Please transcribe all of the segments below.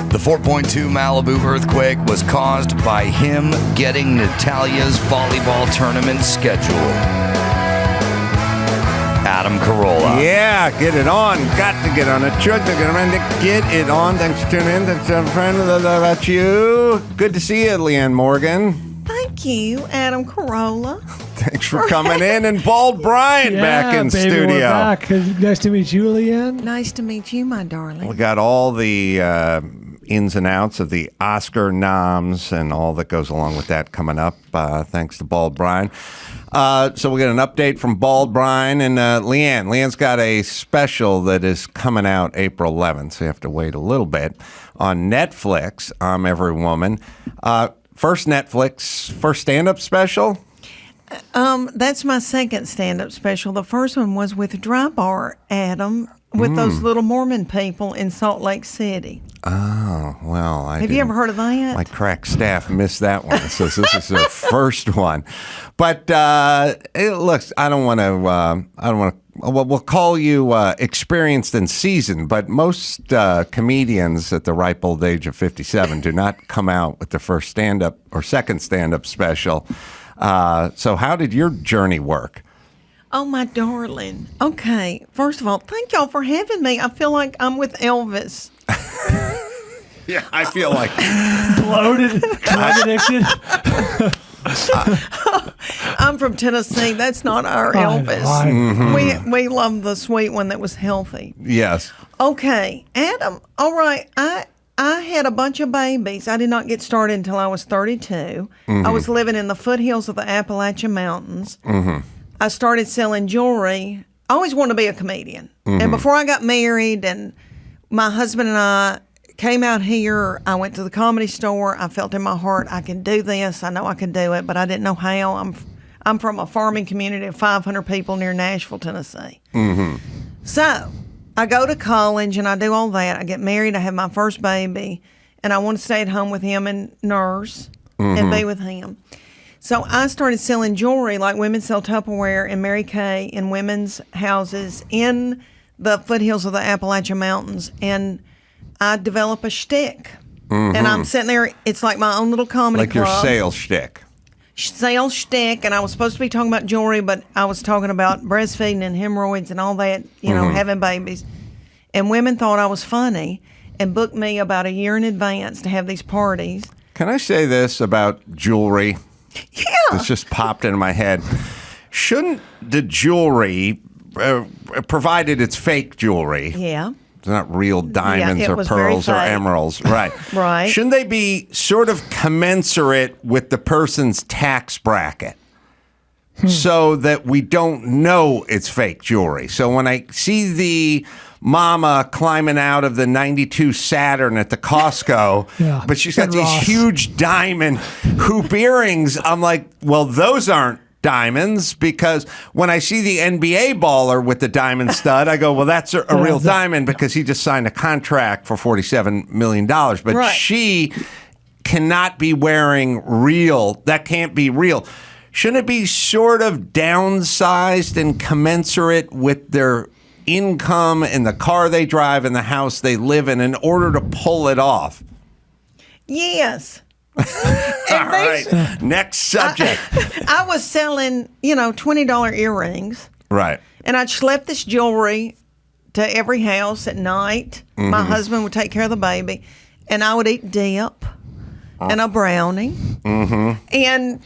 The 4.2 Malibu earthquake was caused by him getting Natalia's volleyball tournament scheduled. Adam Carolla. Yeah, get it on. Got to get on it. Should to get on it. Get it on. Thanks for tuning in. Thanks, friend. About you. Good to see you, Leanne Morgan. Thank you, Adam Carolla. Thanks for coming in. And Bald Bryan back in baby, studio. We're back. Nice to meet you, Leanne. Nice to meet you, my darling. We got all the ins and outs of the Oscar noms and all that goes along with that coming up, thanks to Bald Bryan. So we got an update from Bald Bryan and Leanne. Leanne's got a special that is coming out April 11th, so you have to wait a little bit. On Netflix, I'm Every Woman. First stand-up special? That's my second stand-up special. The first one was with Dry Bar, Adam, with those little Mormon people in Salt Lake City. Oh, well, Have you ever heard of that? My crack staff missed that one. So this is their first one. But it looks, I don't want to, well, we'll call you experienced and seasoned, but most comedians at the ripe old age of 57 do not come out with the first stand-up or second stand-up special. So how did your journey work? Oh, my darling. Okay, first of all, thank y'all for having me. I feel like I'm with Elvis. Yeah, I feel like Bloated, drug addicted. I'm from Tennessee. That's not our Elvis. We love the sweet one that was healthy. yes. Okay, Adam. All right, I had a bunch of babies. I did not get started until I was 32. I was living in the foothills of the Appalachian Mountains. I started selling jewelry. I always wanted to be a comedian. And before I got married and my husband and I came out here, I went to the Comedy Store. I felt in my heart, I can do this. I know I can do it, but I didn't know how. I'm from a farming community of 500 people near Nashville, Tennessee. So I go to college and I do all that. I get married. I have my first baby, and I want to stay at home with him and nurse and be with him. So I started selling jewelry like women sell Tupperware and Mary Kay in women's houses in the foothills of the Appalachian Mountains, and I develop a shtick. And I'm sitting there, it's like my own little comedy Like your club. sales shtick. Sales shtick, and I was supposed to be talking about jewelry, but I was talking about breastfeeding and hemorrhoids and all that, you know, having babies. And women thought I was funny and booked me about a year in advance to have these parties. Can I say this about jewelry? Yeah. This just popped into my head. Shouldn't the jewelry, provided it's fake jewelry, Yeah. it's not real diamonds it or was very pearls or fake. emeralds, right? Right. Shouldn't they be sort of commensurate with the person's tax bracket? So that we don't know it's fake jewelry. So when I see the mama climbing out of the 92 Saturn at the Costco, Yeah. but she's got And these Ross. huge diamond hoop earrings, I'm like, well, those aren't diamonds, because when I see the NBA baller with the diamond stud, I go, well, that's a real diamond because he just signed a contract for $47 million. But Right. she cannot be wearing real. That can't be real. Shouldn't it be sort of downsized and commensurate with their income and the car they drive and the house they live in order to pull it off? Yes. All right. Next subject. I was selling, $20 earrings, Right. and I'd schlep this jewelry to every house at night. My husband would take care of the baby, and I would eat dip and a brownie and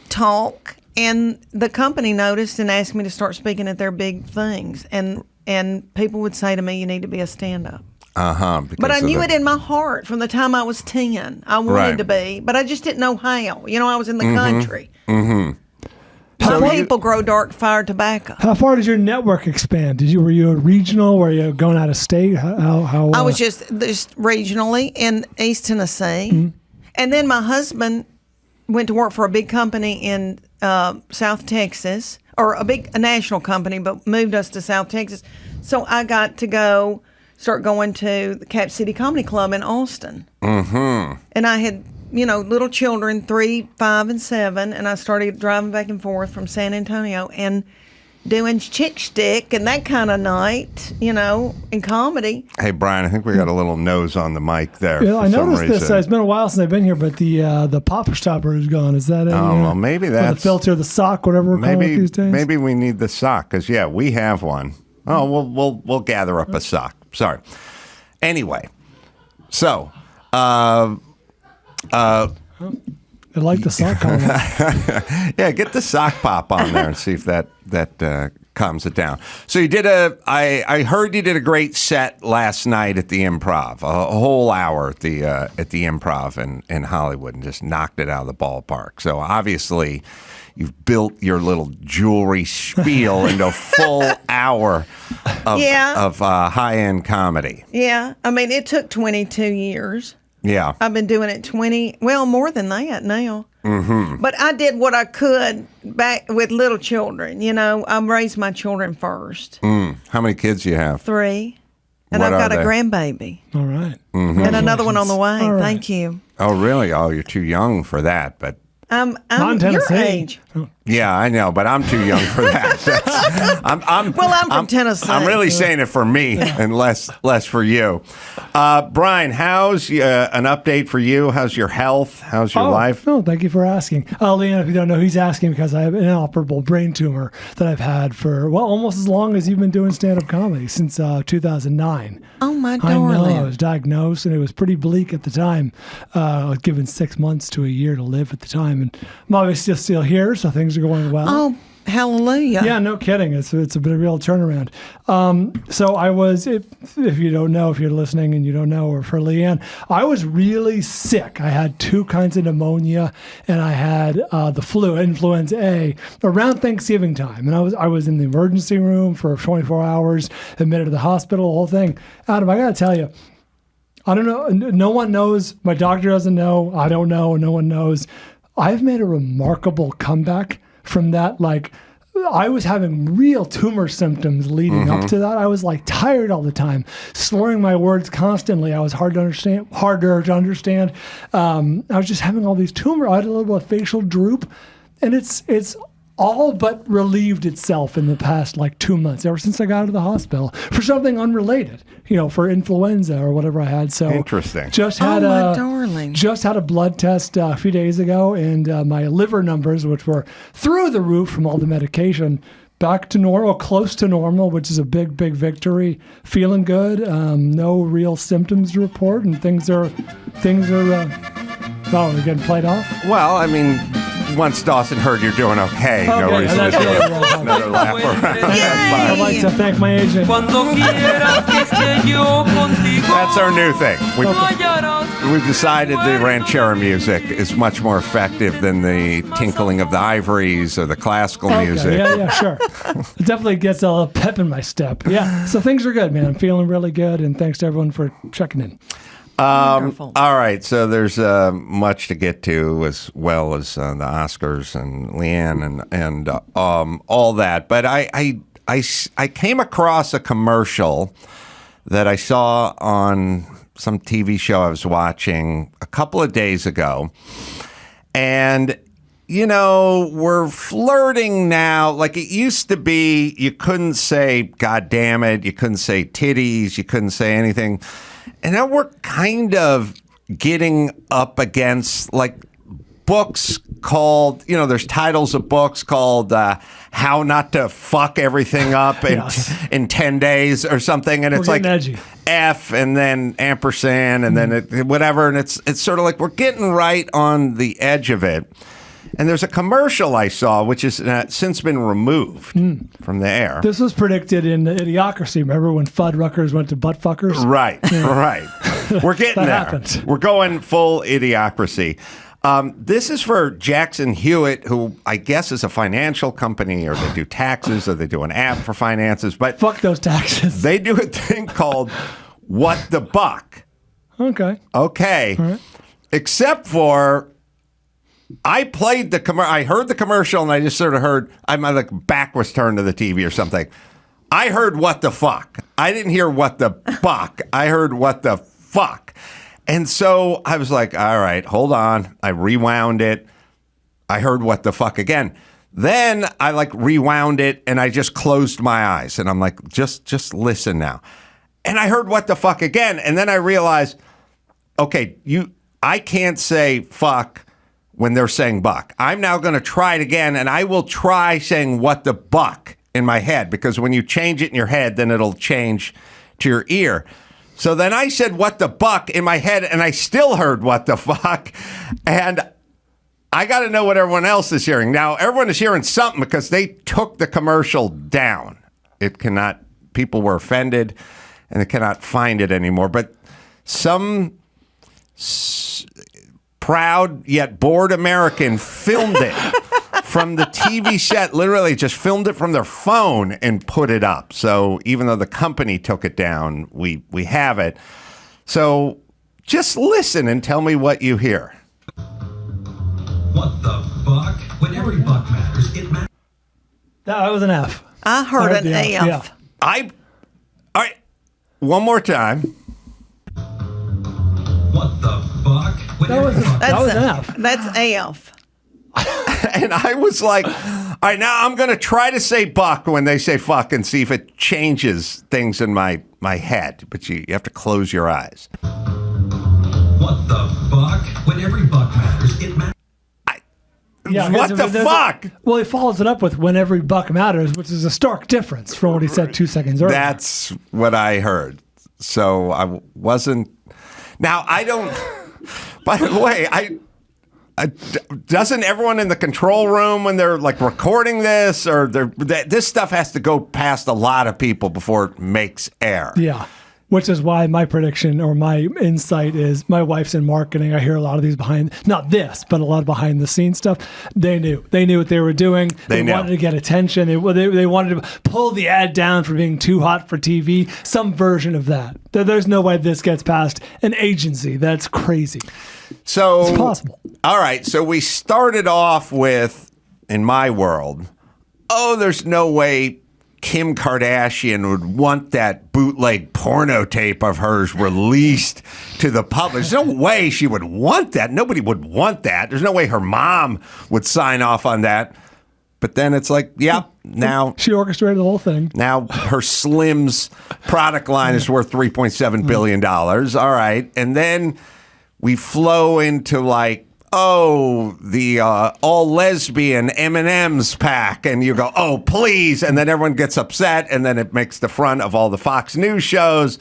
talk. And the company noticed and asked me to start speaking at their big things. And people would say to me, you need to be a stand-up. But I knew it in my heart from the time I was 10. I wanted to be, but I just didn't know how. I was in the country. Some people grow dark fire tobacco. How far did your network expand? Were you a regional? Were you going out of state? How I was just regionally in East Tennessee. And then my husband went to work for a big company in South Texas, or a national company, but moved us to South Texas. So I got to start going to the Cap City Comedy Club in Austin. And I had, little children, 3, 5, and 7, and I started driving back and forth from San Antonio. And doing chick stick and that kind of night, in comedy. Hey, Brian, I think we got a little nose on the mic there. Yeah, for I some noticed this. reason. It's been a while since I've been here, but the popper stopper is gone. Is that it? Well, maybe or that's the filter, the sock, whatever we're calling it these days. Maybe we need the sock because we have one. Oh, we'll gather up a sock. Sorry. Anyway, so I like the sock comment. yeah, get the sock pop on there and see if that calms it down. So you did I heard you did a great set last night at the Improv, a whole hour at the Improv in Hollywood, and just knocked it out of the ballpark. So obviously, you've built your little jewelry spiel into a full hour of high-end comedy. Yeah. I mean, it took 22 years. Yeah. I've been doing it more than that now. Mm-hmm. But I did what I could back with little children. I raised my children first. How many kids do you have? 3. And What I've got are a they? grandbaby. All right. And another one on the way. All right. Thank you. Oh, really? Oh, you're too young for that, but... I'm Not in your Tennessee. age. Yeah, I know, but I'm too young for that. I'm from Tennessee. I'm really saying it for me and less for you. Brian, how's an update for you? How's your health? How's your life? No, thank you for asking. Leanne, if you don't know, he's asking because I have an inoperable brain tumor that I've had for, almost as long as you've been doing stand-up comedy, since 2009. Oh, my I darling. know. I was diagnosed, and it was pretty bleak at the time. I was given 6 months to a year to live at the time, and I'm obviously still here, so things are going well. Oh, hallelujah. Yeah, no kidding. It's a real turnaround. So I was, if you don't know, if you're listening and you don't know, or for Leanne, I was really sick. I had 2 kinds of pneumonia, and I had the flu, influenza A, around Thanksgiving time. And I was in the emergency room for 24 hours, admitted to the hospital, the whole thing. Adam, I got to tell you, I don't know. No one knows. My doctor doesn't know. I don't know. No one knows. I've made a remarkable comeback from that. Like, I was having real tumor symptoms leading up to that. I was like tired all the time, slurring my words constantly. I was harder to understand. I was just having all these tumors. I had a little bit of facial droop, and it's all but relieved itself in the past 2 months, ever since I got out of the hospital for something unrelated, for influenza or whatever I had. So Interesting. Just had my darling. Just had a blood test a few days ago, and my liver numbers, which were through the roof from all the medication, back to normal, close to normal, which is a big, big victory. Feeling good. No real symptoms to report, and things are. Oh, we're getting played off. Well, I mean, once Dawson heard you're doing okay, no Okay, reason to that's do it. another lap around. I'd like to thank my agent. That's our new thing. We've decided the ranchera music is much more effective than the tinkling of the ivories or the classical music. Yeah, sure. It definitely gets a little pep in my step. Yeah, so things are good, man. I'm feeling really good, and thanks to everyone for checking in. Wonderful. All right, so there's much to get to, as well as the Oscars and Leanne and all that. But I came across a commercial that I saw on some TV show I was watching a couple of days ago, and we're flirting now. Like it used to be, you couldn't say "God damn it," you couldn't say "titties," you couldn't say anything. And now we're kind of getting up against books called, there's titles of books called How Not to Fuck Everything Up in 10 Days or something. And it's We're getting edgy. F and then ampersand and then whatever. And it's sort of like we're getting right on the edge of it. And there's a commercial I saw, which has since been removed from the air. This was predicted in Idiocracy. Remember when Fuddruckers went to buttfuckers? Right. We're getting there. Happened. We're going full Idiocracy. This is for Jackson Hewitt, who I guess is a financial company, or they do taxes, or they do an app for finances. But Fuck those taxes. they do a thing called What the Buck. Okay. Okay. All right. Except for... I played I heard the commercial and I just sort of heard, my back was turned to the TV or something. I heard what the fuck. I didn't hear what the buck. I heard what the fuck. And so I was like, all right, hold on. I rewound it. I heard what the fuck again. Then I like rewound it and I just closed my eyes and I'm like, just listen now. And I heard what the fuck again. And then I realized, okay, I can't say fuck when they're saying buck. I'm now going to try it again, and I will try saying what the buck in my head, because when you change it in your head, then it'll change to your ear. So then I said what the buck in my head, and I still heard what the fuck. And I got to know what everyone else is hearing. Now, everyone is hearing something because they took the commercial down. People were offended, and they cannot find it anymore. But some proud yet bored American filmed it from the TV set, literally just filmed it from their phone and put it up. So even though the company took it down, we have it. So just listen and tell me what you hear. What the buck? When every buck matters, it matters. That was an F. I heard an F. Yeah. All right, one more time. What the buck? When That was, every buck that was an F. That's F. And I was like, all right, now I'm going to try to say buck when they say fuck and see if it changes things in my head. But you have to close your eyes. What the buck? When every buck matters, it matters. What the fuck? Well, he follows it up with "when every buck matters," which is a stark difference from what he said 2 seconds earlier. That's what I heard. So I wasn't. Now, I don't. By the way, doesn't everyone in the control room when they're like recording this, or this stuff has to go past a lot of people before it makes air? Yeah. Which is why my prediction or my insight is my wife's in marketing. I hear a lot of these not this, but a lot of behind the scenes stuff. They knew what they were doing. They wanted to get attention. They wanted to pull the ad down for being too hot for TV. Some version of that. There's no way this gets past an agency. That's crazy. So it's possible. All right. So we started off with, in my world, there's no way Kim Kardashian would want that bootleg porno tape of hers released to the public. There's no way she would want that. Nobody would want that. There's no way her mom would sign off on that. But then it's like, yeah, now she orchestrated the whole thing. Now her Slims product line is worth $3.7 billion. All right. And then we flow into like, the all lesbian M&M's pack, and you go, oh, please, and then everyone gets upset, and then it makes the front of all the Fox News shows,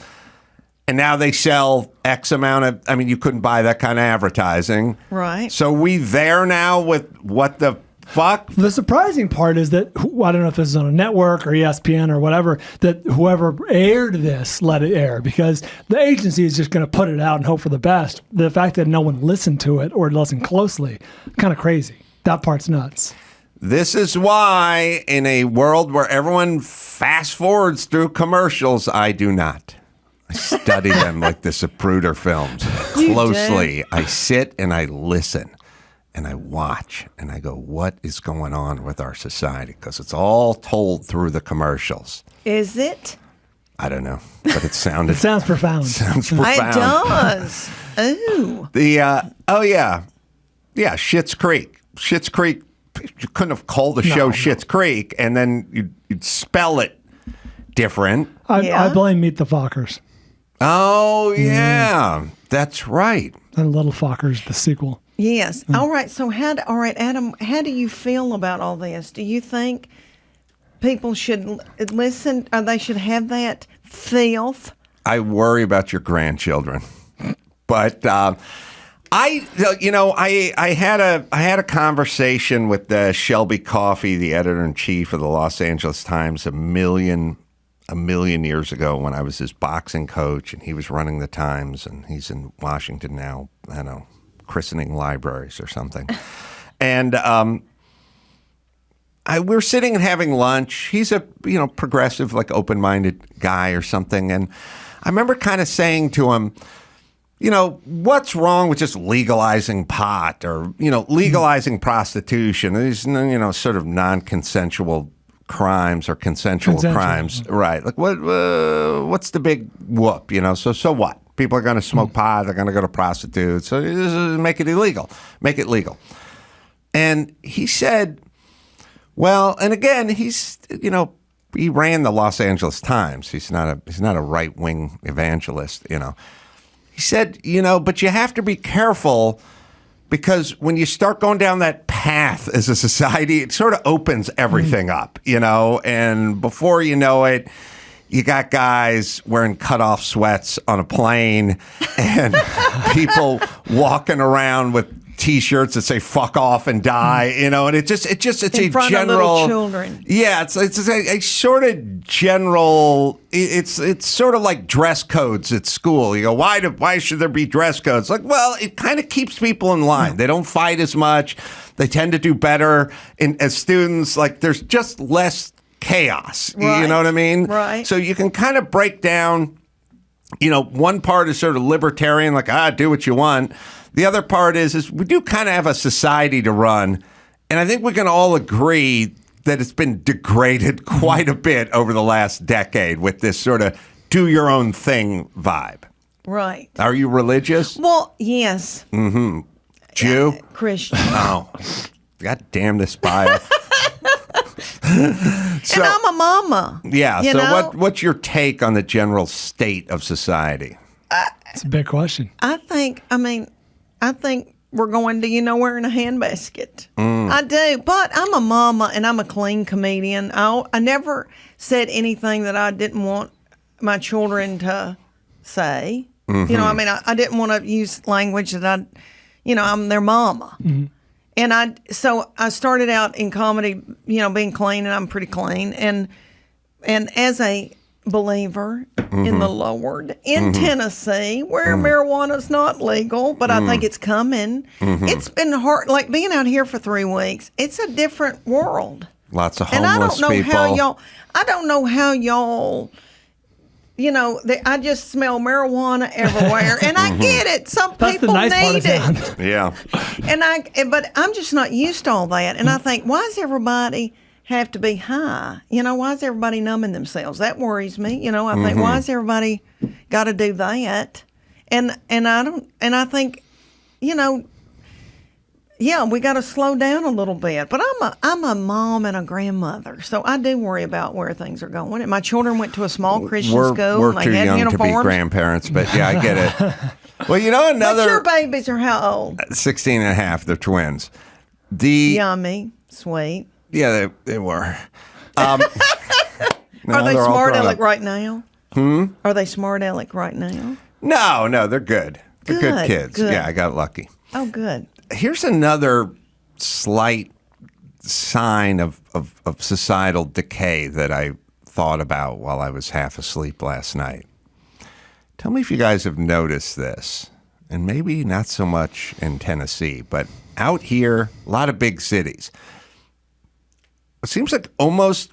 and now they sell X amount of, you couldn't buy that kind of advertising. Right. So we there now with what the fuck? The surprising part is that, I don't know if this is on a network or ESPN or whatever, that whoever aired this let it air, because the agency is just going to put it out and hope for the best. The fact that no one listened to it or listened closely, kind of crazy. That part's nuts. This is why in a world where everyone fast forwards through commercials, I do not. I study them like the Zapruder films closely. I sit and I listen. And I watch and I go, what is going on with our society? Because it's all told through the commercials. Is it? I don't know, but it sounded. It sounds profound. Sounds profound. It does. Ooh. Yeah, Schitt's Creek. Schitt's Creek. You couldn't have called the show Schitt's Creek, and then you'd spell it different. I blame Meet the Fockers. Oh yeah, that's right. And Little Fockers, the sequel. Yes. All right. So Adam, how do you feel about all this? Do you think people should listen, or they should have that filth? I worry about your grandchildren, but I had a conversation with Shelby Coffey, the editor-in-chief of the Los Angeles Times, a million years ago when I was his boxing coach, and he was running the Times, and he's in Washington now. I don't know, christening libraries or something. And we're sitting and having lunch. He's a progressive, like open-minded guy or something. And I remember kind of saying to him, what's wrong with just legalizing pot or, legalizing prostitution? These, sort of non-consensual crimes or consensual crimes. Right. Like what's the big whoop, So what? People are going to smoke pot. They're going to go to prostitutes. So make it illegal. Make it legal. And he said, Well, and again, he's, he ran the Los Angeles Times. He's not a right-wing evangelist, He said, but you have to be careful because when you start going down that path as a society, it sort of opens everything up, and before you know it, you got guys wearing cutoff sweats on a plane and people walking around with T-shirts that say "fuck off and die," and it's in a front general. Of little children. Yeah, it's a sort of general. It's sort of like dress codes at school. You go, why should there be dress codes? Like, well, it kind of keeps people in line. They don't fight as much. They tend to do better as students. Like, there's just less chaos. Right. You know what I mean? Right. So you can kind of break down. One part is sort of libertarian, like do what you want. The other part is we do kind of have a society to run, and I think we can all agree that it's been degraded quite a bit over the last decade with this sort of do your own thing vibe. Right. Are you religious? Well, yes. Jew? Christian. Oh, God damn this bio. And I'm a mama. Yeah. You So know? what's your take on the general state of society? It's a big question. I think we're going to, where in a handbasket. I do. But I'm a mama and I'm a clean comedian. I never said anything that I didn't want my children to say. I didn't want to use language that I'm their mama. And I started out in comedy, being clean, and I'm pretty clean. And as a believer in the Lord in Tennessee, where marijuana's not legal, but I think it's coming. It's been hard, like being out here for 3 weeks. It's a different world. Lots of And homeless people. I don't know how y'all. I just smell marijuana everywhere, and I get it. Some That's the people nice part need of it. town. Yeah. But I'm just not used to all that. And I think, why does everybody have to be high? Why is everybody numbing themselves? That worries me. I think, why does everybody got to do that? And I think, yeah, we got to slow down a little bit. But I'm a mom and a grandmother, so I do worry about where things are going. And my children went to a small Christian school. We're and they too had young uniforms. to be grandparents, but yeah, I get it. Well, another But your babies are how old? 16 and a half. They're twins. Yummy, sweet. Yeah, they were. No, Are they they're all smart grown aleck up. right now? Are they smart aleck right now? No, they're good. They're good kids. Good. Yeah, I got lucky. Oh, good. Here's another slight sign of societal decay that I thought about while I was half asleep last night. Tell me if you guys have noticed this, and maybe not so much in Tennessee, but out here, a lot of big cities. It seems like almost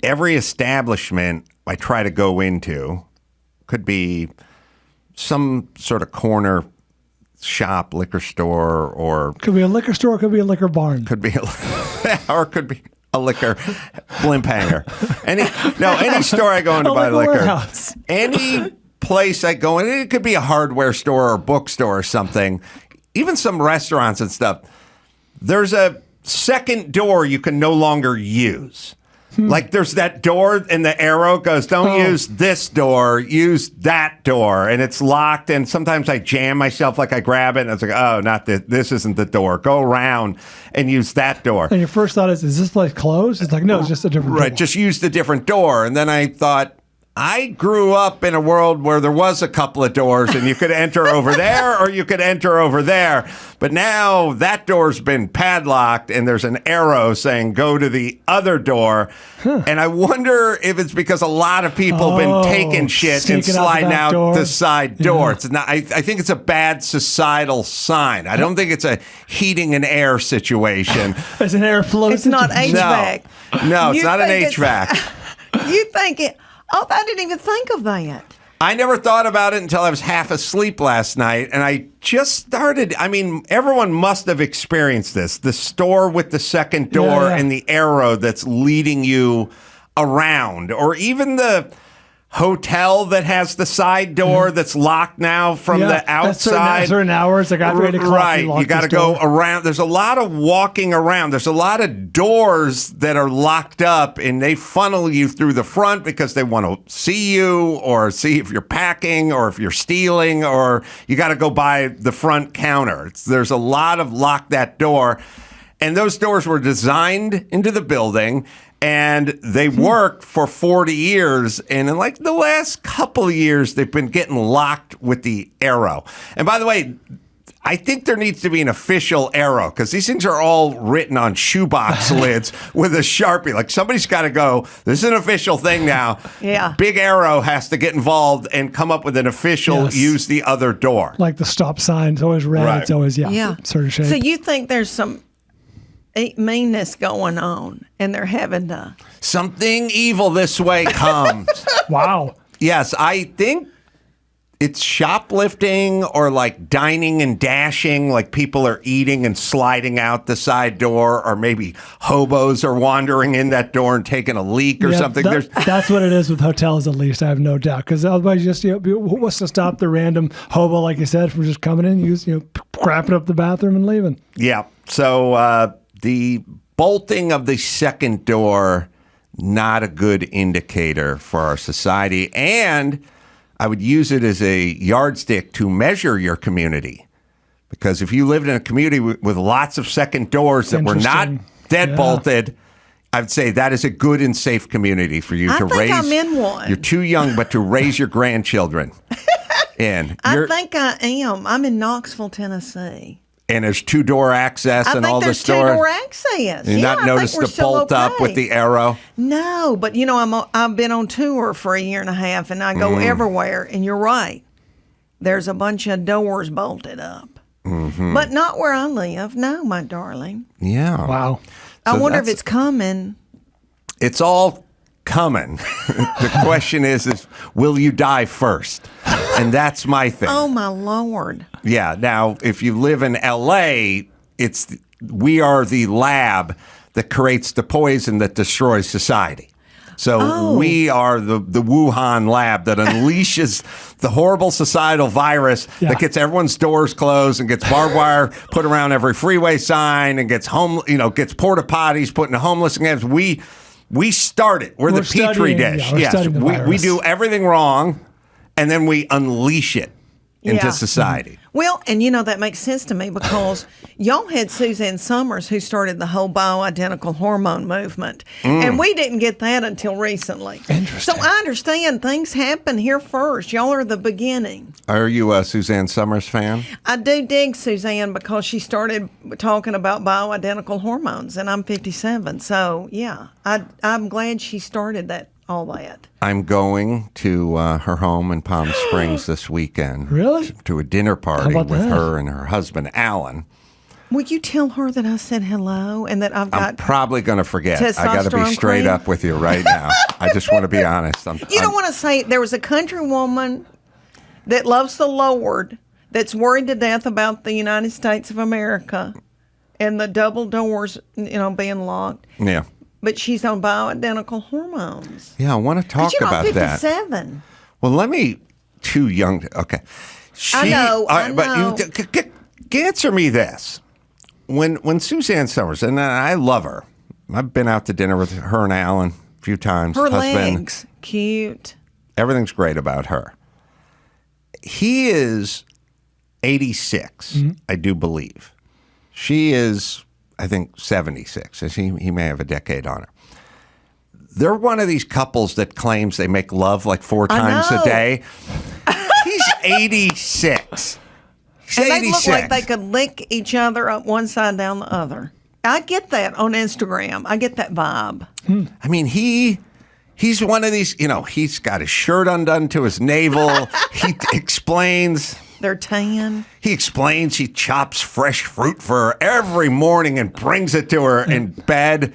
every establishment I try to go into could be some sort of corner shop, liquor store, or Could be a liquor store, could be a liquor barn. could be or could be a liquor blimp hanger. Any store I go in to A buy liquor liquor. warehouse. Any place I go in, it could be a hardware store or a bookstore or something. Even some restaurants and stuff. There's a second door you can no longer use. Like there's that door and the arrow goes, don't use this door, use that door. And it's locked. And sometimes I jam myself, like I grab it and it's like, oh, not this. This isn't the door. Go around and use that door. And your first thought is this place closed? It's like, no, it's just a different Right. door. Just use the different door. And then I thought, I grew up in a world where there was a couple of doors and you could enter over there or you could enter over there. But now that door's been padlocked and there's an arrow saying go to the other door. And I wonder if it's because a lot of people have been taking shit and sneaking out the sliding back out door. the side door. It's not. I think it's a bad societal sign. I don't think it's a heating and air situation. It's an airflow. It's not HVAC. No, it's You not an think HVAC. You think it? Oh, I didn't even think of that. I never thought about it until I was half asleep last night, and I just started. I mean, everyone must have experienced this. The store with the second door Yeah. and the arrow that's leading you around, or even the hotel that has the side door that's locked now from the outside. Certain hours, like after 8 o'clock. Right, you got to go around. There's a lot of walking around. There's a lot of doors that are locked up, and they funnel you through the front because they want to see you or see if you're packing or if you're stealing, or you got to go by the front counter. There's a lot of lock that door, and those doors were designed into the building. And they worked for 40 years. And in like the last couple of years, they've been getting locked with the arrow. And by the way, I think there needs to be an official arrow because these things are all written on shoebox lids with a Sharpie. Like somebody's got to go, this is an official thing now. Yeah. Big Arrow has to get involved and come up with an official use the other door. Like the stop sign. It's always red. Right. It's always, Yeah. sort of shape. So you think there's some meanness going on, and they're having to. Something evil this way comes. Wow. Yes, I think it's shoplifting or like dining and dashing, like people are eating and sliding out the side door, or maybe hobos are wandering in that door and taking a leak or something. That's what it is with hotels, at least, I have no doubt. Because otherwise, what's to stop the random hobo, like you said, from just coming in, crapping up the bathroom and leaving? Yeah. So the bolting of the second door, not a good indicator for our society. And I would use it as a yardstick to measure your community. Because if you lived in a community with lots of second doors that were not deadbolted, I'd say that is a good and safe community for you to raise. I think I'm in one. You're too young, but to raise your grandchildren in. I think I am. I'm in Knoxville, Tennessee. And there's two-door access and all the stores. I think there's two-door access. You not noticed the bolt up with the arrow? No, but I've been on tour for a year and a half, and I go everywhere. And you're right, there's a bunch of doors bolted up, but not where I live. No, my darling. Yeah. Wow. I wonder if it's coming. It's all coming. The question is, will you die first? And that's my thing. Oh, my Lord. Yeah. Now, if you live in L.A., we are the lab that creates the poison that destroys society. So we are the Wuhan lab that unleashes the horrible societal virus that gets everyone's doors closed and gets barbed wire put around every freeway sign and gets gets porta potties put in the homeless camps. We start it. We're the petri dish. Yes, we do everything wrong, and then we unleash it into society. Well, and that makes sense to me because y'all had Suzanne Somers who started the whole bioidentical hormone movement. And we didn't get that until recently. Interesting. So I understand things happen here first. Y'all are the beginning. Are you a Suzanne Somers fan? I do dig Suzanne because she started talking about bioidentical hormones, and I'm 57. So, yeah, I'm glad she started all that. I'm going to her home in Palm Springs this weekend. Really? To a dinner party with that? her and her husband, Alan. Will you tell her that I said hello and that I've got I'm probably going to forget. I got to be testosterone straight cream? up with you right now. I just want to be honest. You don't want to say there was a country woman that loves the Lord that's worried to death about the United States of America and the double doors, being locked. Yeah. But she's on bioidentical hormones. Yeah, I want to talk about that. 57. Well, let me. Too young. Okay. I know. But answer me this: when Suzanne Somers, and I love her. I've been out to dinner with her and Alan a few times. Her husband. legs, cute. Everything's great about her. He is 86, I do believe. She is, I think, 76. He may have a decade on her. They're one of these couples that claims they make love like 4 times a day. He's 86. He's And 86. they look like they could lick each other up one side down the other. I get that on Instagram. I get that vibe. I mean, he's one of these, he's got his shirt undone to his navel. He explains. They're tan. He explains he chops fresh fruit for her every morning and brings it to her in bed.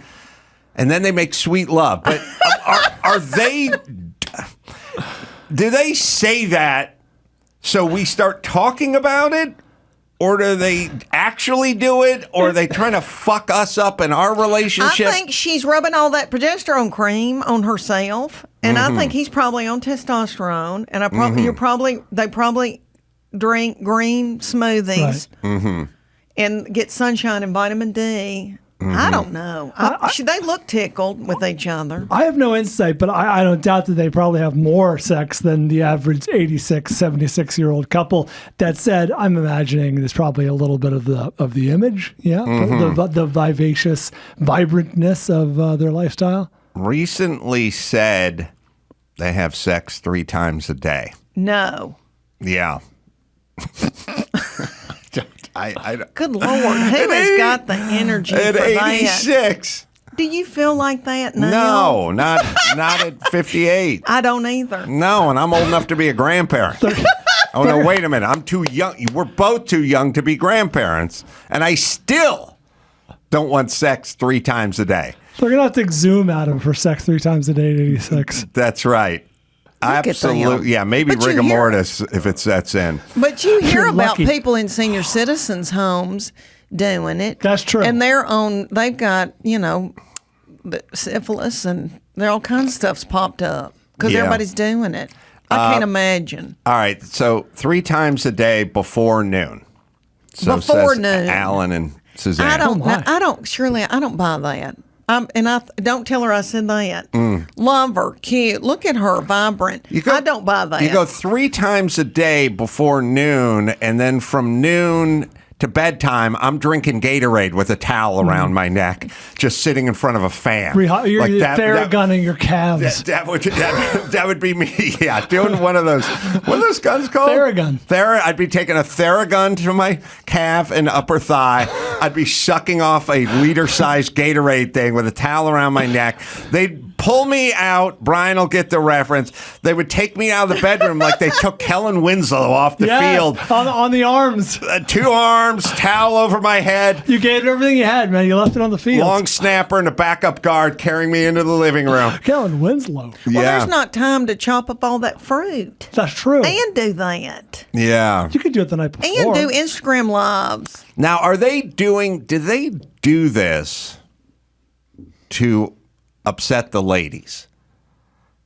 And then they make sweet love. But are they, do they say that so we start talking about it? Or do they actually do it? Or are they trying to fuck us up in our relationship? I think she's rubbing all that progesterone cream on herself And I think he's probably on testosterone. And they probably drink green smoothies and get sunshine and vitamin D. I don't know. They look tickled with each other. I have no insight, but I don't doubt that they probably have more sex than the average 86, 76-year-old couple. That said, I'm imagining there's probably a little bit of the image, the vivacious vibrantness of their lifestyle. Recently said they have sex 3 times a day. No. Yeah. I Good Lord, who has got the energy at for 86? that? Do you feel like that now? No, not at 58. I don't either. No, and I'm old enough to be a grandparent. Oh, no, wait a minute. I'm too young. We're both too young to be grandparents, and I still don't want sex 3 times a day. They're going to have to zoom at him for sex 3 times a day at 86. That's right. Absolutely. Yeah, maybe But rigor mortis if it sets in. But you hear You're about lucky. people in senior citizens' homes doing it. That's true. And they've got, the syphilis and all kinds of stuff's popped up because everybody's doing it. I can't imagine. All right, so 3 times a day before noon. So Before says noon. Alan and Suzanne. I don't my. Shirley, I don't buy that. Don't tell her I said that. Mm. Love her, cute. Look at her, vibrant. I don't buy that. You go 3 times a day before noon, and then from noon to bedtime, I'm drinking Gatorade with a towel around my neck, just sitting in front of a fan. You're Theragunning your calves. That would be me. Yeah, doing one of those. What are those guns called? Theragun. I'd be taking a Theragun to my calf and upper thigh. I'd be sucking off a liter-sized Gatorade thing with a towel around my neck. They'd pull me out. Brian will get the reference. They would take me out of the bedroom like they took Kellen Winslow off the field. On the arms. 2 arms, towel over my head. You gave it everything you had, man. You left it on the field. Long snapper and a backup guard carrying me into the living room. Kellen Winslow. Well, there's not time to chop up all that fruit. That's true. And do that. Yeah. You could do it the night before. And do Instagram lives. Now, do they do this to upset the ladies?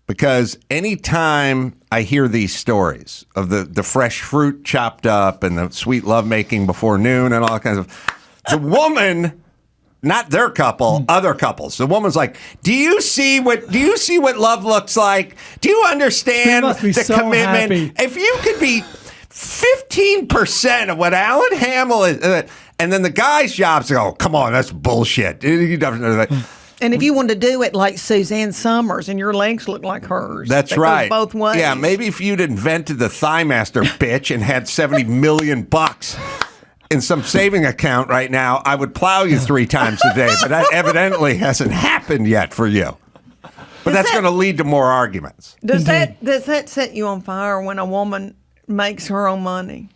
Because anytime I hear these stories of the fresh fruit chopped up and the sweet lovemaking before noon and all kinds of, the woman, not their couple, other couples. The woman's like, do you see what love looks like? Do you understand They must be the so commitment? happy. If you could be 15% of what Alan Hamlin is, and then the guy's job's like, oh, come on, that's bullshit. And if you wanted to do it like Suzanne Somers and your legs look like hers. That's that right. Goes both ways. Yeah, maybe if you'd invented the Thigh Master bitch and had $70 million in some saving account right now, I would plow you 3 times a day. But that evidently hasn't happened yet for you. But that's going to lead to more arguments. Does that set you on fire when a woman makes her own money?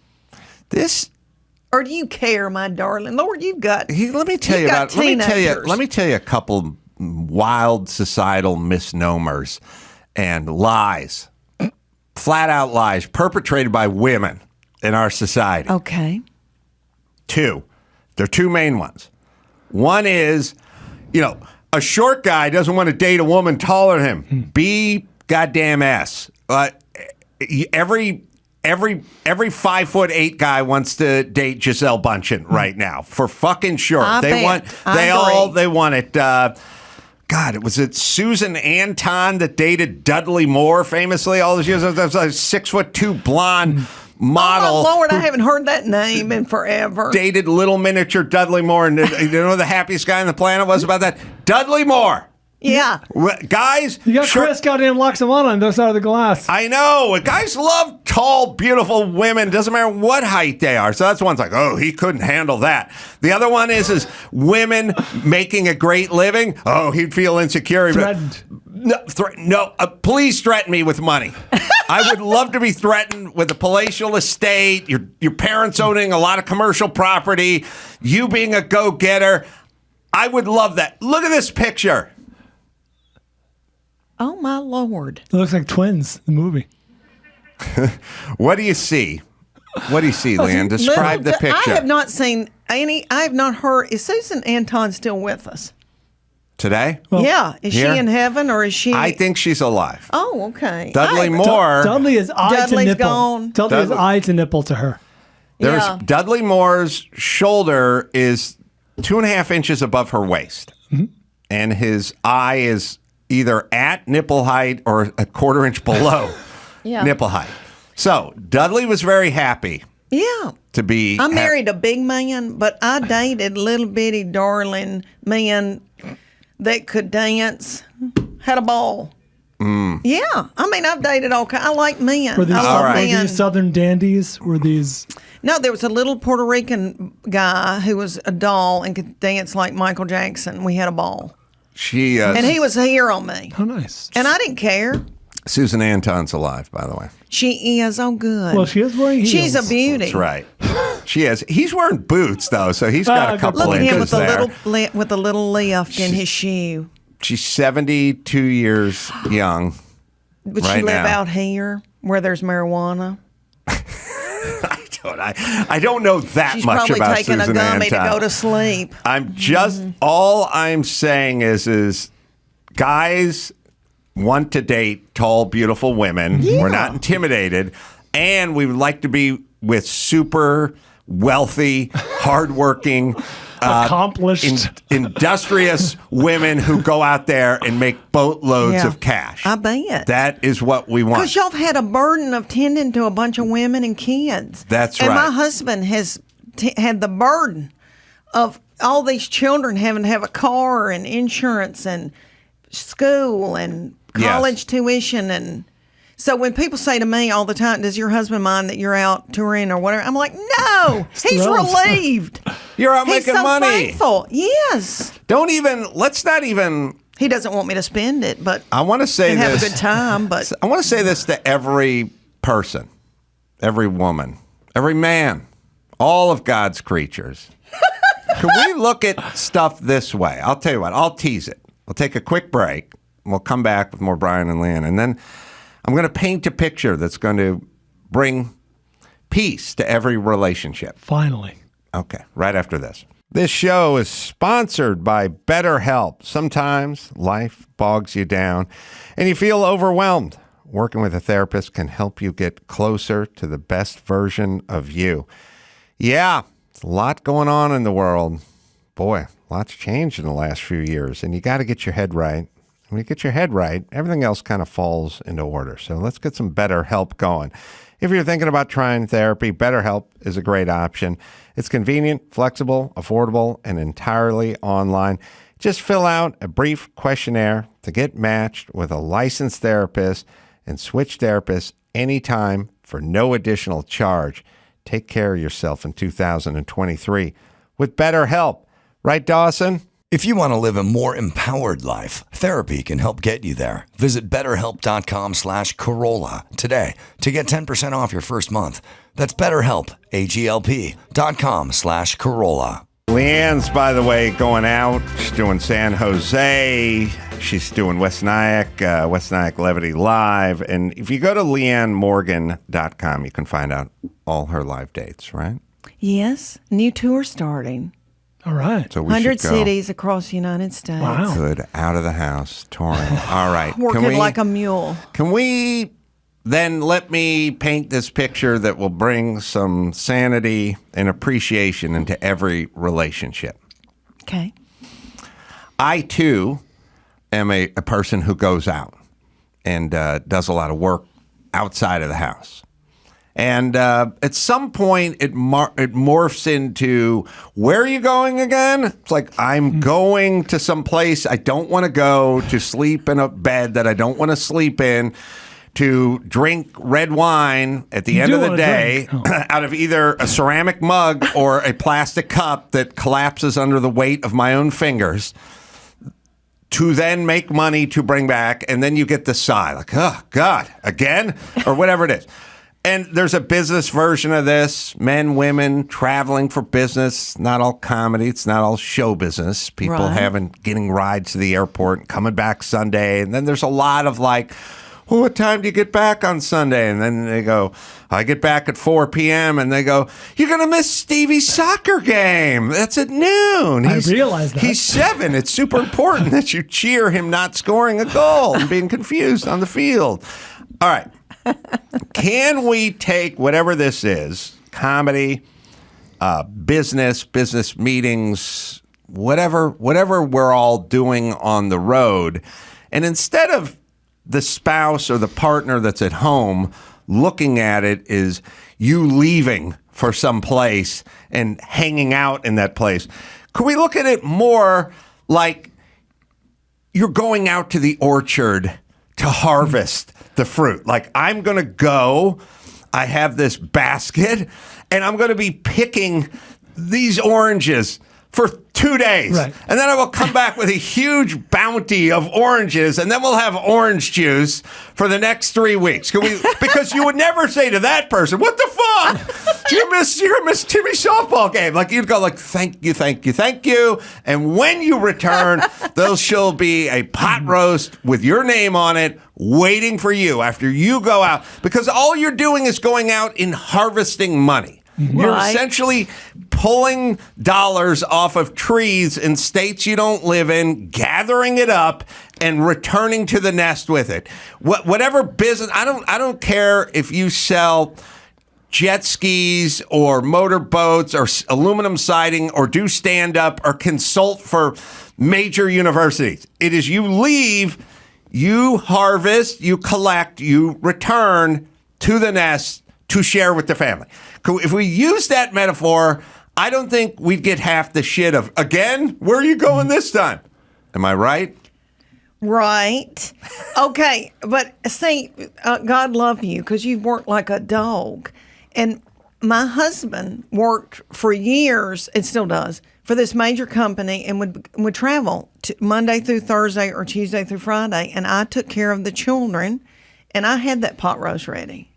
Or do you care, my darling? Lord, you've got. Let me tell you a couple wild societal misnomers and lies, flat out lies perpetrated by women in our society. Okay. 2. There are 2 main ones. One is, a short guy doesn't want to date a woman taller than him. B goddamn S. Every 5'8" guy wants to date Giselle Bundchen right now for fucking sure. They want it. Was it Susan Anton that dated Dudley Moore famously all those years? That's a 6'2" blonde model. Oh, Lord, I haven't heard that name in forever. Dated little miniature Dudley Moore, and you know who the happiest guy on the planet was about that? Dudley Moore. Yeah. Guys, you got Chris goddamn Loxamana on the other side of the glass. I know. Guys love tall, beautiful women. Doesn't matter what height they are. So that's one's like, oh, he couldn't handle that. The other one is women making a great living. Oh, he'd feel insecure. Threatened. Please threaten me with money. I would love to be threatened with a palatial estate, your parents owning a lot of commercial property, you being a go-getter. I would love that. Look at this picture. Oh, my Lord. It looks like Twins, the movie. What do you see? What do you see, Leanne? Describe the picture. I have not seen any. I have not heard. Is Susan Anton still with us? Today? Yeah. Is here? she in heaven or is she? I think she's alive. Oh, okay. Dudley Moore. Dudley is eye to Dudley's nipple. gone. Dudley is Dudley- eye to nipple to her. There's Yeah. Dudley Moore's shoulder is 2.5 inches above her waist, and his eye is either at nipple height or a 1/4 inch below Yeah. nipple height. So Dudley was very happy Yeah. to be. I married a big man, but I dated little bitty darling men that could dance, had a ball. Yeah. I mean, I've dated all kinds. I like men. Were these, I love All right. were men. these Southern dandies? Were these? No, there was a little Puerto Rican guy who was a doll and could dance like Michael Jackson. We had a ball. She And he was a hero on me. Oh, nice. And I didn't care. Susan Anton's alive, by the way. She is. Oh, good. Well, she is wearing heels. She's a beauty. That's right. She is. He's wearing boots though, so he's got a good couple Look at him inches with a there. little lift in his shoe. She's 72 years young. Would Right she live now. out here where there's marijuana? I don't know that She's much probably about taking Susan a gummy Anton. to go to sleep. I'm just all I'm saying is guys want to date tall, beautiful women. We're not intimidated, and we would like to be with super wealthy, hardworking, Accomplished. industrious women who go out there and make boatloads Yeah. of cash. I bet. That is what we want. Because y'all have had a burden of tending to a bunch of women and kids. That's and right. my husband has had the burden of all these children having to have a car and insurance and school and Yes. college tuition. And so when people say to me all the time, does your husband mind that you're out touring or whatever? I'm like, no, he's Thrilled. relieved. You're out He's making so money. thankful. Yes. Let's not even, He doesn't want me to spend it, but I want to say and have a this. good time. But I want to say this to every person, every woman, every man, all of God's creatures. Can we look at stuff this way? I'll tell you what, I'll tease it. We'll take a quick break. We'll come back with more Bryan and Leanne. And then I'm going to paint a picture that's going to bring peace to every relationship. Finally. Okay, right after this. This show is sponsored by BetterHelp. Sometimes life bogs you down and you feel overwhelmed. Working with a therapist can help you get closer to the best version of you. Yeah, it's a lot going on in the world. Boy, lots changed in the last few years, and you got to get your head right. When you get your head right, everything else kind of falls into order. So let's get some BetterHelp going. If you're thinking about trying therapy, BetterHelp is a great option. It's convenient, flexible, affordable, and entirely online. Just fill out a brief questionnaire to get matched with a licensed therapist and switch therapists anytime for no additional charge. Take care of yourself in 2023 with BetterHelp. Right, Dawson? If you want to live a more empowered life, therapy can help get you there. Visit BetterHelp.com/Carolla today to get 10% off your first month. That's BetterHelp, HELP.com/Carolla. Leanne's, by the way, going out. She's doing San Jose. She's doing West Nyack Levity Live. And if you go to LeanneMorgan.com, you can find out all her live dates, right? yes, new tour starting. All right. So we 100 should go. cities across the United States. Wow. Good, out of the house, touring. All right. Working like a mule. Can we then let me paint this picture that will bring some sanity and appreciation into every relationship? Okay. I, too, am a person who goes out and does a lot of work outside of the house. And at some point, it morphs into, where are you going again? It's like, I'm going to some place I don't want to go, to sleep in a bed that I don't want to sleep in, to drink red wine at the end do of the wanna day drink. Oh. out of either a ceramic mug or a plastic cup that collapses under the weight of my own fingers, to then make money to bring back. And then you get the sigh, like, oh, God, again? Or whatever it is. And there's a business version of this, men, women, traveling for business. Not all comedy. It's not all show business. People Right. getting rides to the airport and coming back Sunday. And then there's a lot of like, well, what time do you get back on Sunday? And then they go, I get back at 4 p.m. And they go, you're going to miss Stevie's soccer game. That's at noon. I realize that. He's 7. It's super important that you cheer him not scoring a goal and being confused on the field. All right. Can we take whatever this is, comedy, business meetings, whatever we're all doing on the road, and instead of the spouse or the partner that's at home looking at it is you leaving for some place and hanging out in that place, could we look at it more like you're going out to the orchard to harvest the fruit? Like, I'm going to go, I have this basket, and I'm going to be picking these oranges for 2 days. Right. And then I will come back with a huge bounty of oranges, and then we'll have orange juice for the next 3 weeks. Can we? Because you would never say to that person, what the fuck? You're going to miss Timmy's softball game. Like, you'd go like, thank you. And when you return, there shall be a pot roast with your name on it waiting for you after you go out. Because all you're doing is going out and harvesting money. You're essentially pulling dollars off of trees in states you don't live in, gathering it up, and returning to the nest with it. Whatever business, I don't care if you sell jet skis or motorboats or aluminum siding or do stand-up or consult for major universities. It is you leave, you harvest, you collect, you return to the nest to share with the family. If we use that metaphor, I don't think we'd get half the shit of, again, where are you going this time? Am I right? Right. Okay. But see, God love you because you've worked like a dog. And my husband worked for years, and still does, for this major company and would travel Monday through Thursday or Tuesday through Friday. And I took care of the children, and I had that pot roast ready.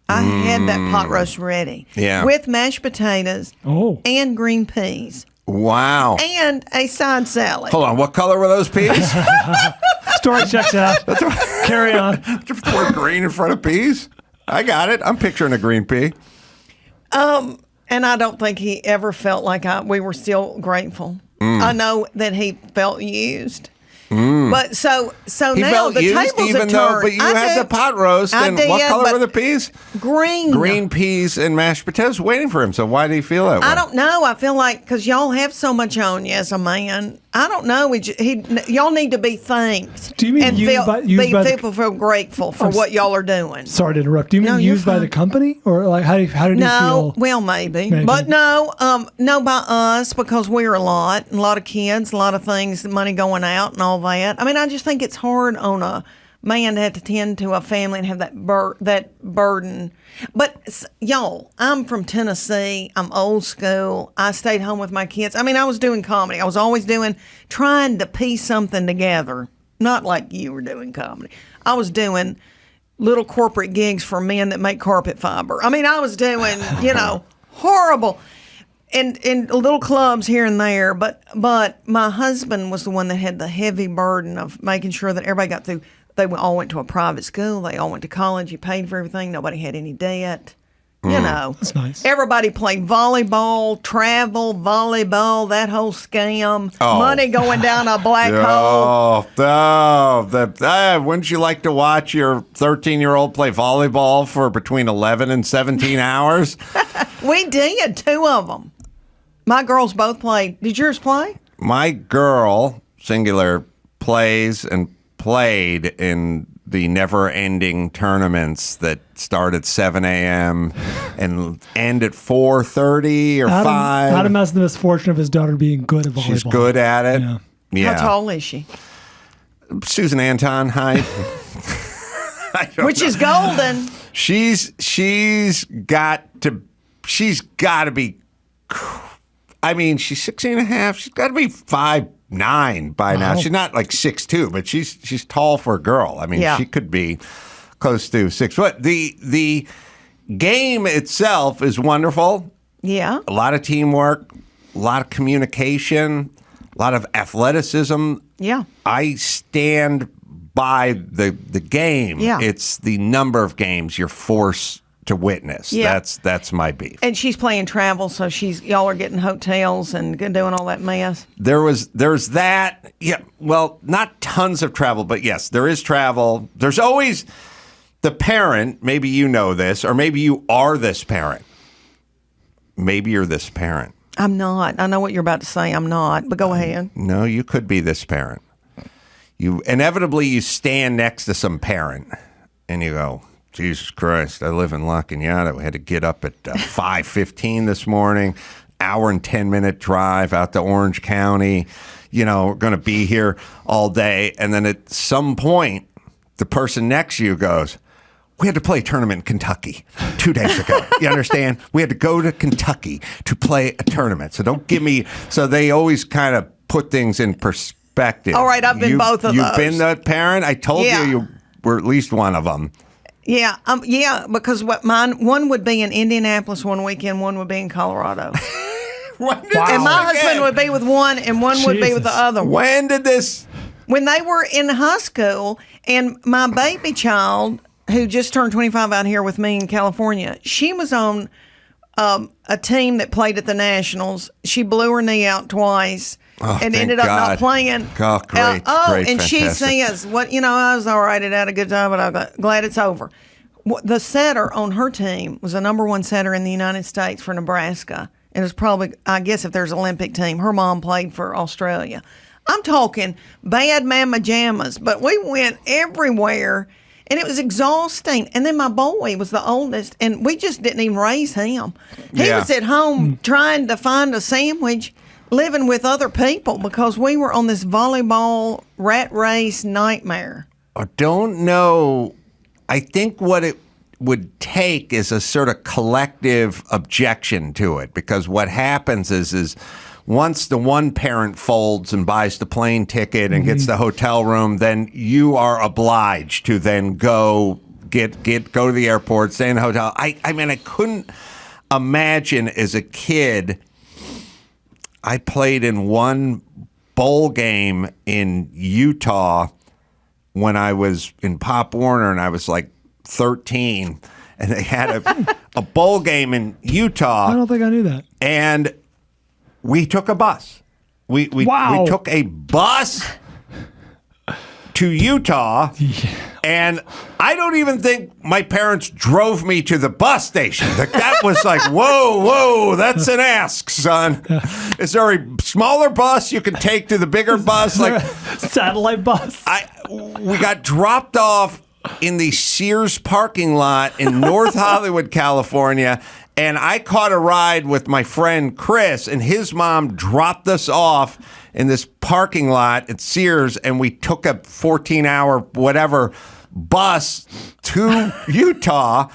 Yeah. With mashed potatoes and green peas. Wow. And a side salad. Hold on. What color were those peas? Story checks out. Carry on. Just pour green in front of peas? I got it. I'm picturing a green pea. And I don't think he ever felt like we were still grateful. I know that he felt used. But so he now felt the used, tables even have though, turned. but you had the pot roast, and what color were the peas? Green peas and mashed potatoes waiting for him. So why do you feel that way? I don't know. I feel like because y'all have so much on you as a man. I don't know. Y'all need to be thanked. Do you mean people feel grateful for what y'all are doing? Sorry to interrupt. Do you mean used by the company, or like how did you feel? No, well maybe, but no by us because we're a lot of kids, a lot of things, money going out and all that. I mean, I just think it's hard on a man to have to tend to a family and have that burden. But y'all, I'm from Tennessee. I'm old school. I stayed home with my kids. I mean, I was doing comedy. I was always trying to piece something together. Not like you were doing comedy. I was doing little corporate gigs for men that make carpet fiber. I mean, I was doing, horrible. And little clubs here and there, but my husband was the one that had the heavy burden of making sure that everybody got through. They all went to a private school. They all went to college. You paid for everything. Nobody had any debt. That's nice. Everybody played volleyball, travel, volleyball, that whole scam. Money going down a black hole. Wouldn't you like to watch your 13-year-old play volleyball for between 11 and 17 hours? We did, 2 of them. My girls both played. Did yours play? My girl, singular, plays and played in the never-ending tournaments that start at 7 a.m. and end at 4:30 or 5. Adam has the misfortune of his daughter being good at volleyball. She's good at it. Yeah. How tall is she? Susan Anton height. Which is golden. She's got to be. I mean, she's 16 and a half. She's got to be 5'9" by now. She's not like 6'2", but she's tall for a girl. I mean, she could be close to 6 foot. The game itself is wonderful. Yeah. A lot of teamwork, a lot of communication, a lot of athleticism. Yeah. I stand by the game. Yeah. It's the number of games you're forced to witness. Yeah. That's my beef. And she's playing travel, so y'all are getting hotels and doing all that mess. There's that. Yeah. Well, not tons of travel, but yes, there is travel. There's always the parent. Maybe you know this, or maybe you are this parent. Maybe you're this parent. I'm not. I know what you're about to say. I'm not, but go ahead. No, you could be this parent. You inevitably stand next to some parent, and you go, Jesus Christ, I live in La Cañada. We had to get up at 5:15 this morning, hour and 10-minute drive out to Orange County. We're going to be here all day. And then at some point, the person next to you goes, we had to play a tournament in Kentucky 2 days ago. You understand? We had to go to Kentucky to play a tournament. So don't give me... So they always kind of put things in perspective. All right, I've been both of those. You've been that parent? I told you were at least one of them. Yeah, because one would be in Indianapolis one weekend, one would be in Colorado. And my husband would be with one, and one would be with the other one. When did this? When they were in high school, and my baby child, who just turned 25 out here with me in California, she was on a team that played at the Nationals. She blew her knee out twice. And ended up not playing. Oh, great. And fantastic. she says, I was all right. It had a good time, but I'm glad it's over. The setter on her team was a number one setter in the United States for Nebraska. And it's probably, I guess, if there's an Olympic team, her mom played for Australia. I'm talking bad mamma jammas, but we went everywhere, and it was exhausting. And then my boy was the oldest, and we just didn't even raise him. He was at home trying to find a sandwich, living with other people because we were on this volleyball rat race nightmare. I don't know. I think what it would take is a sort of collective objection to it, because what happens is once the one parent folds and buys the plane ticket and gets the hotel room, then you are obliged to then go to the airport, stay in the hotel. I mean, I couldn't imagine as a kid. I played in one bowl game in Utah when I was in Pop Warner, and I was like 13, and they had a bowl game in Utah. I don't think I knew that. And we took a bus. We took a bus to Utah, and I don't even think my parents drove me to the bus station. That was like, whoa, that's an ask, son. Is there a smaller bus you can take to the bigger bus? Like satellite bus? We got dropped off in the Sears parking lot in North Hollywood, California, and I caught a ride with my friend Chris, and his mom dropped us off in this parking lot at Sears, and we took a 14-hour whatever bus to Utah.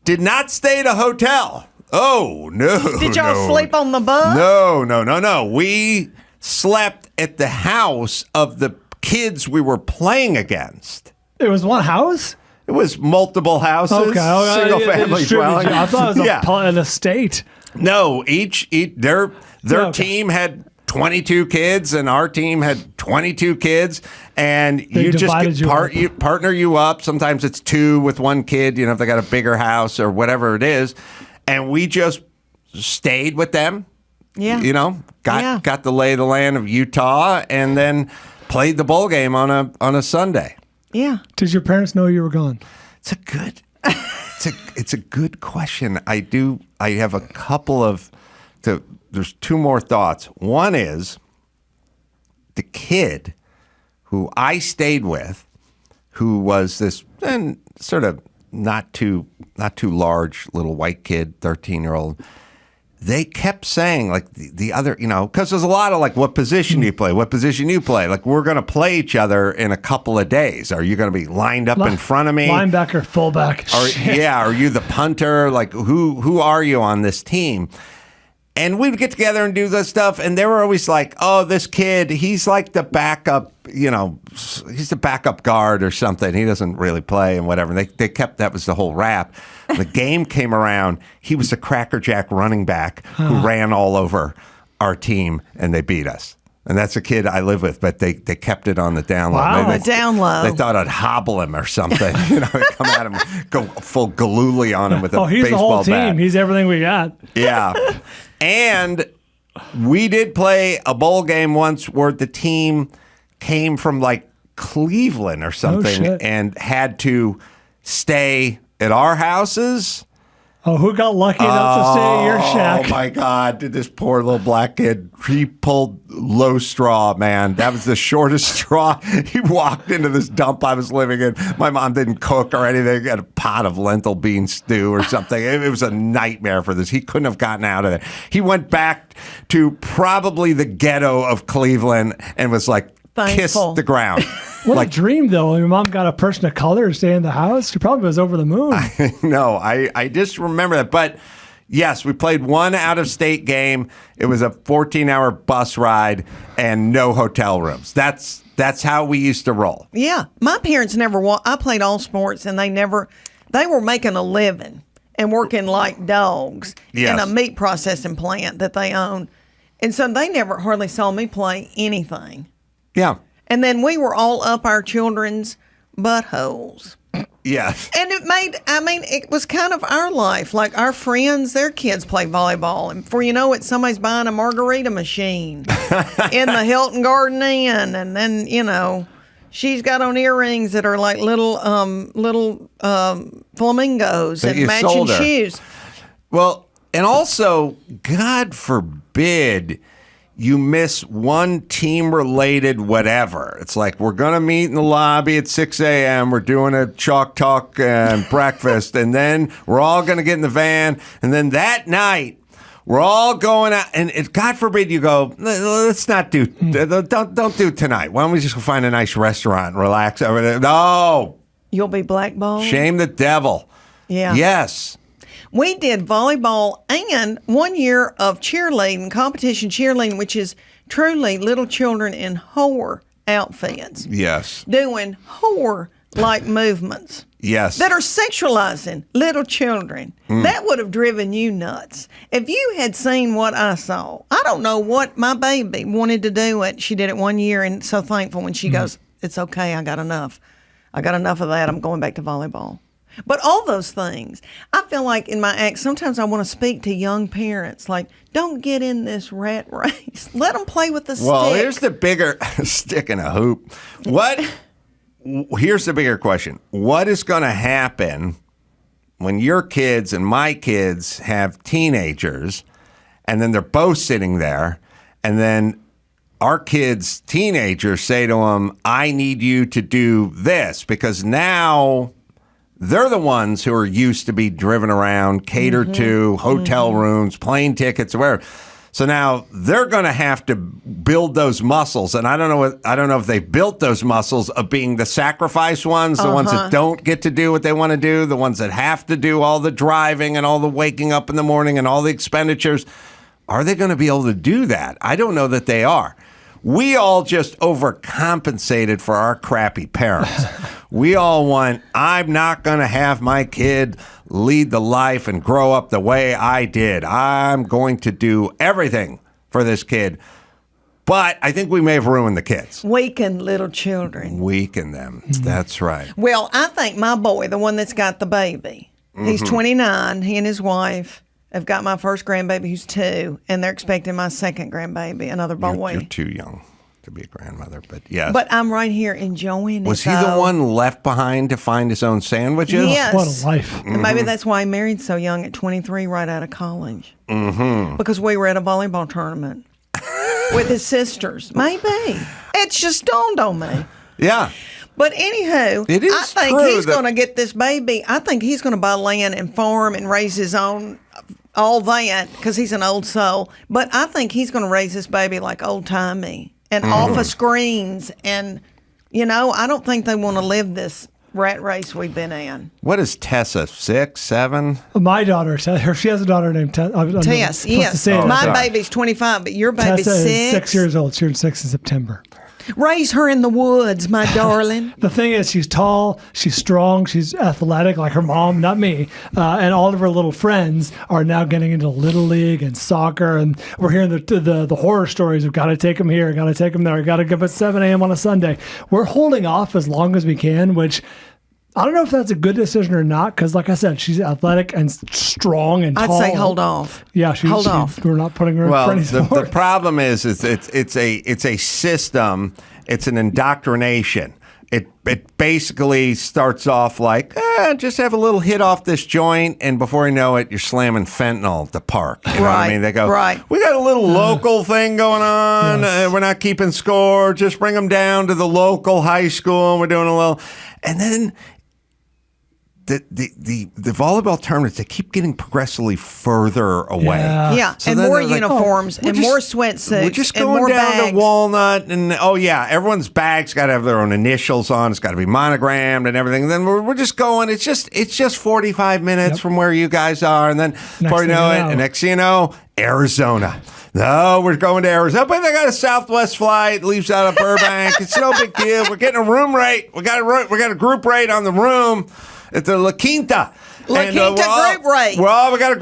Did not stay at a hotel. Oh, no. Did y'all sleep on the bus? No. We slept at the house of the kids we were playing against. It was one house? It was multiple houses, single family dwelling. I thought it was an estate. No, their team had 22 kids, and our team had 22 kids, and you just partner you up. Sometimes it's two with one kid, if they got a bigger house or whatever it is, and we just stayed with them. Yeah, got the lay of the land of Utah, and then played the bowl game on a Sunday. Yeah. Did your parents know you were gone? It's a good question. I have a couple of. There's two more thoughts. One is the kid who I stayed with, who was this sort of not too large little white kid, 13-year-old. They kept saying, like, the other, because there's a lot of, like, what position do you play? What position do you play? Like, we're going to play each other in a couple of days. Are you going to be lined up in front of me? Linebacker, fullback. Are you the punter? Like, who are you on this team? And we'd get together and do this stuff, and they were always like, oh, this kid, he's like the backup, he's the backup guard or something. He doesn't really play and whatever. They kept, that was the whole rap. The game came around, he was a crackerjack running back who ran all over our team, and they beat us. And that's a kid I live with, but they kept it on the down low. Wow. On the down low. They thought I'd hobble him or something. Come at him, go full galooly on him with a he's the baseball whole team. bat. He's everything we got. Yeah. And we did play a bowl game once where the team came from like Cleveland or something shit. and had to stay at our houses. Oh, who got lucky enough to stay at your shack? Oh my God! Did this poor little black kid? He pulled low straw, man. That was the shortest straw. He walked into this dump I was living in. My mom didn't cook or anything. Had a pot of lentil bean stew or something. It was a nightmare for this. He couldn't have gotten out of there. He went back to probably the ghetto of Cleveland and was like, kissed Thankful. the ground. What a dream, though. Your mom got a person of color to stay in the house. She probably was over the moon. No, I just remember that. But yes, we played one out-of-state game. It was a 14-hour bus ride and no hotel rooms. That's how we used to roll. Yeah. My parents never I played all sports, and they were making a living and working like dogs Yes. in a meat processing plant that they own. And so they never hardly saw me play anything. Yeah. And then we were all up our children's buttholes. Yes. And it was kind of our life. Like our friends, their kids play volleyball. And before you know it, somebody's buying a margarita machine in the Hilton Garden Inn. And then, she's got on earrings that are like little flamingos That and you matching sold her. shoes. Well, and also, God forbid you miss one team-related whatever. It's like, we're going to meet in the lobby at 6 a.m. We're doing a chalk talk and breakfast, and then we're all going to get in the van. And then that night, we're all going out. And God forbid you go, let's not do, don't do tonight. Why don't we just go find a nice restaurant and relax over there? No. You'll be blackballed. Shame the devil. Yeah. Yes. We did volleyball and 1 year of cheerleading, competition cheerleading, which is truly little children in whore outfits Yes. doing whore-like movements Yes. that are sexualizing little children. That would have driven you nuts. If you had seen what I saw, I don't know what my baby wanted to do it. She did it 1 year and so thankful when she goes, it's okay, I got enough. I got enough of that. I'm going back to volleyball. But all those things, I feel like in my act, sometimes I want to speak to young parents, like, don't get in this rat race. Let them play with the stick. Well, here's the bigger stick in a hoop. Here's the bigger question. What is going to happen when your kids and my kids have teenagers, and then they're both sitting there, and then our kids' teenagers say to them, I need you to do this, because now they're the ones who are used to be driven around, catered to, hotel rooms, plane tickets, whatever. So now they're going to have to build those muscles, and I don't know if they built those muscles of being the sacrifice ones, the ones that don't get to do what they want to do, the ones that have to do all the driving and all the waking up in the morning and all the expenditures. Are they going to be able to do that? I don't know that they are. We all just overcompensated for our crappy parents. We all want, I'm not going to have my kid lead the life and grow up the way I did. I'm going to do everything for this kid. But I think we may have ruined the kids. Weaken little children. Weaken them. That's right. Well, I think my boy, the one that's got the baby, he's 29. He and his wife have got my first grandbaby who's 2, and they're expecting my second grandbaby, another boy. You're too young to be a grandmother, but yes. But I'm right here enjoying it. Was he the though. one left behind to find his own sandwiches? Yes. What a life. And maybe that's why he married so young at 23, right out of college. Mm-hmm. Because we were at a volleyball tournament with his sisters. Maybe. It's just dawned on me. Yeah. But anywho, It is I think true he's that- going to get this baby. I think he's going to buy land and farm and raise his own, all that, because he's an old soul. But I think he's going to raise this baby like old-timey and off of screens. And, I don't think they want to live this rat race we've been in. What is Tessa, 6, 7? My daughter, she has a daughter named Tess. Tess, yes. My baby's 25, but your baby's Tessa 6. is 6 years old. She turned 6 in September. Raise her in the woods, my darling. The thing is, she's tall, she's strong, she's athletic, like her mom, not me. And all of her little friends are now getting into Little League and soccer. And we're hearing the horror stories of got to take them here, got to take them there, got to give at 7 a.m. on a Sunday. We're holding off as long as we can, which I don't know if that's a good decision or not, because like I said, she's athletic and strong and tall. I'd say hold off. Yeah, hold off. We're not putting her in Well, any sports. the problem is it's a system. It's an indoctrination. It basically starts off like, just have a little hit off this joint, and before you know it, you're slamming fentanyl at the park. You know what I mean? They go, we got a little local thing going on. Yes. We're not keeping score. Just bring them down to the local high school, and we're doing a little. And then the volleyball tournaments, they keep getting progressively further away. Yeah, So and then more they're like, uniforms we're and just- more sweatsuits. We're just and going more down bags. to Walnut, and everyone's bag's got to have their own initials on. It's got to be monogrammed and everything. And then we're just going. It's just 45 minutes from where you guys are, and then before you know it, and next thing you know, Arizona. No, we're going to Arizona, but they got a Southwest flight, leaves out of Burbank. It's no big deal. We're getting a room rate. We got a group rate on the room at the La Quinta. La Quinta group rate. Well, we got a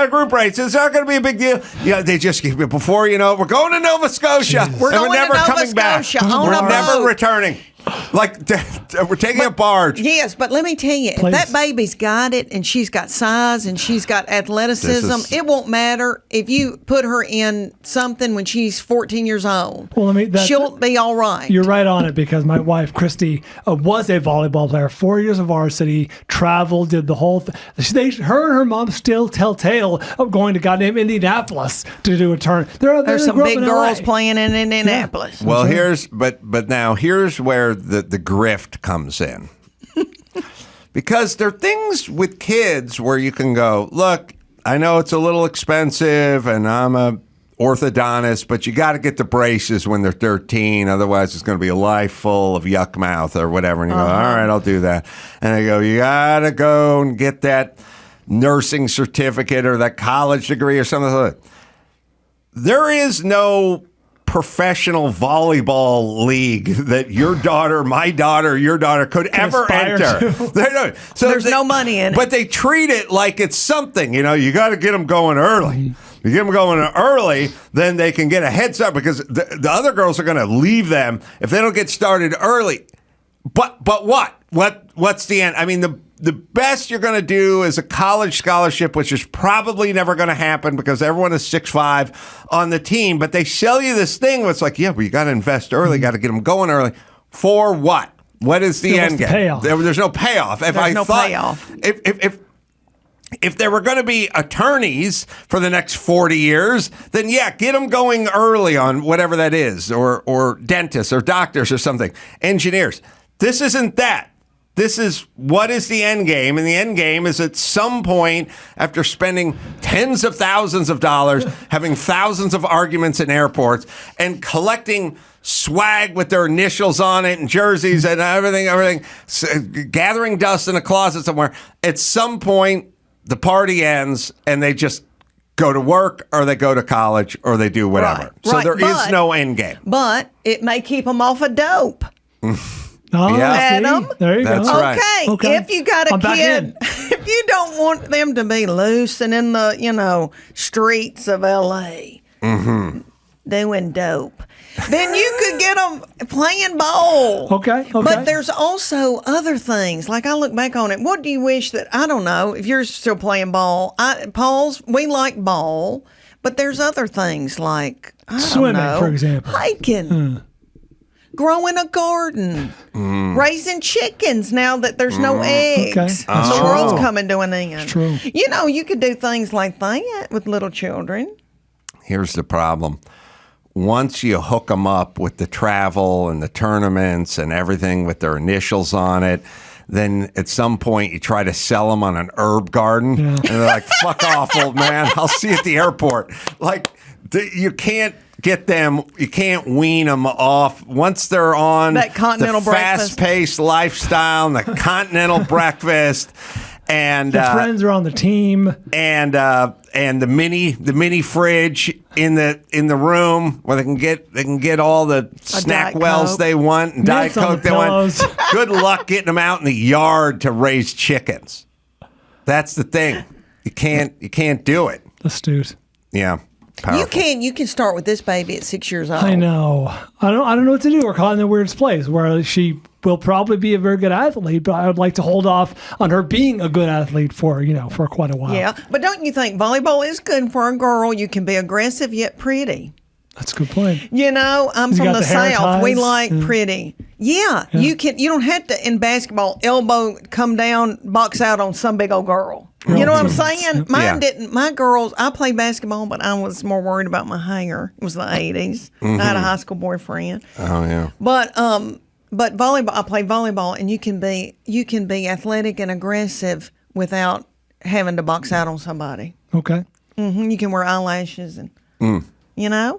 group rate, so it's not going to be a big deal. Yeah, they just keep it before you know. We're going to Nova Scotia. We're going never to Nova coming Scotia back. on We're a never boat. returning. Like we're taking a barge. Yes, but let me tell you, if that baby's got it and she's got size and she's got athleticism, it won't matter if you put her in something when she's 14 years old. Well, she'll be all right. You're right on it, because my wife, Christy, was a volleyball player, 4 years of varsity, traveled, did the whole thing. Her and her mom still tell tale of going to goddamn Indianapolis to do a turn. There's some big girls playing in Indianapolis. Yeah. Well, but now here's where the grift comes in. Because there are things with kids where you can go, look, I know it's a little expensive and I'm a orthodontist, but you got to get the braces when they're 13. Otherwise, it's going to be a life full of yuck mouth or whatever. And you go, all right, I'll do that. And they go, you got to go and get that nursing certificate or that college degree or something like that. There is no professional volleyball league that your daughter, my daughter, your daughter could ever enter. So there's no money in it. But they treat it like it's something. You know, you got to get them going early. You get them going early, then they can get a head start, because the other girls are going to leave them if they don't get started early. But what? What's the end? I mean, the best you're going to do is a college scholarship, which is probably never going to happen because everyone is 6'5" on the team. But they sell you this thing where it's like, yeah, but you got to invest early, got to get them going early. For what? What is the end game? Payoff? There's no payoff. There's no payoff. If there were going to be attorneys for the next 40 years, then yeah, get them going early on whatever that is, or dentists or doctors or something, engineers. This isn't that. This is what is the end game, and the end game is at some point, after spending tens of thousands of dollars, having thousands of arguments in airports, and collecting swag with their initials on it and jerseys and everything, gathering dust in a closet somewhere. At some point, the party ends, and they just go to work, or they go to college, or they do whatever. So there is no end game. But it may keep them off of dope. Oh, Yeah. Adam, there you That's go. right. Okay, if you got a I'm back kid, in. if you don't want them to be loose and in the, streets of L.A. Doing dope, then you could get them playing ball. Okay. But there's also other things. Like, I look back on it. What do you wish that, I don't know, if you're still playing ball. Pauls, we like ball, but there's other things like, I don't Swimming, know, for example. hiking. Growing a garden, raising chickens now that there's no eggs. Okay. That's The true. world's coming to an end. That's true. You could do things like that with little children. Here's the problem. Once you hook them up with the travel and the tournaments and everything with their initials on it, then at some point you try to sell them on an herb garden, and they're like, fuck off, old man. I'll see you at the airport. Like, you can't get them, you can't wean them off. Once they're on That continental the breakfast. fast-paced lifestyle and the continental breakfast, And The friends are on the team. and the mini fridge in the room where they can get all the snack Diet wells Coke. they want and Diet Mitts on Coke the they want. pillows. Good luck getting them out in the yard to raise chickens. That's the thing. You can't do it. Astute. Yeah. Powerful. You can start with this baby at 6 years old. I know. I don't know what to do. We're caught in the weirdest place where she will probably be a very good athlete, but I would like to hold off on her being a good athlete for quite a while. Yeah, but don't you think volleyball is good for a girl? You can be aggressive yet pretty. That's a good point. I'm You from got the the hair South. We ties. like pretty. Yeah, you don't have to in basketball elbow come down, box out on some big old girl. You know what I'm saying? Mine Yeah. didn't. My girls, I played basketball, but I was more worried about my hair. It was the 80s. I had a high school boyfriend. Oh yeah. But volleyball, I played volleyball, and you can be athletic and aggressive without having to box out on somebody. Okay. You can wear eyelashes and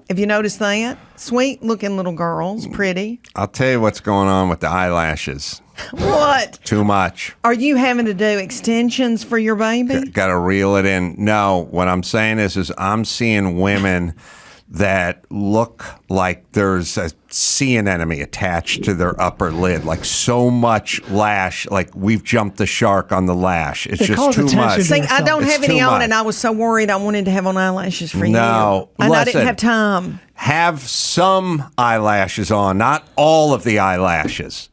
if you notice that, sweet looking little girls, pretty. I'll tell you what's going on with the eyelashes. What Too much. are you having to do extensions for your baby? Got to reel it in. No, what I'm saying is I'm seeing women that look like there's a sea anemone attached to their upper lid, like so much lash, like we've jumped the shark on the lash. It's It just calls too attention much. to See, I don't It's have any too on, much. and I was so worried. I wanted to have on eyelashes for you. No, and I listen. didn't have time. Have some eyelashes on, not all of the eyelashes.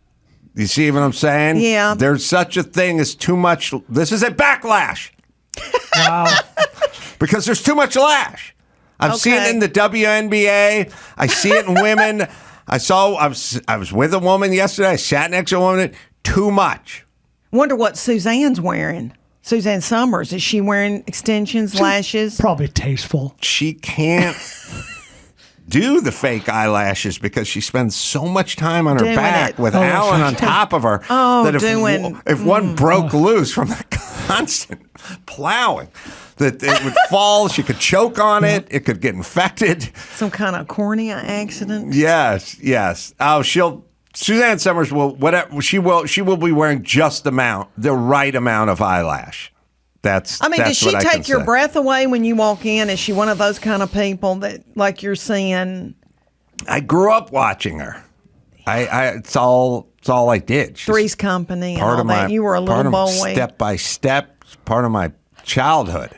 You see what I'm saying? Yeah. There's such a thing as too much. This is a backlash Wow. because there's too much lash. I've seen it Okay. in the WNBA. I see it in women. I was with a woman yesterday. I sat next to a woman. Too much. Wonder what Suzanne's wearing. Suzanne Somers, is she wearing extensions, lashes? Probably tasteful. She can't do the fake eyelashes because she spends so much time on her Doing back it. with Oh, Alan sure. on top of her Oh, that doing- if one broke loose from the constant plowing, that it would fall. She could choke on it. It could get infected. Some kind of cornea accident? Yes. Oh, Suzanne Somers will she will be wearing just the right amount of eyelash. That's Does she what I can take your say. breath away when you walk in? Is she one of those kind of people that, like you're saying, I grew up watching her. It's all I did. She's Three's Company and all that? You were a little boy. Step by step, part of my childhood.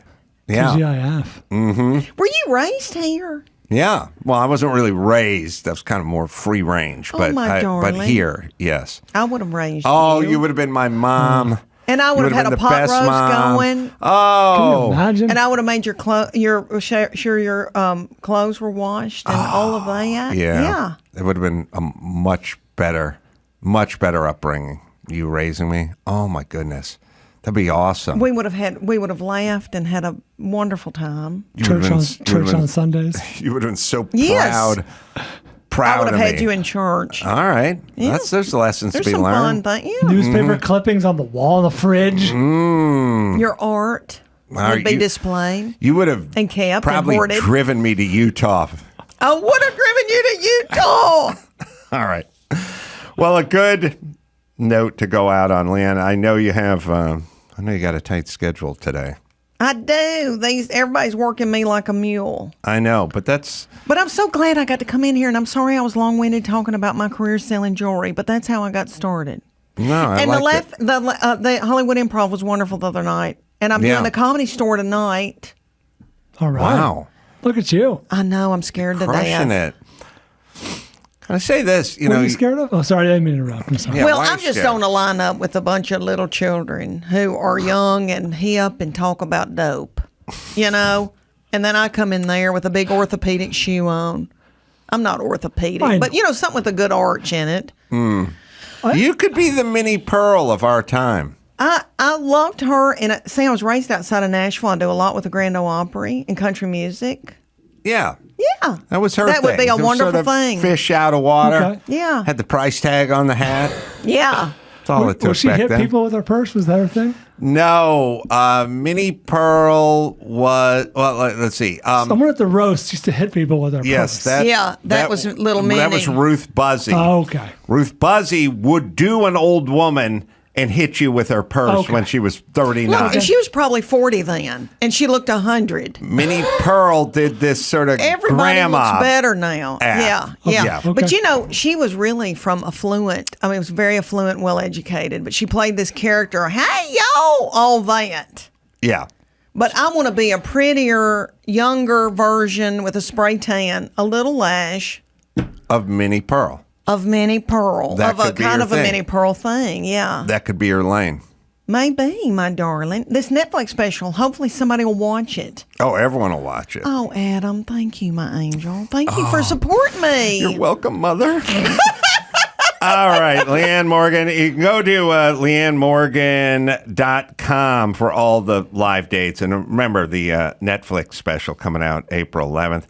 Yeah. TGIF. Were you raised here? Yeah. Well, I wasn't really raised. That was kind of more free range. Oh, But my but darling. here, yes. I would have raised Oh, you. you would have been my mom. And I You would would have had been a the pot best roast mom. going. Oh. Imagine. And I would have made your clothes were washed and all of that. Yeah. Yeah. It would have been a much better upbringing. You raising me. Oh my goodness. That'd be awesome. We would have laughed and had a wonderful time. You would have Church been- on Sundays. You would have been so Yes. proud I would of have had me. you in church. All right. Yeah. There's lessons There's to be some fun learned. things. Yeah. Newspaper Mm-hmm. clippings on the wall in the fridge. Your art Are would be you- displayed. You would have And kept and probably hoarded. driven me to Utah. I would have driven you to Utah. All right. Well, a good note to go out on, Leanne. I know you have. I know you got a tight schedule today. I do. Everybody's working me like a mule. I know, but that's But I'm so glad I got to come in here, and I'm sorry I was long-winded talking about my career selling jewelry, but that's how I got started. no. I And like it. the Hollywood Improv was wonderful the other night, and I'm Yeah. doing the Comedy Store tonight. All right. Wow, Look at you. I know I'm scared to crushing death. it. Can I say this? What are you scared of? Oh, sorry, I didn't mean to interrupt. I'm sorry. Yeah, Well, why are I'm you just scared? on a lineup with a bunch of little children who are young and hip and talk about dope, and then I come in there with a big orthopedic shoe on. I'm not orthopedic, I but know. something with a good arch in it. You could be the mini Pearl of our time. I loved her, and I was raised outside of Nashville. I do a lot with the Grand Ole Opry and country music. Yeah. Yeah, That was her That thing. would be a It was wonderful sort of thing. Fish out of water. Okay. Yeah. Had the price tag on the hat. Yeah. That's all it took Will she back hit then. people with her purse? Was that her thing? No, Minnie Pearl was. Well, let's see. Someone at the roast used to hit people with their Yes, purse. that was Little That was Minnie. Ruth Buzzy. Oh, okay. Ruth Buzzy would do an old woman and hit you with her purse when she was 39. Look, she was probably 40 then, and she looked 100. Minnie Pearl did this sort of Everybody grandma looks better now. act. Yeah. Okay. But she was really from affluent. I mean, it was very affluent, well educated. But she played this character. Hey, yo, all that. Yeah. But I want to be a prettier, younger version with a spray tan, a little lash Of Minnie Pearl. of Minnie Pearl, That of a could be kind your of a thing. Minnie Pearl thing. Yeah, That could be your lane. maybe, my darling. This Netflix special. Hopefully, somebody will watch it. Oh, everyone will watch it. Oh, Adam, thank you, my angel. Thank you for supporting me. You're welcome, mother. All right, Leanne Morgan. You can go to leannemorgan.com for all the live dates. And remember, the Netflix special coming out April 11th.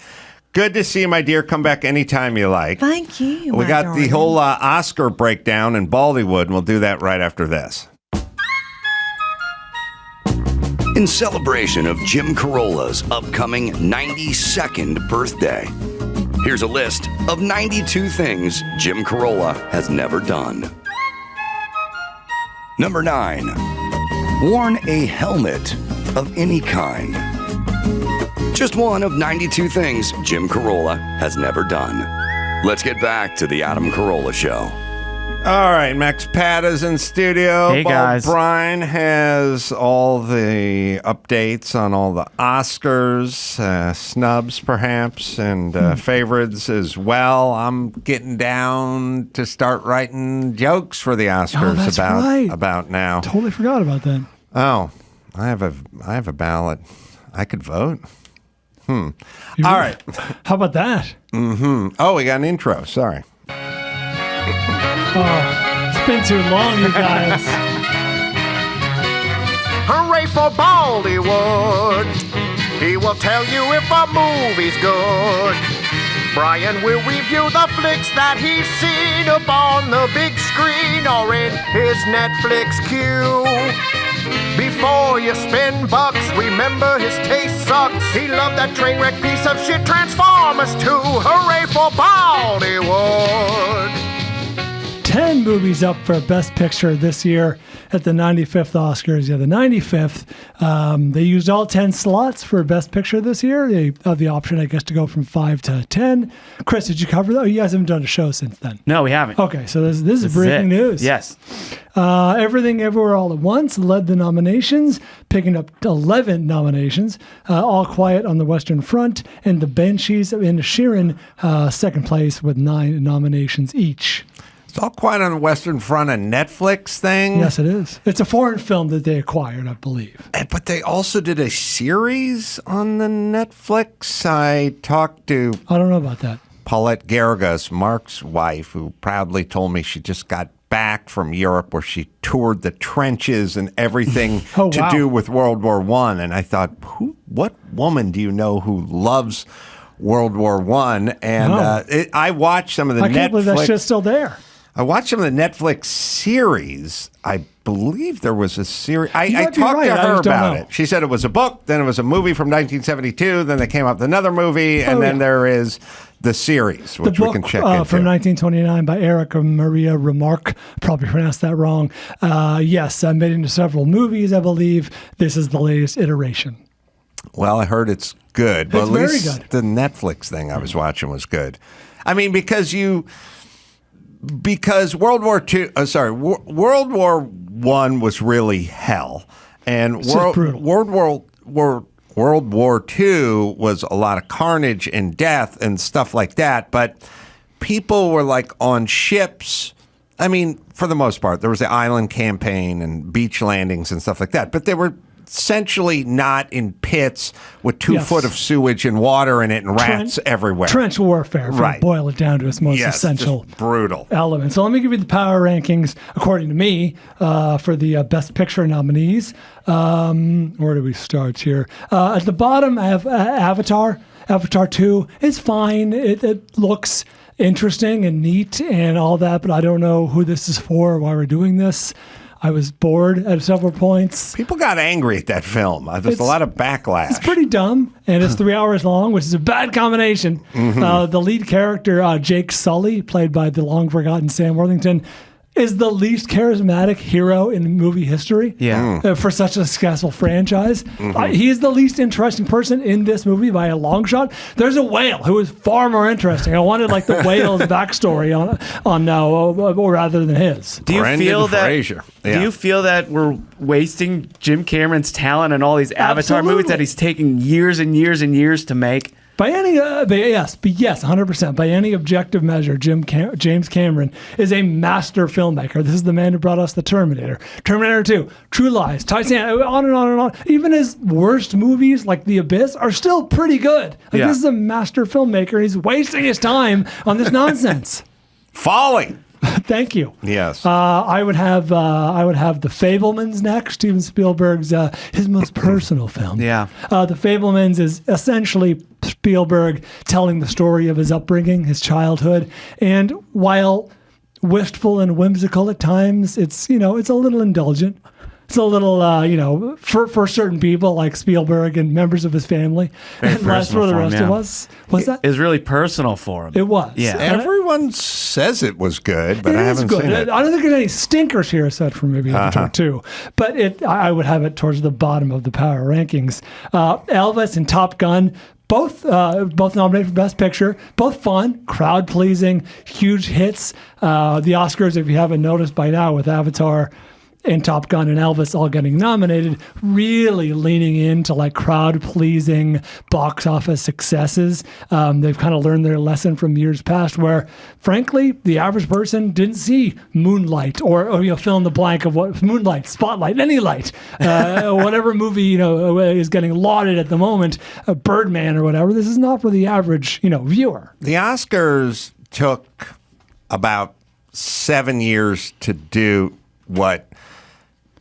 Good to see you, my dear. Come back anytime you like. Thank you. We my got darling. the whole Oscar breakdown in Baldywood, and we'll do that right after this. In celebration of Jim Carolla's upcoming 92nd birthday, here's a list of 92 things Jim Carolla has never done. Number 9. Worn a helmet of any kind. Just one of 92 things Jim Carolla has never done. Let's get back to the Adam Carolla Show. All right, Max Pata's in studio. Hey, guys. Bryan has all the updates on all the Oscars, snubs perhaps, and favorites as well. I'm getting down to start writing jokes for the Oscars that's right. about now. Totally forgot about that. Oh, I have a ballot. I could vote. All right. How about that? Oh, we got an intro. Sorry. Oh, it's been too long, you guys. Hooray for Baldywood. He will tell you if a movie's good. Bryan will review the flicks that he's seen up on the big screen or in his Netflix queue. Before you spend bucks, remember his taste sucks. He loved that train wreck piece of shit Transformers 2. Hooray for Baldywood. 10 movies up for Best Picture this year at the 95th Oscars. Yeah, the 95th. They used all 10 slots for Best Picture this year. They have the option, I guess, to go from 5 to 10. Chris, did you cover that? Oh, you guys haven't done a show since then. No, we haven't. Okay, so this is breaking news. Yes. Everything Everywhere All at Once led the nominations, picking up 11 nominations. All Quiet on the Western Front and The Banshees of Inisherin, second place with 9 nominations each. It's All Quiet on the Western Front, a Netflix thing. Yes, it is. It's a foreign film that they acquired, I believe. But they also did a series on the Netflix. I talked to I don't know about that. Paulette Garrigus, Mark's wife, who proudly told me she just got back from Europe where she toured the trenches and everything to do with World War I. And I thought, what woman do you know who loves World War I? And I watched some of the I can't believe that shit's still there. I watched some of the Netflix series. I believe there was a series. I might be talked right. to I her just don't about know. it. She said it was a book, then it was a movie from 1972, then they came up with another movie, and then there is the series, which The we can book check into. from 1929 by Erica Maria Remarque. Probably pronounced that wrong. Yes, made into several movies, I believe. This is the latest iteration. Well, I heard it's good. Well, It's at very least good. the Netflix thing I was watching was good. I mean, because World War I was really hell, and It's just brutal. World War II was a lot of carnage and death and stuff like that. But people were like on ships. I mean, for the most part, there was the island campaign and beach landings and stuff like that. But they were essentially not in pits with 2 foot of sewage and water in it and rats everywhere. Trench warfare, if you boil it down to its most essential just brutal element. So let me give you the power rankings, according to me, for the Best Picture nominees. Where do we start here? At the bottom, I have Avatar. Avatar 2 is fine. It looks interesting and neat and all that, but I don't know who this is for, why we're doing this. I was bored at several points. People got angry at that film. There's a lot of backlash. It's pretty dumb, and it's 3 hours long, which is a bad combination. The lead character, Jake Sully, played by the long-forgotten Sam Worthington, is the least charismatic hero in movie history. Yeah. For such a successful franchise. He is the least interesting person in this movie by a long shot. There's a whale who is far more interesting. I wanted like the whale's backstory or rather than his. Do you Brendan feel that? Fraser. Yeah. Do you feel that we're wasting Jim Cameron's talent on all these Avatar movies that he's taking years and years and years to make? By any, yes, 100%. By any objective measure, James Cameron is a master filmmaker. This is the man who brought us The Terminator, Terminator 2, True Lies, Titanic, on and on and on. Even his worst movies, like The Abyss, are still pretty good. Like, this is a master filmmaker. He's wasting his time on this nonsense. Folly. Thank you. Yes. I would have The Fabelmans next. Steven Spielberg's his most personal film. Yeah. The Fabelmans is essentially Spielberg telling the story of his upbringing, his childhood, and while wistful and whimsical at times, it's a little indulgent. It's a little, for certain people like Spielberg and members of his family, and less for the rest of us. Was that? It was really personal for him. It was. Yeah. Everyone says it was good, but It I is haven't good. seen it. I don't think there's any stinkers here, aside from maybe Avatar 2. But I would have it towards the bottom of the power rankings. Elvis and Top Gun, both nominated for Best Picture, both fun, crowd pleasing, huge hits. The Oscars, if you haven't noticed by now, with Avatar and Top Gun and Elvis all getting nominated, really leaning into like crowd pleasing box office successes. They've kind of learned their lesson from years past where, frankly, the average person didn't see Moonlight or fill in the blank of what Moonlight, Spotlight, any light, whatever movie is getting lauded at the moment, Birdman or whatever. This is not for the average viewer. The Oscars took about 7 years to do what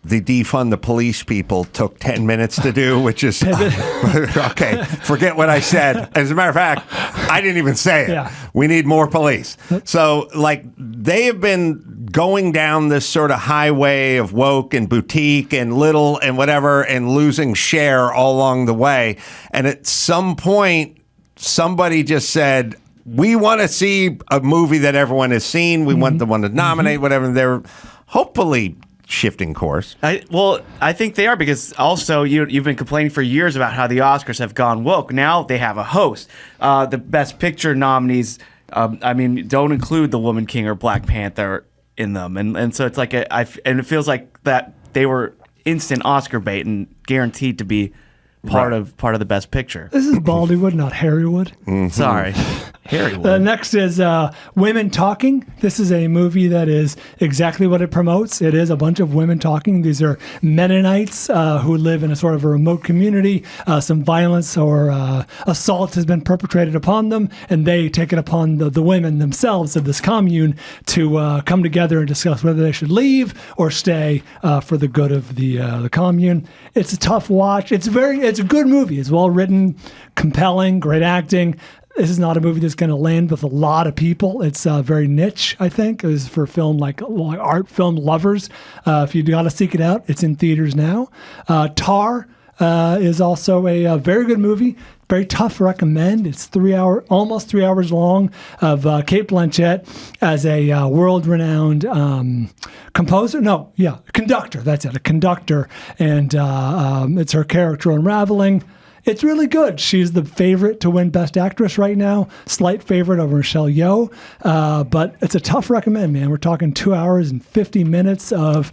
the defund the police people took 10 minutes to do, which is okay. Forget what I said. As a matter of fact, I didn't even say it. Yeah. We need more police. So, like, they have been going down this sort of highway of woke and boutique and little and whatever and losing share all along the way. And at some point, somebody just said, we want to see a movie that everyone has seen. We want the one to nominate, whatever. They're hopefully shifting course. I think they are, because also you've been complaining for years about how the Oscars have gone woke. Now they have a host. The Best Picture nominees, don't include The Woman King or Black Panther in them, and so it's like and it feels like that they were instant Oscar bait and guaranteed to be part of the Best Picture. This is Baldywood, not Harrywood. Sorry. Harrywood. Next is Women Talking. This is a movie that is exactly what it promotes. It is a bunch of women talking. These are Mennonites who live in a sort of a remote community. Some violence or assault has been perpetrated upon them, and they take it upon the women themselves of this commune to come together and discuss whether they should leave or stay for the good of the commune. It's a tough watch. It's a good movie. It's well written, compelling, great acting. This is not a movie that's going to land with a lot of people. It's very niche, I think. It's for film like art film lovers. If you got to seek it out, it's in theaters now. Tar is also a very good movie. Very tough to recommend. It's almost 3 hours long, of Cate Blanchett as a world-renowned conductor. That's it, a conductor, and it's her character unraveling. It's really good. She's the favorite to win Best Actress right now. Slight favorite over Michelle Yeoh. But it's a tough recommend, man. We're talking 2 hours and 50 minutes of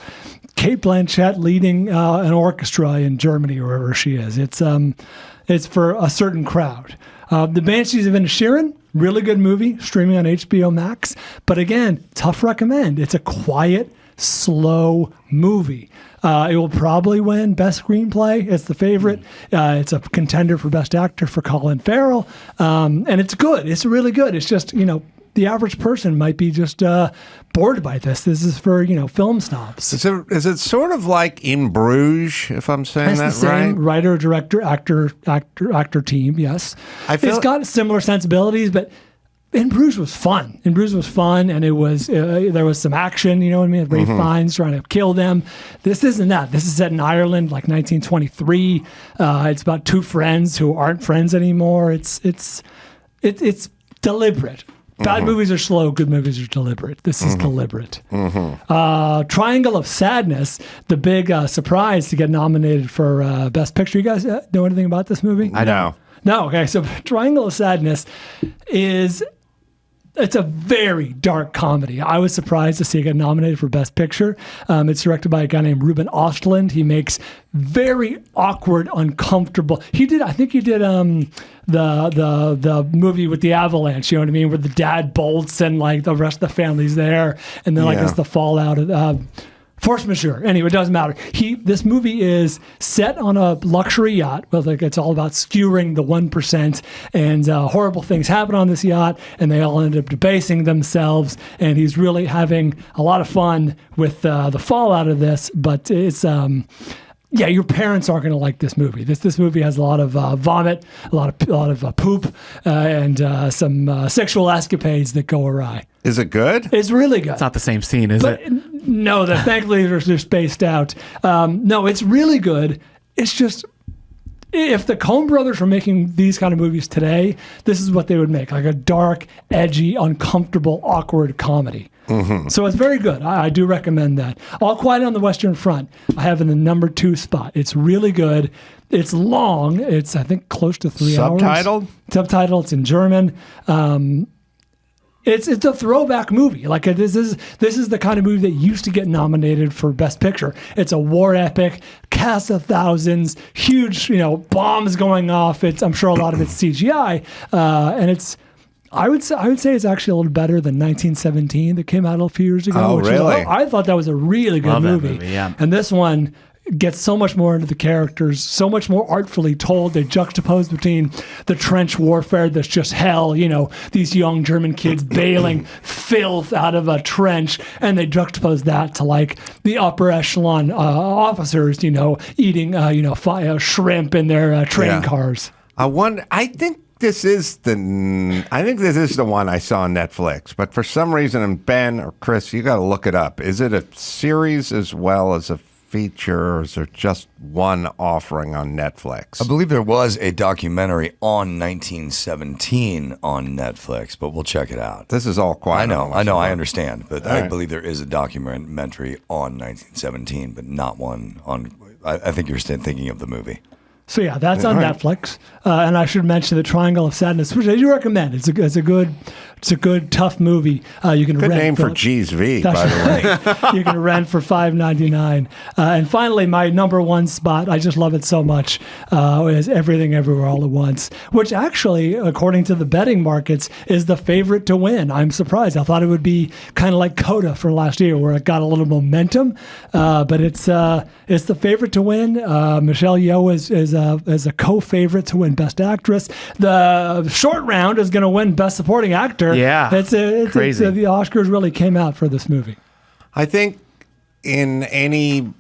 Cate Blanchett leading an orchestra in Germany or wherever she is. It's for a certain crowd. The Banshees of Inisherin, really good movie, streaming on HBO Max. But again, tough recommend. It's a quiet, slow movie. It will probably win Best Screenplay. It's the favorite. It's a contender for Best Actor for Colin Farrell. And it's good. It's really good. It's just, the average person might be just bored by this. This is for, film snobs. Is it sort of like In Bruges, if I'm saying It's that the same right? writer, director, actor team, yes. It's got similar sensibilities, but In Bruges was fun. And it was there was some action, you know what I mean? Ray Fiennes trying to kill them. This isn't that. This is set in Ireland, like 1923. It's about two friends who aren't friends anymore. It's deliberate. Bad movies are slow, good movies are deliberate. This is deliberate. Triangle of Sadness, the big surprise to get nominated for Best Picture. You guys know anything about this movie? I know. No, okay. So Triangle of Sadness it's a very dark comedy. I was surprised to see it get nominated for Best Picture. It's directed by a guy named Ruben Östlund. He makes very awkward, uncomfortable. I think he did the movie with the avalanche. You know what I mean, where the dad bolts and like the rest of the family's there, and then like it's the fallout of. Force majeure. Anyway, it doesn't matter. This movie is set on a luxury yacht. Well, like it's all about skewering the 1%, and horrible things happen on this yacht, and they all end up debasing themselves. And he's really having a lot of fun with the fallout of this. But it's your parents aren't going to like this movie. This movie has a lot of vomit, a lot of poop, and some sexual escapades that go awry. Is it good? It's really good. It's not the same scene, is it? No, thankfully they're spaced out. No, it's really good. It's just, if the Coen brothers were making these kind of movies today, this is what they would make, like a dark, edgy, uncomfortable, awkward comedy. So it's very good. I do recommend that. All Quiet on the Western Front, I have in the number 2 spot. It's really good. It's long. It's, I think, close to 3 hours. Subtitled? Subtitled. It's in German. It's a throwback movie. Like this is the kind of movie that used to get nominated for Best Picture. It's a war epic, cast of thousands, huge, bombs going off. I'm sure a lot of it's CGI, and it's. I would say it's actually a little better than 1917 that came out a few years ago. Oh, really? I thought that was a really good movie. That movie, yeah. And this one gets so much more into the characters, so much more artfully told. They juxtapose between the trench warfare that's just hell, these young German kids bailing filth out of a trench, and they juxtapose that to like the upper echelon officers, eating shrimp in their train cars. I think this is the one I saw on Netflix, but for some reason, and Ben or Chris, you got to look it up. Is it a series as well as a feature, or is there just one offering on Netflix? I believe there was a documentary on 1917 on Netflix, but we'll check it out. This is all quiet. I know, I understand, but I believe there is a documentary on 1917, but not one on. I think you're still thinking of the movie. So yeah, that's on Netflix, and I should mention the Triangle of Sadness, which I do recommend. It's a good tough movie. You can good rent name for GSV, by the way. You can rent for $5.99. And finally, my number 1 spot, I just love it so much, is Everything Everywhere All at Once, which actually, according to the betting markets, is the favorite to win. I'm surprised. I thought it would be kind of like Coda for last year, where it got a little momentum, but it's the favorite to win. Michelle Yeoh is a co-favorite to win Best Actress. The short round is going to win Best Supporting Actor. Yeah, it's crazy. The Oscars really came out for this movie. I think in any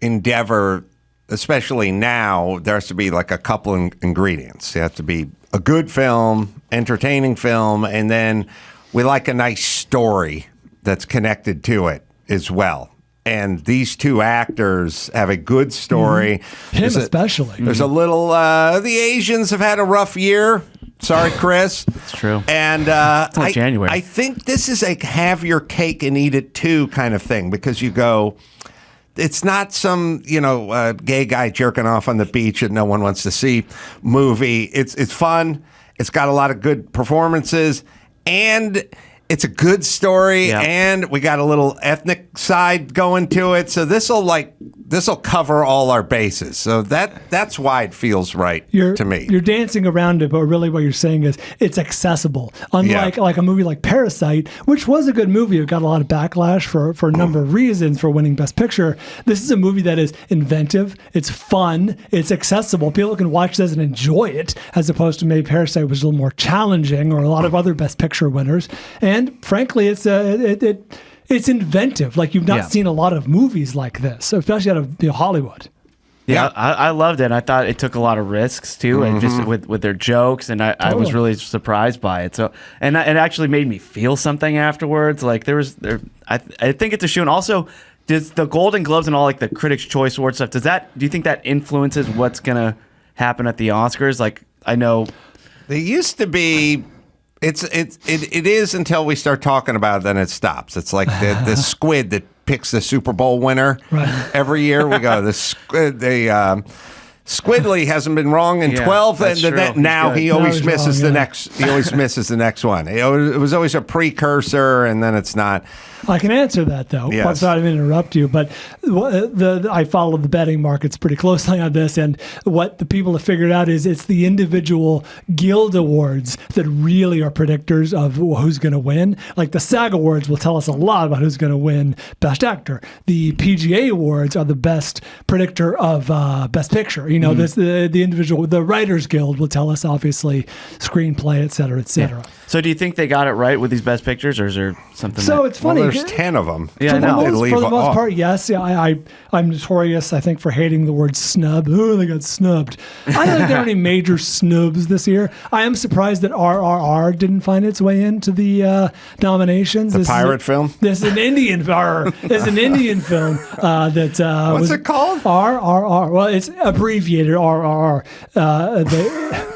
endeavor, especially now, there has to be like a couple ingredients. It has to be a good film, entertaining film, and then we like a nice story that's connected to it as well. And these two actors have a good story. Him especially. There's a little, the Asians have had a rough year. Sorry, Chris. It's true. And it's January. I think this is a have your cake and eat it too kind of thing, because you go, it's not some, gay guy jerking off on the beach that no one wants to see movie. It's fun. It's got a lot of good performances, and it's a good story, and we got a little ethnic side going to it. So this will cover all our bases. So that's why it feels right to me. You're dancing around it, but really what you're saying is it's accessible. Unlike like a movie like Parasite, which was a good movie. It got a lot of backlash for a number of reasons for winning Best Picture. This is a movie that is inventive. It's fun. It's accessible. People can watch this and enjoy it, as opposed to maybe Parasite was a little more challenging, or a lot of other Best Picture winners. And frankly, it's inventive. Like, you've not seen a lot of movies like this, especially out of Hollywood. Yeah, I loved it. I thought it took a lot of risks too, and just with their jokes, and I was really surprised by it. So, and it actually made me feel something afterwards. Like I think it's a shoe. And also, does the Golden Globes and all like the Critics' Choice Award stuff, do you think that influences what's gonna happen at the Oscars? Like, I know they used to be It is until we start talking about it, then it stops. It's like the squid that picks the Super Bowl winner every year. We go, Squidly hasn't been wrong in 12, and now he always misses the next. He always misses the next one. It was always a precursor, and then it's not. I can answer that though. Yes. I'm sorry to interrupt you, but I follow the betting markets pretty closely on this, and what the people have figured out is it's the individual guild awards that really are predictors of who's going to win. Like the SAG Awards will tell us a lot about who's going to win Best Actor. The PGA Awards are the best predictor of Best Picture. You know, the individual, the Writers Guild will tell us obviously screenplay, et cetera, et cetera. Yeah. So do you think they got it right with these Best Pictures, or is there something? So it's funny. Well, there's 10 of them. Yeah, for the most part, yes. Yeah, I'm notorious, I think, for hating the word snub. Oh, they got snubbed. I don't think there are any major snubs this year. I am surprised that RRR didn't find its way into the nominations. The pirate film? This is an Indian film. It's an Indian film that What's it called? RRR. Well, it's abbreviated RRR.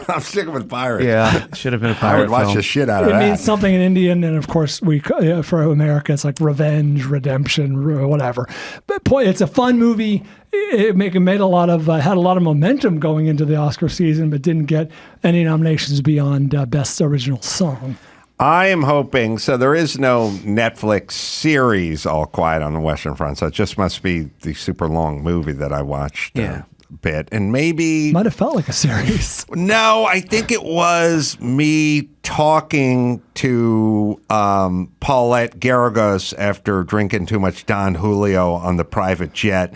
I'm sticking with pirates. Yeah, should have been a I pirate would watch film. the shit out of It that. means something in Indian, and of course, for America, it's like revenge, redemption, whatever. But it's a fun movie. It made a lot of had a lot of momentum going into the Oscar season, but didn't get any nominations beyond Best Original Song. I am hoping, so there is no Netflix series All Quiet on the Western Front, so it just must be the super long movie that I watched a bit. And maybe... Might have felt like a series. No, I think it was me talking to Paulette Garagos after drinking too much Don Julio on the private jet,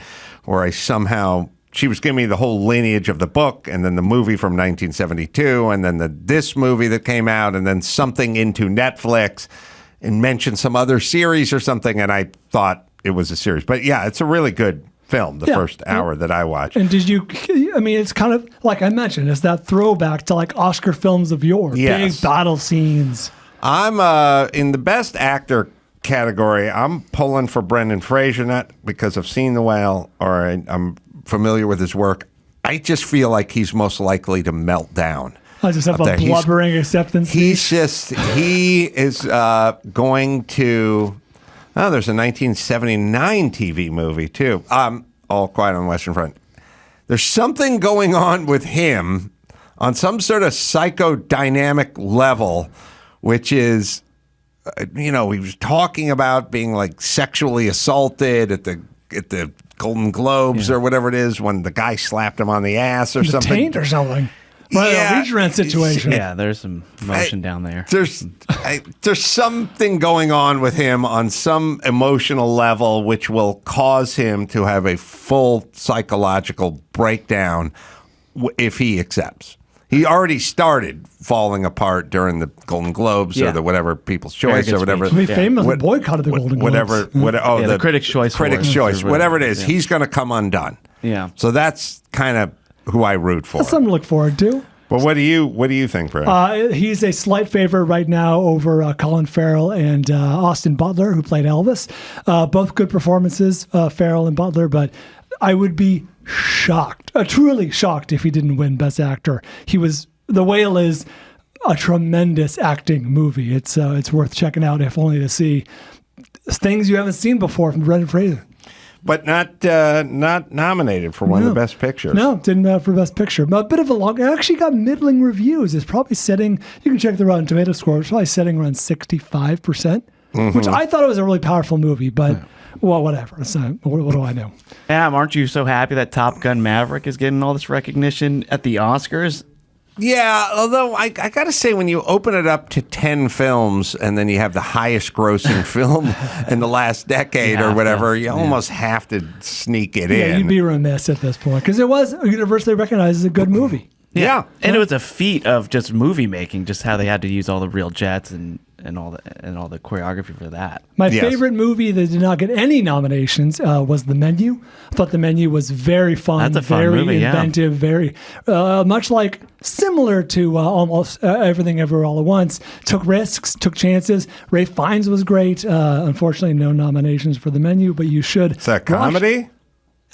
where I somehow... She was giving me the whole lineage of the book, and then the movie from 1972, and then this movie that came out, and then something into Netflix, and mentioned some other series or something, and I thought it was a series. But yeah, it's a really good film, the first hour that I watched. And it's kind of, like I mentioned, it's that throwback to like Oscar films of yore. Yes. Big battle scenes. I'm in the Best Actor category, I'm pulling for Brendan Fraser, not because I've seen The Whale or I'm familiar with his work. I just feel like he's most likely to melt down. I just have a blubbering acceptance. He is going to... Oh, there's a 1979 TV movie, too. All Quiet on the Western Front. There's something going on with him on some sort of psychodynamic level, which is, he was talking about being like sexually assaulted at the Golden Globes or whatever it is when the guy slapped him on the ass or something. Taint or something. Well, a reach rent situation. Yeah, there's some emotion down there. There's something going on with him on some emotional level which will cause him to have a full psychological breakdown if he accepts. He already started falling apart during the Golden Globes or the whatever People's Choice or whatever. He famously boycotted the Golden Globes. The Critics' Choice. Critics' Choice. Whatever it is, he's going to come undone. Yeah. So that's kind of who I root for. That's something to look forward to. But what do you think, Brad? He's a slight favorite right now over Colin Farrell and Austin Butler, who played Elvis. Both good performances, Farrell and Butler, but I would be shocked, truly shocked, if he didn't win Best Actor. The Whale is a tremendous acting movie. It's worth checking out, if only to see things you haven't seen before from Brendan Fraser. But not nominated for one of the Best Pictures. No, didn't for Best Picture. A bit of a long... It actually got middling reviews. It's probably setting... You can check the Rotten Tomato score. It's probably setting around 65%, which I thought it was a really powerful movie, but... Well, whatever. So, what do I know? Adam, aren't you so happy that Top Gun Maverick is getting all this recognition at the Oscars? Yeah, although I got to say, when you open it up to 10 films and then you have the highest grossing film in the last decade or whatever, you almost have to sneak it in. Yeah, you'd be remiss at this point because it was universally recognized as a good movie. Yeah. And it was a feat of just movie making, just how they had to use all the real jets and all the choreography for that. My favorite movie that did not get any nominations was The Menu. I thought The Menu was very fun, That's a fun very movie, inventive, very much like similar to almost Everything Everywhere All at Once. Took risks, took chances. Ralph Fiennes was great. Unfortunately, no nominations for The Menu, but you should. Is that comedy?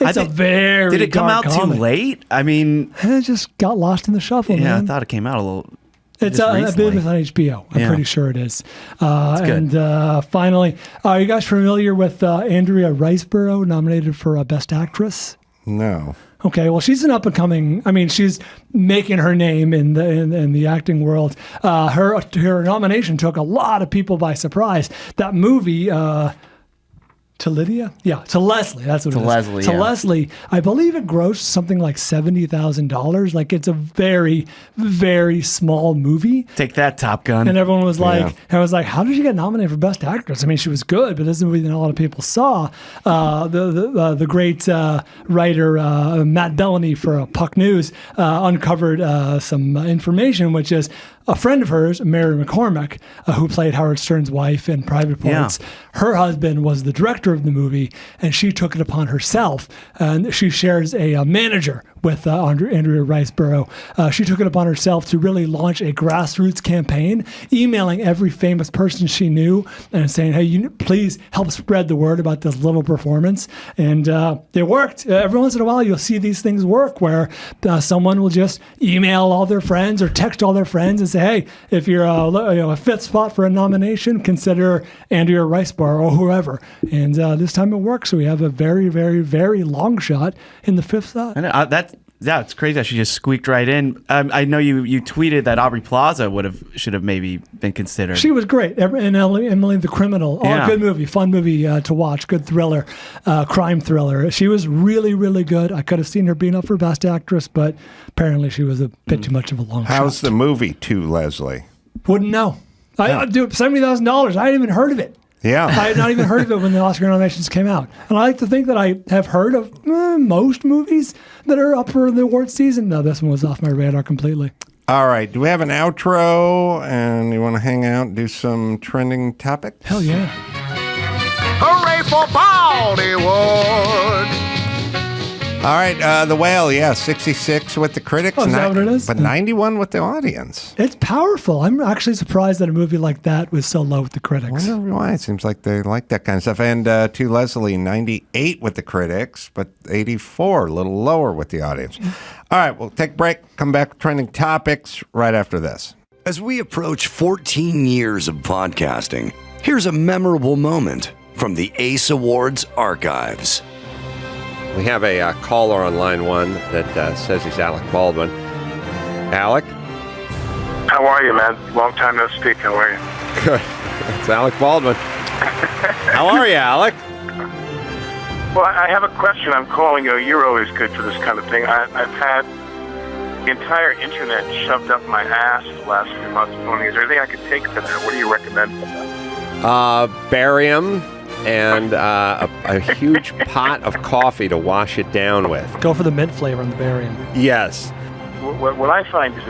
It's a very Did it come out dark comedy. too late? I mean, It just got lost in the shuffle, yeah, man. I thought it came out a little. It's Just I believe recently. it's on HBO. I'm Yeah. pretty sure it is. good. And finally, are you guys familiar with Andrea Riseborough, nominated for Best Actress? No. Okay, well, she's an up and coming. I mean, she's making her name in the acting world. Her nomination took a lot of people by surprise. That movie. To Lydia? Yeah, to Leslie. That's what To it is. Leslie, To yeah. Leslie. I believe it grossed something like $70,000. Like, it's a very, very small movie. Take that, Top Gun. And everyone was like, how did you get nominated for Best Actress? I mean, she was good, but this is a movie that a lot of people saw. The great writer Matt Bellamy for Puck News uncovered some information, which is a friend of hers, Mary McCormack, who played Howard Stern's wife in Private Parts. Yeah. Her husband was the director of the movie, and she took it upon herself. And she shares a manager with Andrea Riseborough. She took it upon herself to really launch a grassroots campaign, emailing every famous person she knew and saying, hey, please help spread the word about this little performance. And it worked. Every once in a while, you'll see these things work where someone will just email all their friends or text all their friends and say, hey, if you're a fifth spot for a nomination, consider Andrea Riseborough or whoever. And this time it works. So we have a very, very, very long shot in the fifth slot. I know, it's crazy that she just squeaked right in. I know you tweeted that Aubrey Plaza should have maybe been considered. She was great. And Emily the Criminal. Yeah. Good movie, fun movie to watch. Good thriller, crime thriller. She was really, really good. I could have seen her being up for Best Actress, but apparently she was a bit too much of a long How's shot. the movie To Leslie? Wouldn't know. Dude, $70,000. I hadn't even heard of it. Yeah. I had not even heard of it when the Oscar nominations came out. And I like to think that I have heard of most movies that are up for the awards season. No, this one was off my radar completely. All right. Do we have an outro? And you want to hang out and do some trending topics? Hell yeah. Hooray for Baldywood! All right. The Whale, 66 with the critics. Oh, is that what it is? But 91 with the audience. It's powerful. I'm actually surprised that a movie like that was so low with the I critics. wonder why. It seems like they like that kind of stuff. And To Leslie, 98 with the critics, but 84, a little lower with the audience. All right. We'll take a break. Come back with trending topics right after this. As we approach 14 years of podcasting, here's a memorable moment from the ACE Awards archives. We have a caller on line one that says he's Alec Baldwin. Alec? How are you, man? Long time no speak. How are you? Good. It's Alec Baldwin. How are you, Alec? Well, I have a question. I'm calling you. You're always good for this kind of thing. I've had the entire internet shoved up my ass the last few months. Is there anything I could take for that? What do you recommend for that? Barium and a huge pot of coffee to wash it down with. Go for the mint flavor on the barium. Yes. What I find is,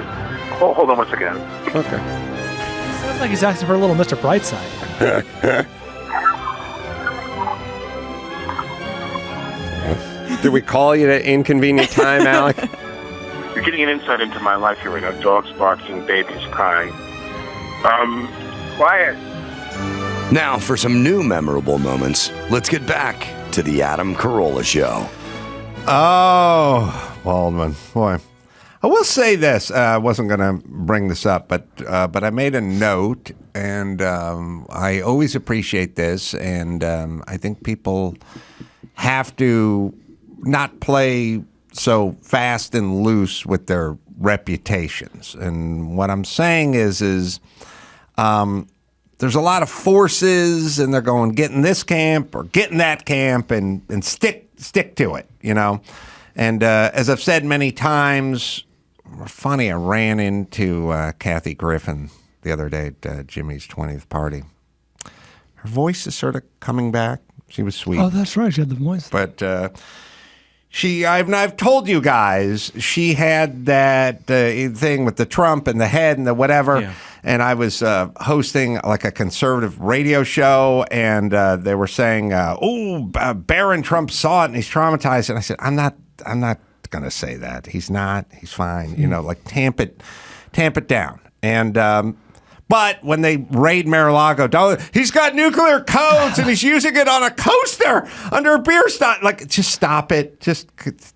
hold on one second. Okay. Sounds like he's asking for a little Mr. Brightside. Did we call you at an inconvenient time, Alec? You're getting an insight into my life here right now. Dogs barking, babies crying. Quiet. Now, for some new memorable moments, let's get back to the Adam Carolla Show. Oh, Baldwin. Boy. I will say this. I wasn't going to bring this up, but I made a note, and I always appreciate this, and I think people have to not play so fast and loose with their reputations. And what I'm saying is there's a lot of forces, and they're going, get in this camp or get in that camp and stick to it, you know. And as I've said many times, funny, I ran into Kathy Griffin the other day at Jimmy's 20th party. Her voice is sort of coming back. She was sweet. Oh, that's right. She had the voice. But I've told you guys, she had that thing with the Trump and the head and the whatever. Yeah. And I was hosting like a conservative radio show, and they were saying, Barron Trump saw it and he's traumatized. And I said, I'm not going to say that. He's not. He's fine. You know, like tamp it down. And But when they raid Mar-a-Lago, he's got nuclear codes and he's using it on a coaster under a beer stein. Like, just stop it. Just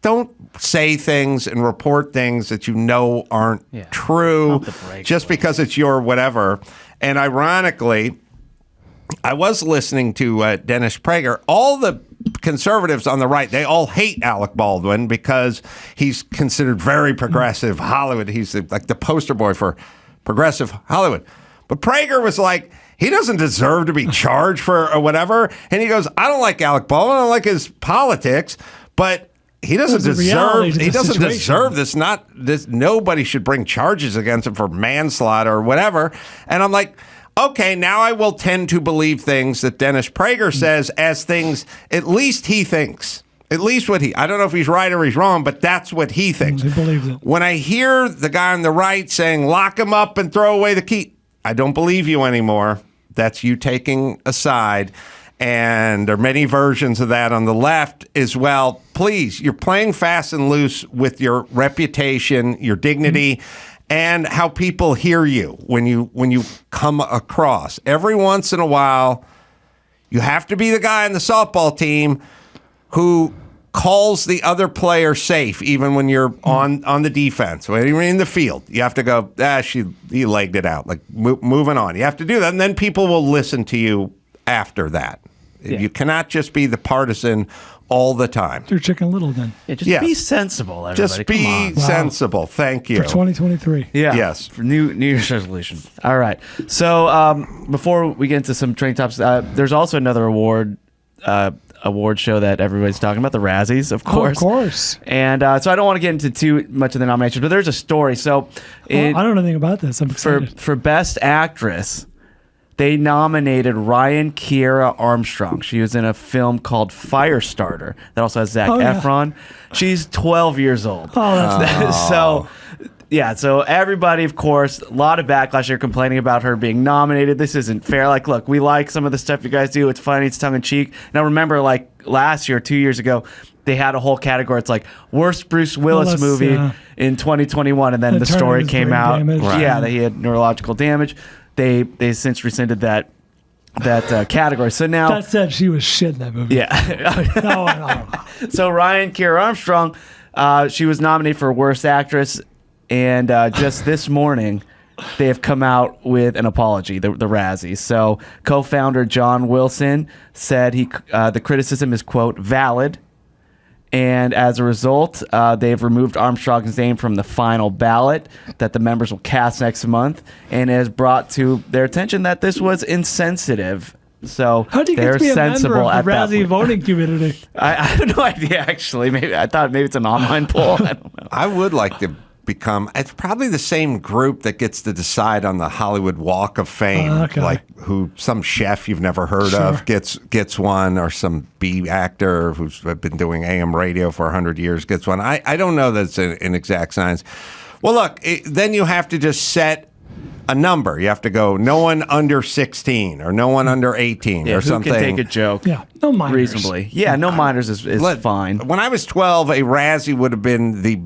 don't say things and report things that you know aren't true just because it's your whatever. And ironically, I was listening to Dennis Prager. All the conservatives on the right, they all hate Alec Baldwin because he's considered very progressive Hollywood. He's like the poster boy for progressive Hollywood. But Prager was like, he doesn't deserve to be charged for or whatever. And he goes, I don't like Alec Baldwin. I don't like his politics, but he doesn't deserve this. Not this. Nobody should bring charges against him for manslaughter or whatever. And I'm like, okay, now I will tend to believe things that Dennis Prager says as things at least he thinks. At least what I don't know if he's right or he's wrong, but that's what he thinks. He believes it. When I hear the guy on the right saying, lock him up and throw away the key, I don't believe you anymore. That's you taking a side. And there are many versions of that on the left as well. Please, you're playing fast and loose with your reputation, your dignity, and how people hear you when you come across. Every once in a while, you have to be the guy on the softball team who calls the other player safe, even when you're on the defense. When you're in the field, you have to go, he legged it out. Like, moving on. You have to do that, and then people will listen to you after that. Yeah. You cannot just be the partisan all the time. You're Chicken Little then. Yeah, just be sensible, everybody. Just be sensible. Thank you. For 2023. Yeah. Yes. For New Year's resolution. All right. So before we get into some training topics, there's also another award show that everybody's talking about, the Razzies, of course. Of course. And so I don't want to get into too much of the nominations, but there's a story. So I don't know anything about this. I'm excited. For Best Actress, they nominated Ryan Kiera Armstrong. She was in a film called Firestarter that also has Zac Efron. She's 12 years old. Oh, that's So everybody, of course, a lot of backlash here complaining about her being nominated. This isn't fair. Like, look, we like some of the stuff you guys do. It's funny. It's tongue-in-cheek. Now, remember, like, last year, 2 years ago, they had a whole category. It's like, worst Bruce Willis movie in 2021. And then the story came out. Right. Yeah, that he had neurological damage. They since rescinded that category. So now, that said, she was shit in that movie. Yeah. No. So Ryan Kiera Armstrong, she was nominated for Worst Actress, and just this morning, they have come out with an apology. The Razzies. So co-founder John Wilson said the criticism is, quote, valid. And as a result, they've removed Armstrong's name from the final ballot that the members will cast next month, and it has brought to their attention that this was insensitive. So how do you get to be a member of the Razzie voting community? I have no idea, actually. I thought maybe it's an online poll. I don't know. I would like to become. It's probably the same group that gets to decide on the Hollywood Walk of Fame, like who some chef you've never heard of gets one, or some B actor who's been doing AM radio for 100 years gets one. I don't know that it's an exact science. Well, look, then you have to just set a number. You have to go no one under 16 or no one under 18 or something. Who can take a joke? Yeah, no minors. Reasonably. Yeah, no minors is fine. When I was 12, a Razzie would have been the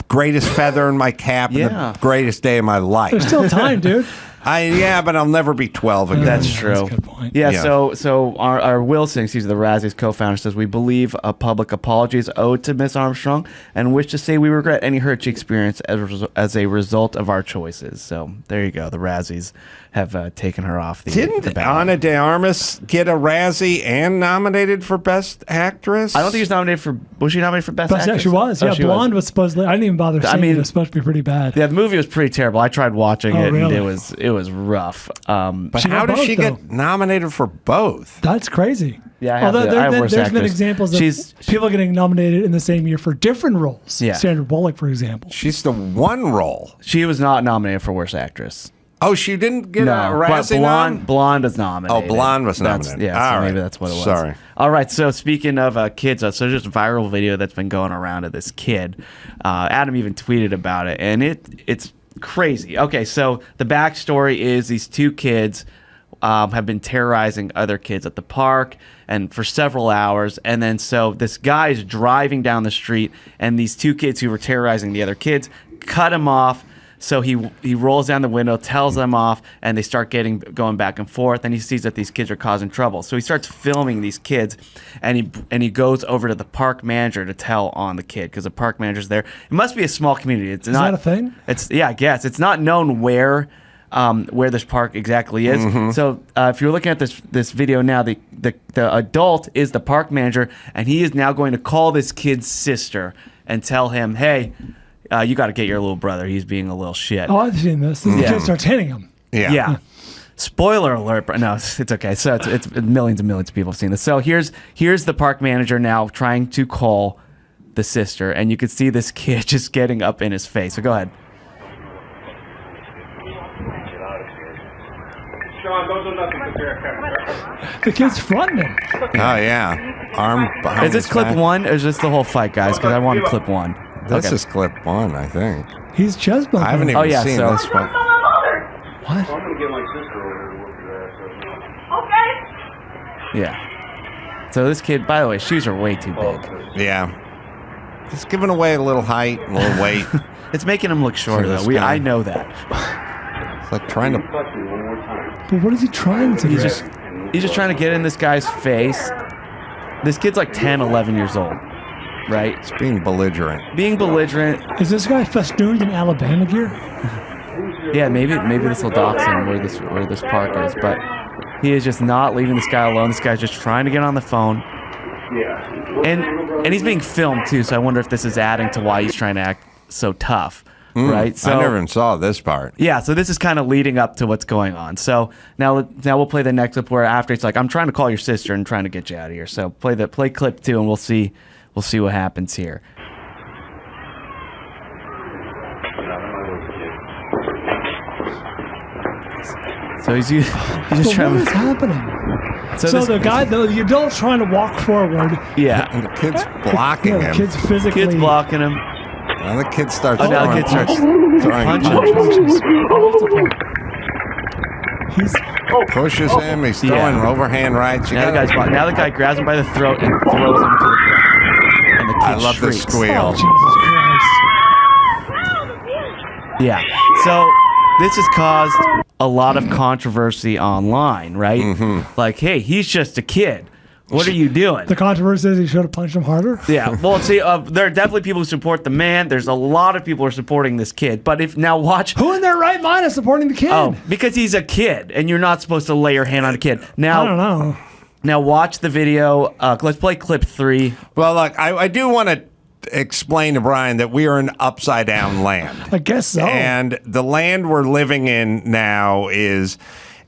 greatest feather in my cap and the greatest day of my life. There's still time, dude. But I'll never be 12 again. That's true. That's a good point. Yeah. So our Wilson, he's the Razzies co-founder, says we believe a public apology is owed to Miss Armstrong and wish to say we regret any hurt she experienced as a result of our choices. So there you go. The Razzies have taken her off the Didn't ballot. Ana de Armas get a Razzie and nominated for Best Actress? I don't think she was nominated for. Was she nominated for Best Actress? She was. Oh, Yeah, she Blonde was supposedly. I didn't even bother seeing it. It was supposed to be pretty bad. Yeah, the movie was pretty terrible. I tried watching it, really? and it was rough. But how does she get nominated for both? That's crazy. Yeah, I have there's Worst been Actress. examples of people getting nominated in the same year for different roles. Yeah. Sandra Bullock, for example. She's the one role. She was not nominated for Worst Actress. Oh, she didn't get a but Razzie Blonde is nominated. Oh, Blonde was nominated. So maybe that's what it was. Sorry. All right, so speaking of kids, so there's a viral video that's been going around of this kid. Adam even tweeted about it, and it's crazy. Okay, so the backstory is these two kids have been terrorizing other kids at the park and for several hours, and then so this guy is driving down the street, and these two kids who were terrorizing the other kids cut him off, So he rolls down the window, tells them off, and they start going back and forth. And he sees that these kids are causing trouble. So he starts filming these kids, and he goes over to the park manager to tell on the kid because the park manager's there. It must be a small community. Is that a thing? I guess it's not known where this park exactly is. Mm-hmm. So if you're looking at this video now, the adult is the park manager, and he is now going to call this kid's sister and tell him, hey, you got to get your little brother. He's being a little shit. Oh, I've seen this. The kid starts hitting him. Yeah. Spoiler alert, but no, it's okay. So it's millions and millions of people have seen this. So here's the park manager now trying to call the sister, and you can see this kid just getting up in his face. So go ahead. The kid's fronting him. Oh, yeah. Arm behind Is this his clip back. 1 or is this the whole fight, guys? Because I want clip 1. This Okay. is clip 1, I think. He's chest bumping. I haven't him. even yeah, seen so- this one. What? I'm gonna get my sister over to whoop your ass. Okay. Yeah. So this kid, by the way, shoes are way too big. Yeah. Just giving away a little height, a little weight. It's making him look short, For this though. guy. I know that. It's like trying to... Touch me one more time. But what is he trying to do? He's just trying to get in this guy's face. This kid's like 10, 11 years old, right? It's being belligerent. Being belligerent. Is this guy festooned in Alabama gear? Yeah, maybe this will dox him where this park is, but he is just not leaving this guy alone. This guy's just trying to get on the phone. Yeah. And he's being filmed too, so I wonder if this is adding to why he's trying to act so tough, right? So I never even saw this part. yeah, so this is kind of leading up to what's going on. So now we'll play the next clip where after it's like, I'm trying to call your sister and trying to get you out of here. So play clip 2 and we'll see what happens here. So he's just But trying what is to. happening? So this- the adult's trying to walk forward. Yeah, And the kid's blocking Yeah, the him. kid's physically kid's blocking him. Now the kid starts Oh, now the throwing, kid starts throwing punching. punches. punches. He's Pushes him. He's throwing Yeah. overhand rights. You Now gotta- the guy grabs him by the throat and throws him to the ground. And the kid I love the shrieks. squeal. Jesus Christ. Yeah. So this has caused a lot of controversy online, right? Mm-hmm. Like, hey, he's just a kid. What are you doing? The controversy is he should have punched him harder. Yeah. Well, see, there are definitely people who support the man. There's a lot of people who are supporting this kid. But if now watch. Who in their right mind is supporting the kid? Oh, because he's a kid, and you're not supposed to lay your hand on a kid. Now, I don't know. Now watch the video. Let's play clip 3. Well, look, I do want to explain to Brian that we are in upside down land. I guess so. And the land we're living in now is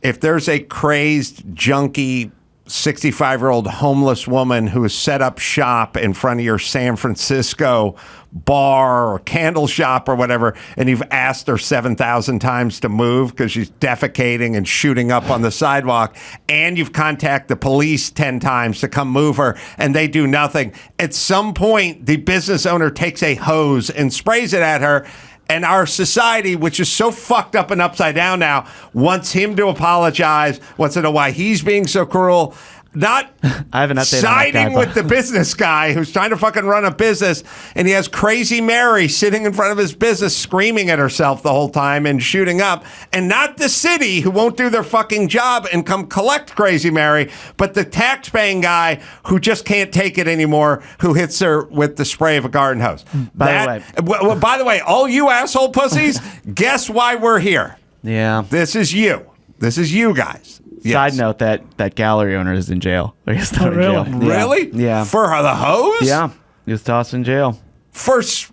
if there's a crazed, junkie, 65-year-old homeless woman who has set up shop in front of your San Francisco bar or candle shop or whatever, and you've asked her 7,000 times to move because she's defecating and shooting up on the sidewalk, and you've contacted the police 10 times to come move her, and they do nothing. At some point, the business owner takes a hose and sprays it at her. And our society, which is so fucked up and upside down now, wants him to apologize, wants to know why he's being so cruel. Not I have an update on that siding guy, with the business guy who's trying to fucking run a business, and he has Crazy Mary sitting in front of his business screaming at herself the whole time and shooting up, and not the city who won't do their fucking job and come collect Crazy Mary, but the tax-paying guy who just can't take it anymore, who hits her with the spray of a garden hose. By the way, all you asshole pussies, guess why we're here? Yeah. This is you. This is you guys. Yes. Side note, that gallery owner is in jail. Or he's not in really? jail. Yeah. Really? Yeah. For the hose? Yeah. He was tossed in jail. First,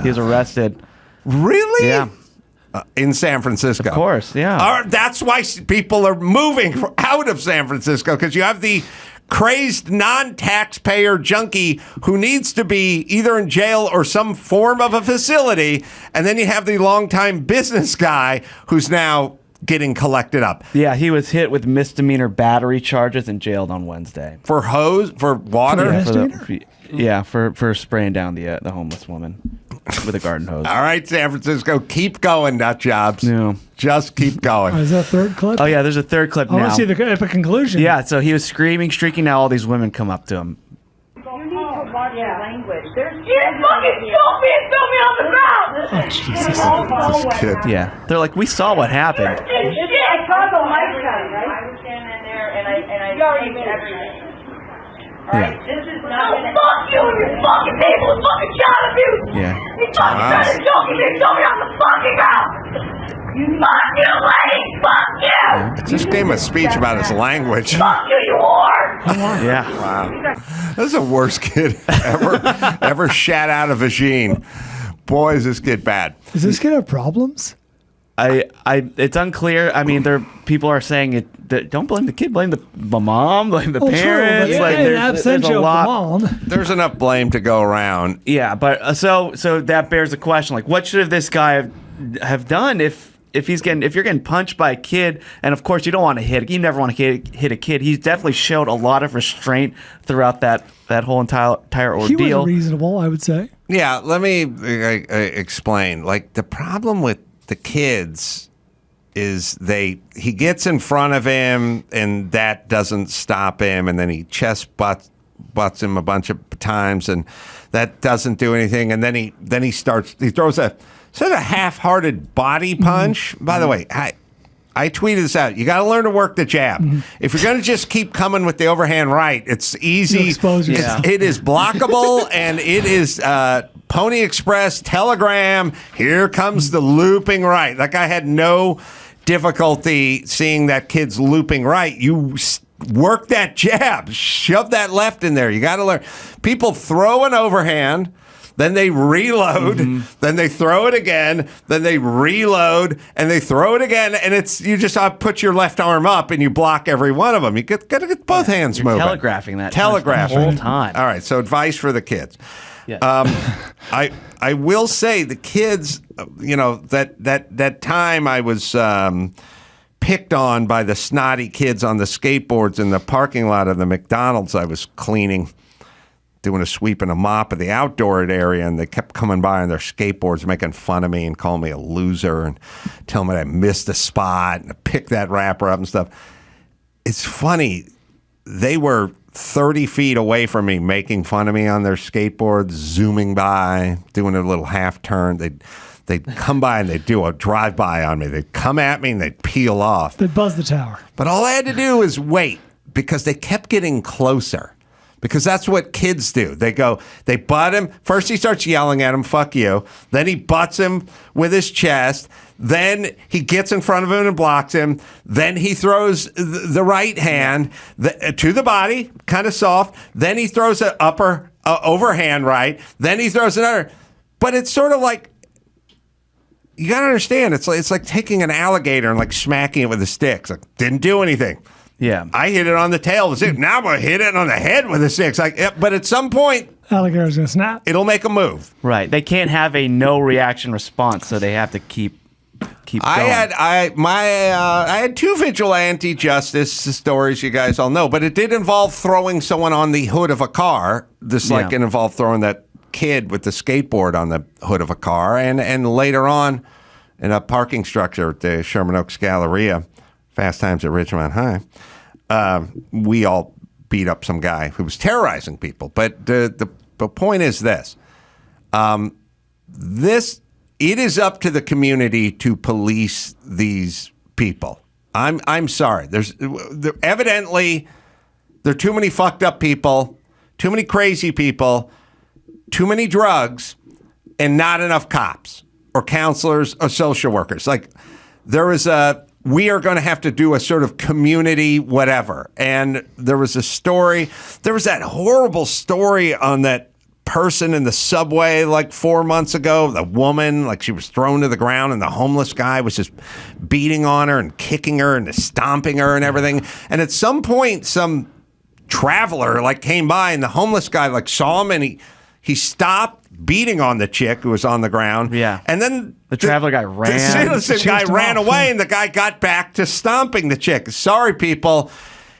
He was arrested. really? Yeah. In San Francisco. Of course, yeah. That's why people are moving out of San Francisco, because you have the crazed non-taxpayer junkie who needs to be either in jail or some form of a facility, and then you have the longtime business guy who's now getting collected up. Yeah, he was hit with misdemeanor battery charges and jailed on Wednesday. For water? Yeah. For spraying down the homeless woman with a garden hose. All right, San Francisco, keep going, nut jobs. Yeah. Just keep going. Is that a third clip? Oh yeah, there's a third clip I want now. to see the epic conclusion. Yeah, so he was screaming, shrieking. Now all these women come up to him. You need to watch your language. There's fucking stupid and throw me on the ground. Oh, Jesus. This kid. Yeah, they're like, we saw what happened. I saw the lights on, right? I was standing there and I changed everything. Alright, this is not gonna... fuck you and your fucking people and fucking child abuse! Yeah. He fucking tried to choke me and throw me on the fucking ground! Fuck you, lady! Fuck you! It just gave him a speech about his language. Fuck you, you whore! Yeah. Wow. That's the worst kid ever shat out of Vagine. Boy, is this kid bad. Does this kid have problems? It's unclear. I mean, people are saying it. Don't blame the kid. Blame the mom. Blame the parents. True, like there's a lot. Mom. There's enough blame to go around. Yeah, but so that bears the question. Like, what should this guy have done if you're getting punched by a kid? And of course, you don't want to hit. You never want to hit a kid. He's definitely showed a lot of restraint throughout that whole entire ordeal. He was reasonable, I would say. Yeah, let me explain. Like, the problem with the kids is he gets in front of him and that doesn't stop him, and then he chest butts him a bunch of times and that doesn't do anything, and then he throws a sort of half-hearted body punch. By the way, I tweeted this out. You got to learn to work the jab. If you're going to just keep coming with the overhand right, it's easy. You expose yourself. It is blockable, and it is Pony Express, Telegram. Here comes the looping right. That guy had no difficulty seeing that kid's looping right. You work that jab. Shove that left in there. You got to learn. People throw an overhand. Then they reload, then they throw it again, then they reload, and they throw it again, and you just put your left arm up and you block every one of them. You got to get both hands moving. Telegraphing that. Telegraphing the whole time. All right, so advice for the kids. Yeah. I will say the kids, that time I was picked on by the snotty kids on the skateboards in the parking lot of the McDonald's I was cleaning, doing a sweep and a mop of the outdoor area, and they kept coming by on their skateboards making fun of me and calling me a loser and telling me I missed a spot and I picked that rapper up and stuff. It's funny. They were 30 feet away from me making fun of me on their skateboards, zooming by, doing a little half turn. They'd come by and they'd do a drive-by on me. They'd come at me and they'd peel off. They'd buzz the tower. But all I had to do was wait because they kept getting closer. Because that's what kids do. They butt him. First he starts yelling at him, fuck you. Then he butts him with his chest. Then he gets in front of him and blocks him. Then he throws the right hand to the body, kind of soft. Then he throws an upper overhand right. Then he throws another. But it's sort of like, you got to understand, it's like taking an alligator and like smacking it with a stick. It's like, didn't do anything. Yeah, I hit it on the tail. Now I'm going to hit it on the head with a stick. But at some point, alligator's going to snap. It'll make a move. Right. They can't have a no reaction response, so they have to keep going. I had two vigilante justice stories you guys all know, but it did involve throwing someone on the hood of a car. It involved throwing that kid with the skateboard on the hood of a car, and later on in a parking structure at the Sherman Oaks Galleria. Fast Times at Ridgemont High, we all beat up some guy who was terrorizing people. But the point is this. It is up to the community to police these people. I'm sorry. Evidently, there are too many fucked up people, too many crazy people, too many drugs, and not enough cops or counselors or social workers. Like, we are going to have to do a sort of community whatever. And there was that horrible story on that person in the subway like 4 months ago, the woman, like she was thrown to the ground and the homeless guy was just beating on her and kicking her and stomping her and everything. And at some point, some traveler like came by and the homeless guy like saw him and he stopped beating on the chick who was on the ground. Yeah. And then the traveler guy ran. The citizen guy ran away, and the guy got back to stomping the chick. Sorry, people.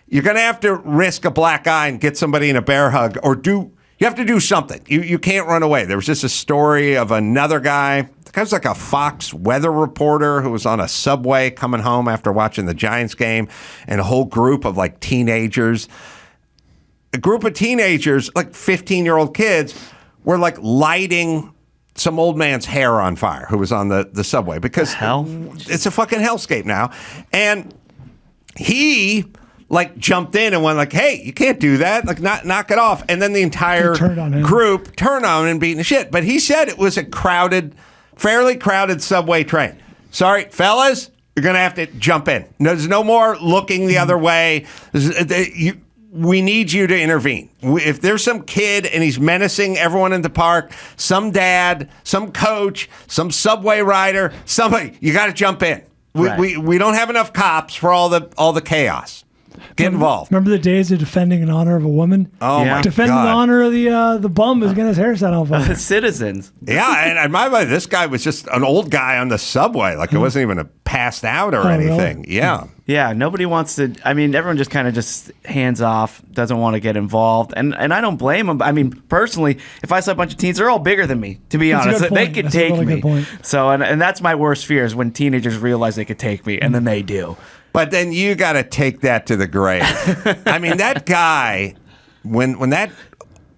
You're going to have to risk a black eye and get somebody in a bear hug, you have to do something. You can't run away. There was just a story of another guy. The guy was like a Fox weather reporter who was on a subway coming home after watching the Giants game, and a whole group of like teenagers a group of teenagers, like 15-year-old kids, were like lighting some old man's hair on fire who was on the subway because it's a fucking hellscape now. And he like jumped in and went like, hey, you can't do that. Like, knock it off. And then the entire group turned on him and beating the shit. But he said it was a fairly crowded subway train. Sorry, fellas, you're going to have to jump in. There's no more looking the other way. We need you to intervene. If there's some kid and he's menacing everyone in the park, some dad, some coach, some subway rider, somebody, you got to jump in. We don't have enough cops for all the chaos. Get involved. Remember the days of defending in honor of a woman? Oh, my God. Defending the honor of the bum who's getting his hair set on fire. Citizens. Yeah, and my this guy was just an old guy on the subway. Like, it wasn't even passed out or anything. Really? Yeah. Yeah, nobody wants to. I mean, everyone just kind of just hands off, doesn't want to get involved. And I don't blame them. I mean, personally, if I saw a bunch of teens, they're all bigger than me, to be honest. They could take me. So, and that's my worst fear is when teenagers realize they could take me, and then they do. But then you got to take that to the grave. I mean, that guy, when that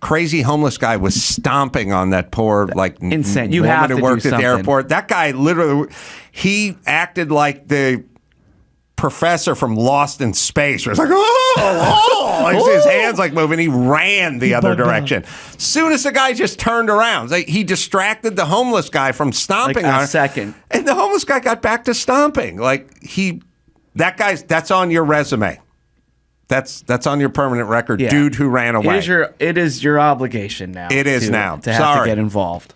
crazy homeless guy was stomping on that poor insane. You woman have who to worked do at the something. airport. That guy literally, he acted like the professor from Lost in Space. Where it's like, his hands like moving. He ran the other direction. Soon as the guy just turned around, he distracted the homeless guy from stomping on a second, and the homeless guy got back to stomping. That's on your resume. That's on your permanent record. Dude who ran away. It is your obligation now. It is now. To have to get involved.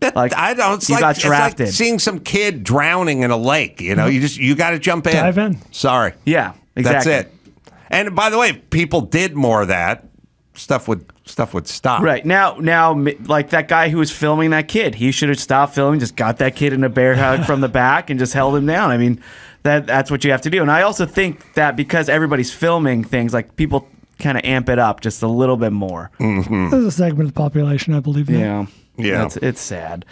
I don't. It's got drafted. It's like seeing some kid drowning in a lake. You know, you got to jump in. Dive in. Sorry. Yeah, exactly. That's it. And by the way, if people did more of that, stuff would stop. Right now, like that guy who was filming that kid, he should have stopped filming, just got that kid in a bear hug from the back, and just held him down. I mean, that's what you have to do. And I also think that because everybody's filming things, like people kind of amp it up just a little bit more. Mm-hmm. There's a segment of the population, I believe. Yeah. It's sad.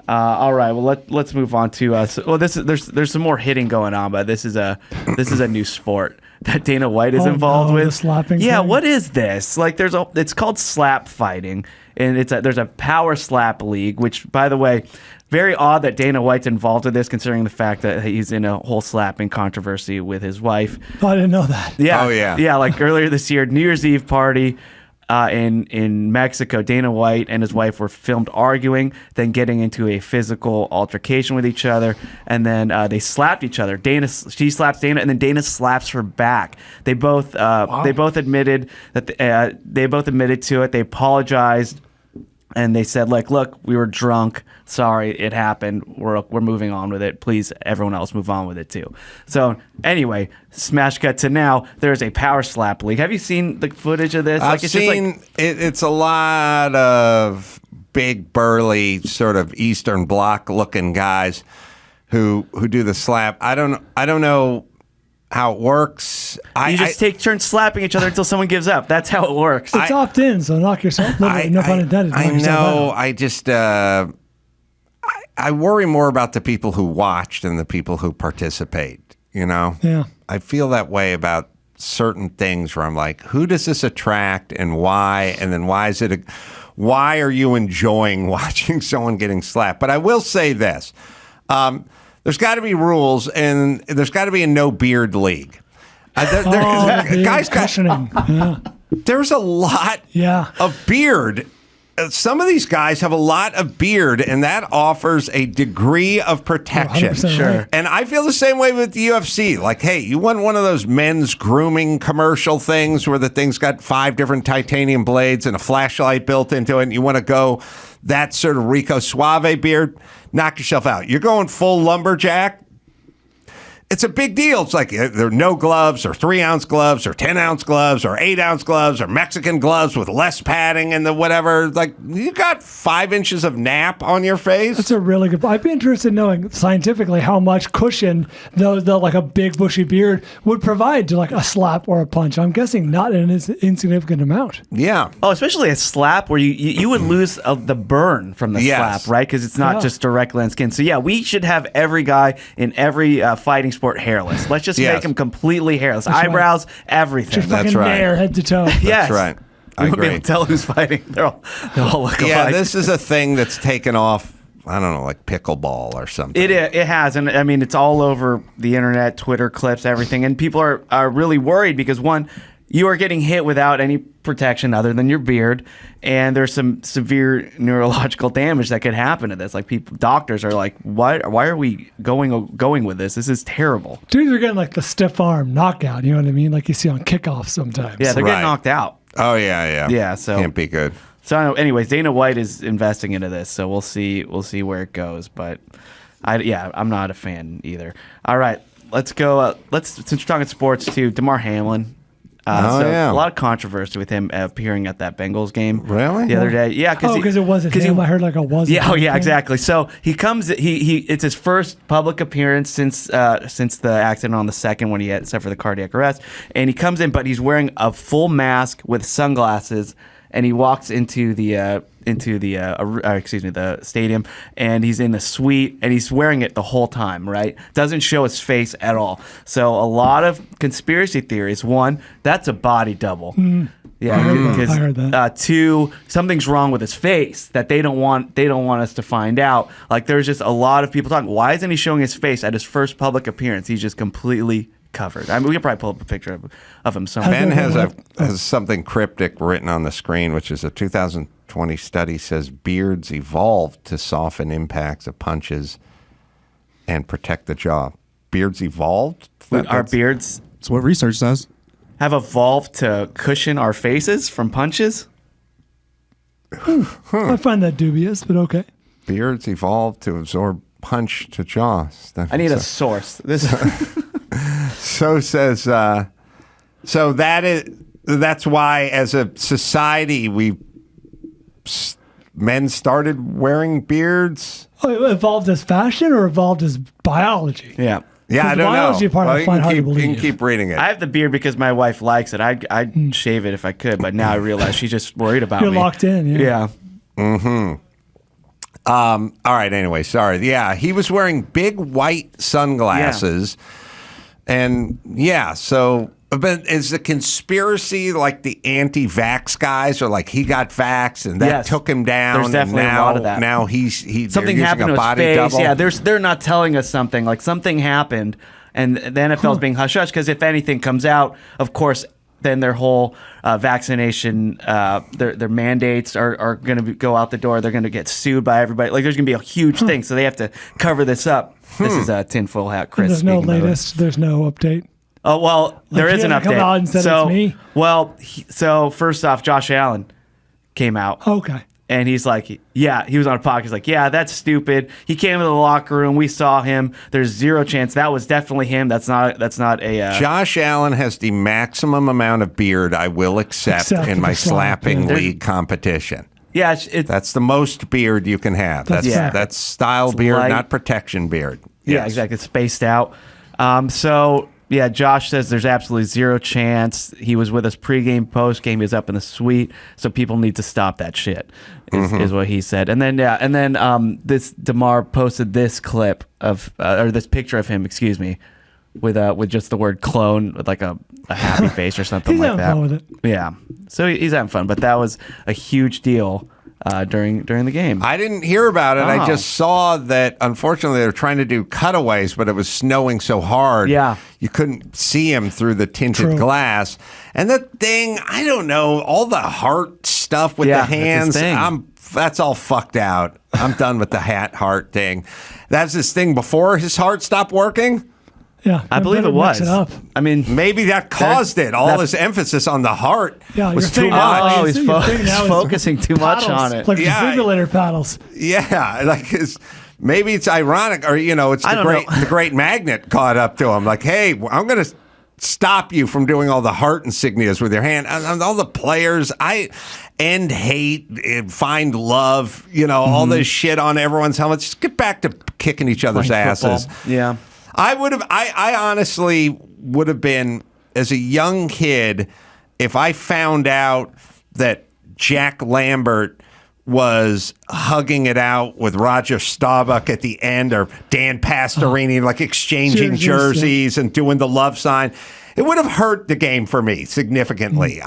All right. Well, let's move on to. There's some more hitting going on, but this is a new sport that Dana White is involved with. The slapping. Yeah. thing? What is this? Like, it's called slap fighting, and there's a power slap league, which, by the way, very odd that Dana White's involved with this, considering the fact that he's in a whole slapping controversy with his wife. Oh, I didn't know that. Yeah. Oh, yeah. Yeah. Like earlier this year, New Year's Eve party. In Mexico, Dana White and his wife were filmed arguing, then getting into a physical altercation with each other, and then they slapped each other. She slaps Dana, and then Dana slaps her back. They both admitted that they both admitted to it. They apologized, and they said, like, look, we were drunk. Sorry, it happened. We're moving on with it. Please, everyone else, move on with it too. So anyway, smash cut to now. There's a power slap league. Have you seen the footage of this? I've seen it. It's a lot of big, burly, sort of Eastern Bloc looking guys who do the slap. I don't know how it works. You just take turns slapping each other until someone gives up. That's how it works. It's opt-in, so knock yourself. No pun intended. I know. I just I worry more about the people who watch than the people who participate. You know. Yeah. I feel that way about certain things where I'm like, who does this attract and why? And then why are you enjoying watching someone getting slapped? But I will say this. There's got to be rules, and there's got to be a no beard league. Guys, there's a lot of beard. Some of these guys have a lot of beard, and that offers a degree of protection. Sure. And I feel the same way with the UFC. Like, hey, you want one of those men's grooming commercial things where the thing's got 5 different titanium blades and a flashlight built into it, and you want to go that sort of Rico Suave beard, knock yourself out. You're going full lumberjack. It's a big deal. It's like there are no gloves or 3-ounce gloves or 10-ounce gloves or 8-ounce gloves or Mexican gloves with less padding and the whatever. Like, you got 5 inches of nap on your face. That's a really good point. I'd be interested in knowing scientifically how much cushion like a big bushy beard would provide to like a slap or a punch. I'm guessing not an insignificant amount. Yeah. Oh, especially a slap where you would lose the burn from the slap, right? Because it's not just directly on skin. So yeah, we should have every guy in every fighting sport hairless. Let's just make him completely hairless. Eyebrows, everything. Just fucking hair head to toe. Yes. That's right. I won't be agree. able to tell who's fighting. They all look alike. Yeah, this is a thing that's taken off. I don't know, like pickleball or something. It has, and I mean, it's all over the internet, Twitter clips, everything, and people are really worried because one, you are getting hit without any protection other than your beard, and there's some severe neurological damage that could happen to this. Like doctors are like, why are we going with this? This is terrible. Dudes are getting like the stiff arm knockout. You know what I mean? Like you see on kickoffs sometimes. Yeah, they're getting knocked out. Oh yeah. Yeah, so can't be good. So, anyways, Dana White is investing into this, so we'll see where it goes. But I'm not a fan either. All right, let's go. Since we're talking sports too, Damar Hamlin. A lot of controversy with him appearing at that Bengals game. Really? The other day, yeah. Because it wasn't him. I heard like it wasn't. Yeah, exactly. So he comes. It's his first public appearance since the accident on the second when he had suffered the cardiac arrest, and he comes in, but he's wearing a full mask with sunglasses. And he walks into the stadium, and he's in the suite, and he's wearing it the whole time, right? Doesn't show his face at all. So a lot of conspiracy theories. One, that's a body double. Yeah, I heard that. Two, something's wrong with his face that they don't want us to find out. Like there's just a lot of people talking. Why isn't he showing his face at his first public appearance? He's just completely covered. I mean, we could probably pull up a picture of him somewhere. Ben has something cryptic written on the screen, which is a 2020 study says beards evolved to soften impacts of punches and protect the jaw. Beards evolved? Our beards That's what research says. Have evolved to cushion our faces from punches? I find that dubious, but okay. Beards evolved to absorb punch to jaw. I need a source. So says, so that's why as a society men started wearing beards. Oh, it evolved as fashion or evolved as biology? Yeah. Yeah, I The don't biology know. part I find hard to You believe. can keep reading it. I have the beard because my wife likes it. I'd shave it if I could, but now I realize she's just worried about You're me. locked in, yeah. All right, anyway, sorry. Yeah, he was wearing big white sunglasses. And so but is the conspiracy like the anti-vax guys, or like he got vaxxed and that took him down? There's definitely and now, a lot of that. Now something happened to his body face. double. Yeah, they're not telling us something. Like something happened, and the NFL's being hush-hush because if anything comes out, of course, then their whole vaccination, their mandates are going to go out the door. They're going to get sued by everybody. Like there's going to be a huge thing, so they have to cover this up. This is a tinfoil hat, Chris. And there's no speaking of it. latest. There's no update. Oh well, there Like, is he an hasn't come update. out and said so, it's me? well, so first off, Josh Allen came out. Okay. And he's like, yeah, he was on a podcast. He's like, yeah, that's stupid. He came into the locker room. We saw him. There's zero chance. That was definitely him. That's not a. Josh Allen has the maximum amount of beard I will accept in my slapping league competition. Yeah, that's the most beard you can have. That's style beard, light. not protection beard. Yeah, Yes. exactly. It's spaced out. So yeah, Josh says there's absolutely zero chance. He was with us pregame, postgame. He was up in the suite. So people need to stop that shit. Is what he said. And then this Damar posted this clip of or this picture of him. Excuse me. With just the word clone with like a happy face or something He's like having that. fun with it. Yeah. So he's having fun, but that was a huge deal during the game. I didn't hear about it. I Oh. just saw that, unfortunately, they were trying to do cutaways, but it was snowing so hard. Yeah. You couldn't see him through the tinted glass. And the thing, I don't know, all the heart stuff with the that's his hands, thing. that's all fucked out. I'm done with the heart thing. That's his thing before his heart stopped working? Yeah. I believe it was. Mix it up. I mean, maybe that caused it. All his emphasis on the heart Yeah, was you're too thinking much. now- Oh, he's you're thinking now it's focusing too much paddles, on it. Like Yeah. defibrillator paddles. Yeah, like maybe it's ironic, or it's I the don't know. the great magnet caught up to him. Like, hey, I'm going to stop you from doing all the heart insignias with your hand. And all the players, I end hate, find love, all this shit on everyone's helmets. Just get back to kicking each other's Playing asses. football. Yeah. I honestly would have been, as a young kid, if I found out that Jack Lambert was hugging it out with Roger Staubach at the end, or Dan Pastorini, like exchanging jerseys and doing the love sign. It would have hurt the game for me significantly.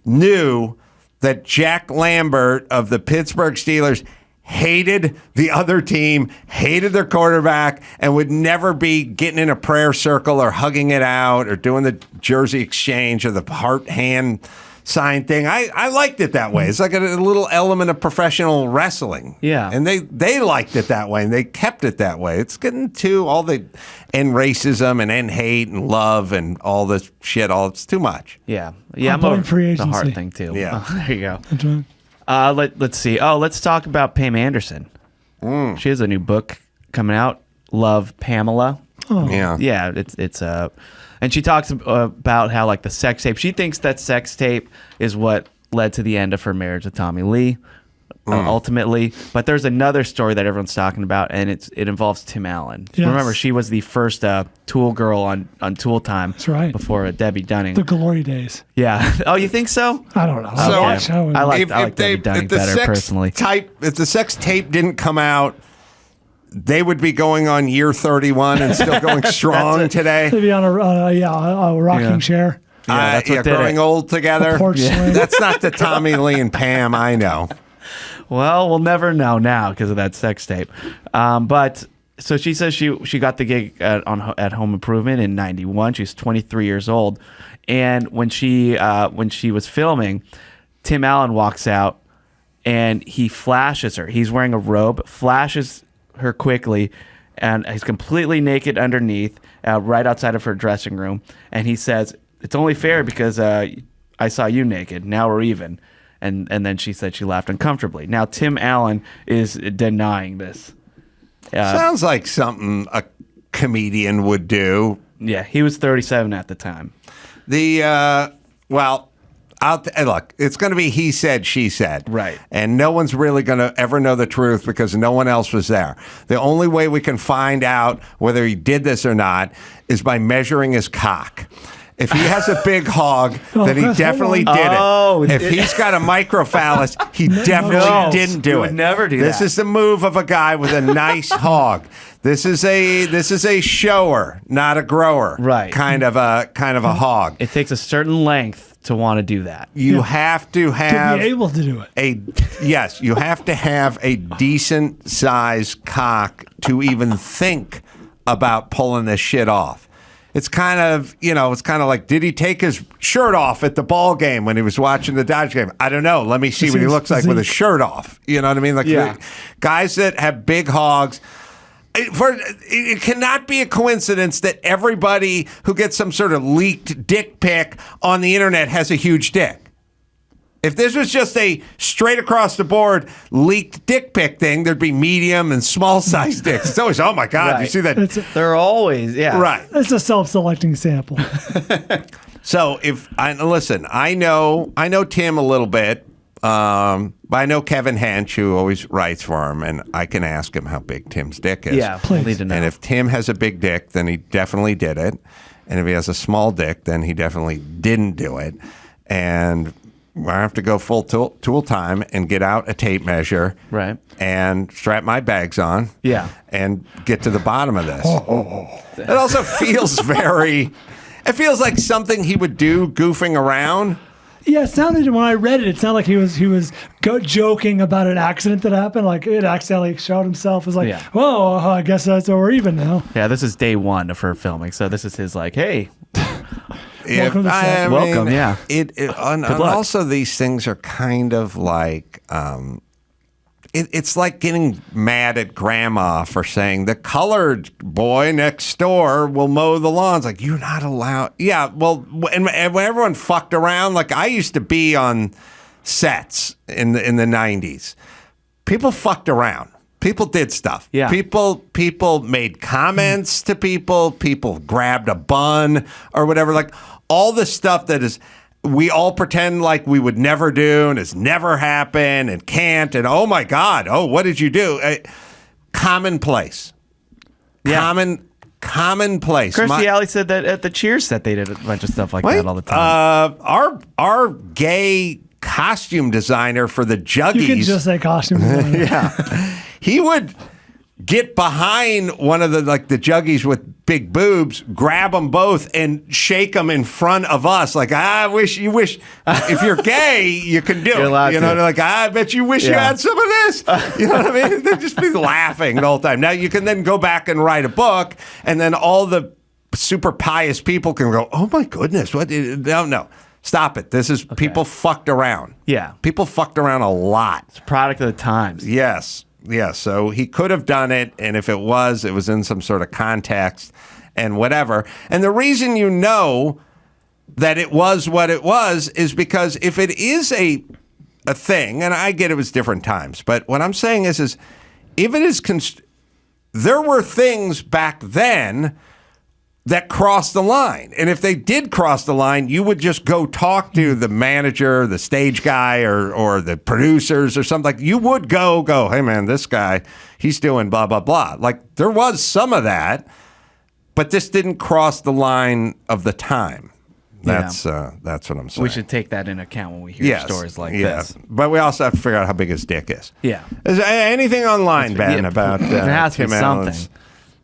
knew that Jack Lambert of the Pittsburgh Steelers hated the other team, hated their quarterback, and would never be getting in a prayer circle or hugging it out or doing the jersey exchange or the heart hand sign thing. I liked it that way. It's like a little element of professional wrestling. Yeah. And they liked it that way, and they kept it that way. It's getting to all the end racism and end hate and love and all this shit. It's too much. Yeah. I'm over free the heart agency. thing, too. Yeah. There you go. That's right. Let's see. Oh, let's talk about Pam Anderson. She has a new book coming out, Love Pamela. Oh. Yeah. It's and she talks about how like the sex tape. She thinks that sex tape is what led to the end of her marriage with Tommy Lee, ultimately. But there's another story that everyone's talking about, and it involves Tim Allen. Yes. Remember, she was the first Tool girl on Tool Time. That's right. Before Debbie Dunning. The glory days. Yeah. Oh, you think so? I don't know. Okay. I like Debbie Dunning better personally. If the sex tape didn't come out, they would be going on year 31 and still going strong today. They'd be on a rocking chair. That's what did growing it. old together. That's not the Tommy Lee and Pam I know. Well, we'll never know now because of that sex tape. But so she says she got the gig at Home Improvement in '91. She's 23 years old, and when she was filming, Tim Allen walks out and he flashes her. He's wearing a robe, flashes her quickly, and he's completely naked underneath, right outside of her dressing room. And he says, "It's only fair because I saw you naked. Now we're even." And then she said she laughed uncomfortably. Now Tim Allen is denying this. Sounds like something a comedian would do. Yeah, he was 37 at the time. Look, it's going to be he said, she said. Right. And no one's really going to ever know the truth because no one else was there. The only way we can find out whether he did this or not is by measuring his cock. If he has a big hog, then he definitely did it. If he's got a microphallus, he definitely didn't do would it. Never do This that. is the move of a guy with a nice hog. This is a shower, not a grower. Right. Kind of a hog. It takes a certain length to want to do that. You have to have to be able to do it. You have to have a decent sized cock to even think about pulling this shit off. It's kind of like, did he take his shirt off at the ball game when he was watching the Dodgers game? I don't know. Let me see what he looks like with his shirt off. You know what I mean? Like guys that have big hogs. It cannot be a coincidence that everybody who gets some sort of leaked dick pic on the internet has a huge dick. If this was just a straight across the board leaked dick pic thing, there'd be medium and small size dicks. It's always, oh my God, you see that? They're always, Right. It's a self-selecting sample. So I know Tim a little bit, but I know Kevin Hench, who always writes for him, and I can ask him how big Tim's dick is. Yeah, we'll need to know. And if Tim has a big dick, then he definitely did it. And if he has a small dick, then he definitely didn't do it. And I have to go full tool time and get out a tape measure, right, and strap my bags on, and get to the bottom of this. It also feels it feels like something he would do goofing around. Yeah, it sounded, when I read it, it sounded like he was joking about an accident that happened. Like it accidentally shot himself. It was like, whoa, I guess that's we're even now. Yeah, this is day one of her filming, so this is his like, hey. Welcome to set. Welcome, yeah. And also these things are kind of like, it's like getting mad at grandma for saying the colored boy next door will mow the lawns. Like, you're not allowed. Yeah, well, and when everyone fucked around, like I used to be on sets in the 90s. People fucked around. People did stuff. Yeah. People made comments to people. People grabbed a bun or whatever. Like all the stuff that is, we all pretend like we would never do and has never happened and can't. And oh my God, what did you do? Commonplace. Yeah. Commonplace. Kirstie Alley said that at the Cheers set they did a bunch of stuff like that all the time. Our gay costume designer for the Juggies. You can just say costume designer. Yeah. He would get behind one of the juggies with big boobs, grab them both, and shake them in front of us. Like, I wish if you're gay, you can do You're allowed it. You know, to. they're like, I bet you wish you had some of this. You know what I mean? They'd just be laughing the whole time. Now you can then go back and write a book, and then all the super pious people can go, oh my goodness, what? No. Stop it. This is people fucked around. Yeah. People fucked around a lot. It's a product of the times. Yes. Yeah, so he could have done it, and if it was in some sort of context and whatever. And the reason you know that it was what it was is because if it is a thing, and I get it was different times, but what I'm saying is if it is, there were things back then that crossed the line. And if they did cross the line, you would just go talk to the manager, the stage guy, or the producers or something. Like, you would go, hey, man, this guy, he's doing blah, blah, blah. Like, there was some of that, but this didn't cross the line of the time. That's what I'm saying. We should take that into account when we hear stories like this. But we also have to figure out how big his dick is. Yeah. Is there anything online, Ben, about there has to be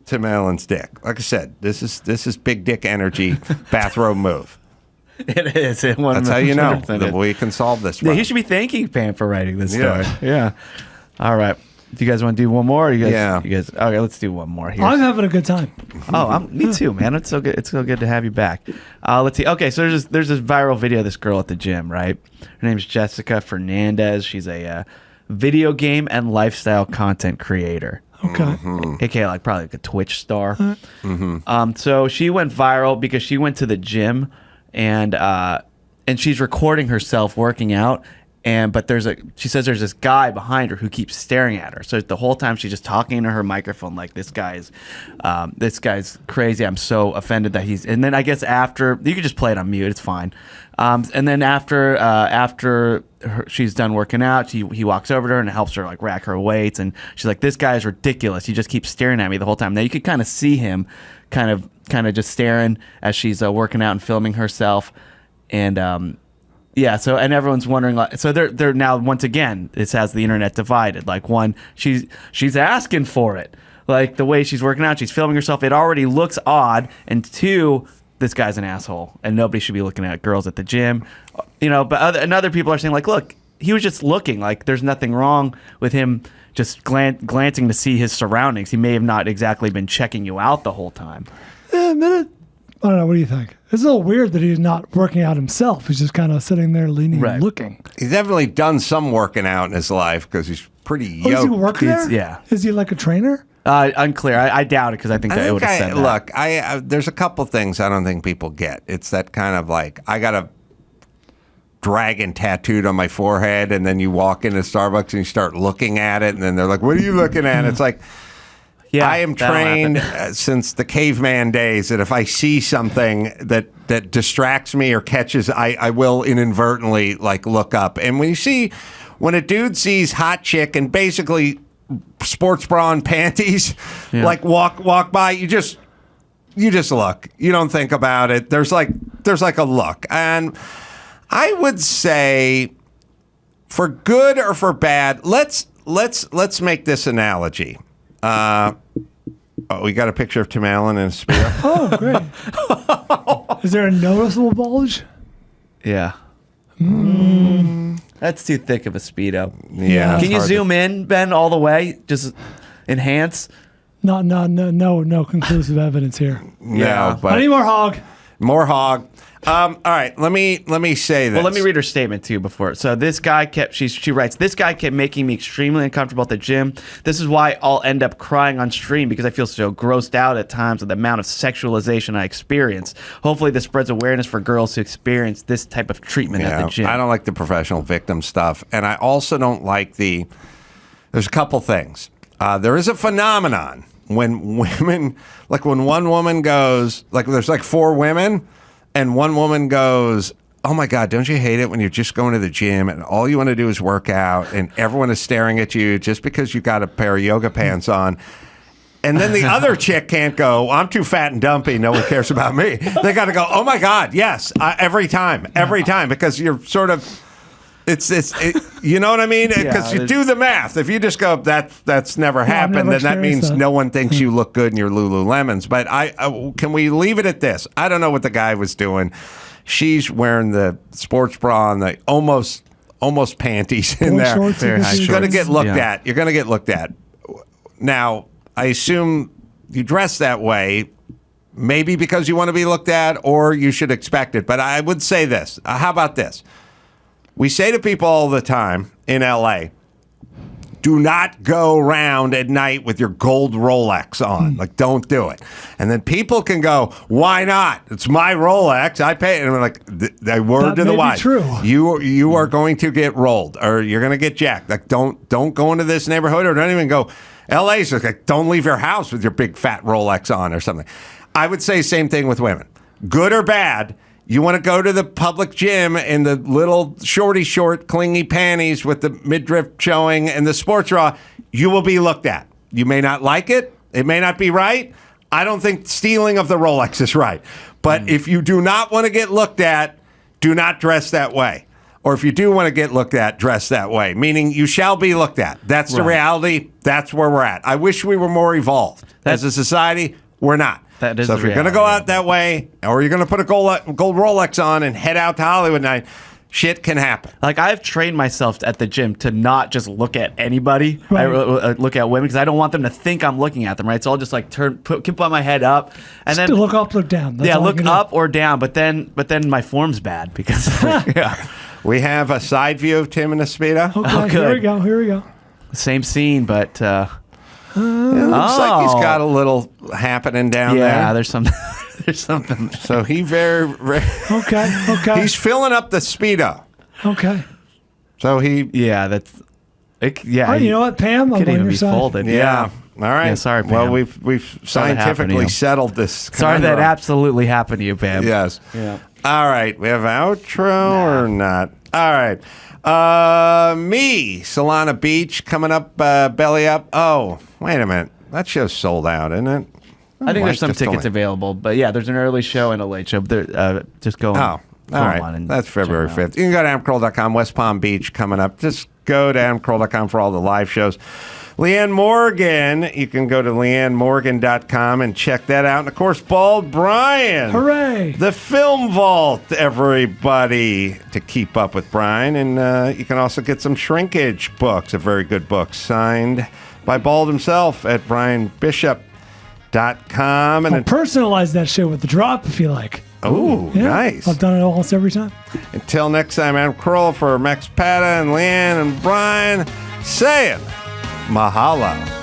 Tim Allen's dick? Like I said, this is big dick energy bathrobe move. It is. That's how you know that we can solve this problem. Yeah, you should be thanking Pam for writing this story. Yeah. All right. Do you guys want to do one more? Or you guys, okay, let's do one more here. I'm having a good time. Oh, me too, man. It's so good. It's so good to have you back. Let's see. Okay, so there's this viral video of this girl at the gym, right? Her name's Jessica Fernandez. She's a video game and lifestyle content creator. Okay. AKA probably like a Twitch star. So she went viral because she went to the gym and she's recording herself working out. But she says there's this guy behind her who keeps staring at her. So the whole time she's just talking to her microphone like, this guy's crazy. I'm so offended that he's. And then I guess after, you can just play it on mute. It's fine. And then after she's done working out, he walks over to her and helps her like rack her weights. And she's like, this guy is ridiculous. He just keeps staring at me the whole time. Now you could kind of see him kind of just staring as she's working out and filming herself. And yeah, so and everyone's wondering, like, so they're now once again, this has the internet divided. Like, one, she's asking for it, like the way she's working out, she's filming herself. It already looks odd, and two, this guy's an asshole, and nobody should be looking at girls at the gym, you know. But other people are saying, like, look, he was just looking. Like, there's nothing wrong with him just glancing to see his surroundings. He may have not exactly been checking you out the whole time. I don't know. What do you think? It's a little weird that he's not working out himself. He's just kind of sitting there leaning and looking. He's definitely done some working out in his life because he's pretty yoked. Does he work there? Yeah. Is he like a trainer? Unclear. I doubt it because I think that it would have said that. Look, there's a couple things I don't think people get. It's that kind of like, I got a dragon tattooed on my forehead, and then you walk into Starbucks and you start looking at it, and then they're like, what are you looking at? It's like, yeah, I am trained since the caveman days that if I see something that distracts me or catches, I will inadvertently like look up. And when a dude sees hot chick and basically sports bra and panties, like walk by, you just look. You don't think about it. There's like a look. And I would say, for good or for bad, let's make this analogy. We got a picture of Tim Allen in a Speedo. Oh, great. Is there a noticeable bulge? Yeah. That's too thick of a Speedo. Yeah. Can you zoom in, Ben, all the way? Just enhance? No conclusive evidence here. No, but I need more hog. More hog. All right, let me say this. Well, let me read her statement to you before. So this guy she writes, this guy kept making me extremely uncomfortable at the gym. This is why I'll end up crying on stream because I feel so grossed out at times with the amount of sexualization I experience. Hopefully this spreads awareness for girls who experience this type of treatment at the gym. I don't like the professional victim stuff. And I also don't like there's a couple things. There is a phenomenon when women, like when one woman goes, like there's like 4 women, and one woman goes, oh my God, don't you hate it when you're just going to the gym and all you want to do is work out and everyone is staring at you just because you got a pair of yoga pants on? And then the other chick can't go, I'm too fat and dumpy, no one cares about me. They got to go, oh my God, yes, every time, because you're sort of, You know what I mean? Because Yeah, you do the math. If you just go, that's never happened, never then that means experienced that. no one thinks you look good in your Lululemons. But can we leave it at this? I don't know what the guy was doing. She's wearing the sports bra and the almost panties in Boy there. shorts, Very high You're going to shorts. get looked Yeah. at. You're going to get looked at. Now, I assume you dress that way, maybe because you want to be looked at, or you should expect it. But I would say this. How about this? We say to people all the time in L.A., do not go around at night with your gold Rolex on. Like, don't do it. And then people can go, why not? It's my Rolex. I pay it. And I'm like, the word That to the may be wise. true. You are going to get rolled, or you're going to get jacked. Like, don't go into this neighborhood, or don't even go. LA's like, don't leave your house with your big fat Rolex on or something. I would say same thing with women. Good or bad, you want to go to the public gym in the little short, clingy panties with the midriff showing and the sports bra, you will be looked at. You may not like it. It may not be right. I don't think stealing of the Rolex is right. But if you do not want to get looked at, do not dress that way. Or if you do want to get looked at, dress that way. Meaning you shall be looked at. That's the reality. That's where we're at. I wish we were more evolved. As a society, we're not. That is so if the you're going to go reality. out that way, or you're going to put a gold Rolex on and head out to Hollywood night, shit can happen. Like, I've trained myself at the gym to not just look at anybody. Right. I look at women because I don't want them to think I'm looking at them, right? So I'll just like keep my head up, and then Look up, look down. That's yeah, all you look can do. up or down. But then my form's bad because We have a side view of Tim in a Speedo. Okay, Oh, here we good. go. same scene, but It looks like he's got a little happening down yeah, there. there's something. There's something. So he very Okay. he's filling up the Speedo. Okay. So he Yeah, that's. Yeah, All right, you know what, Pam? I'm could on even your be side. folded. Yeah. All right. Yeah, sorry, Well, Pam. we've Sorry that happened to scientifically you. settled this. Sorry that conundrum. absolutely happened to you, Pam. Yes. Yeah. All right. We have outro or not? All right. Me, Solana Beach, coming up, belly up. Oh, wait a minute. That show's sold out, isn't it? I think there's some Just tickets only- available, but yeah, there's an early show and a late show. Just go. Oh, all right. That's February 5th. You can go to AdamCarolla.com, West Palm Beach coming up. Just go to AdamCarolla.com for all the live shows. Leanne Morgan, you can go to leannemorgan.com and check that out. And, of course, Bald Bryan. Hooray. The Film Vault, everybody, to keep up with Bryan. And you can also get some Shrinkage books, a very good book, signed by Bald himself at brianbishop.com. And I'll personalize that shit with the drop if you like. oh, Yeah, nice. I've done it almost every time. Until next time, I'm Carolla for Max Pata and Leanne and Bryan saying mahalo.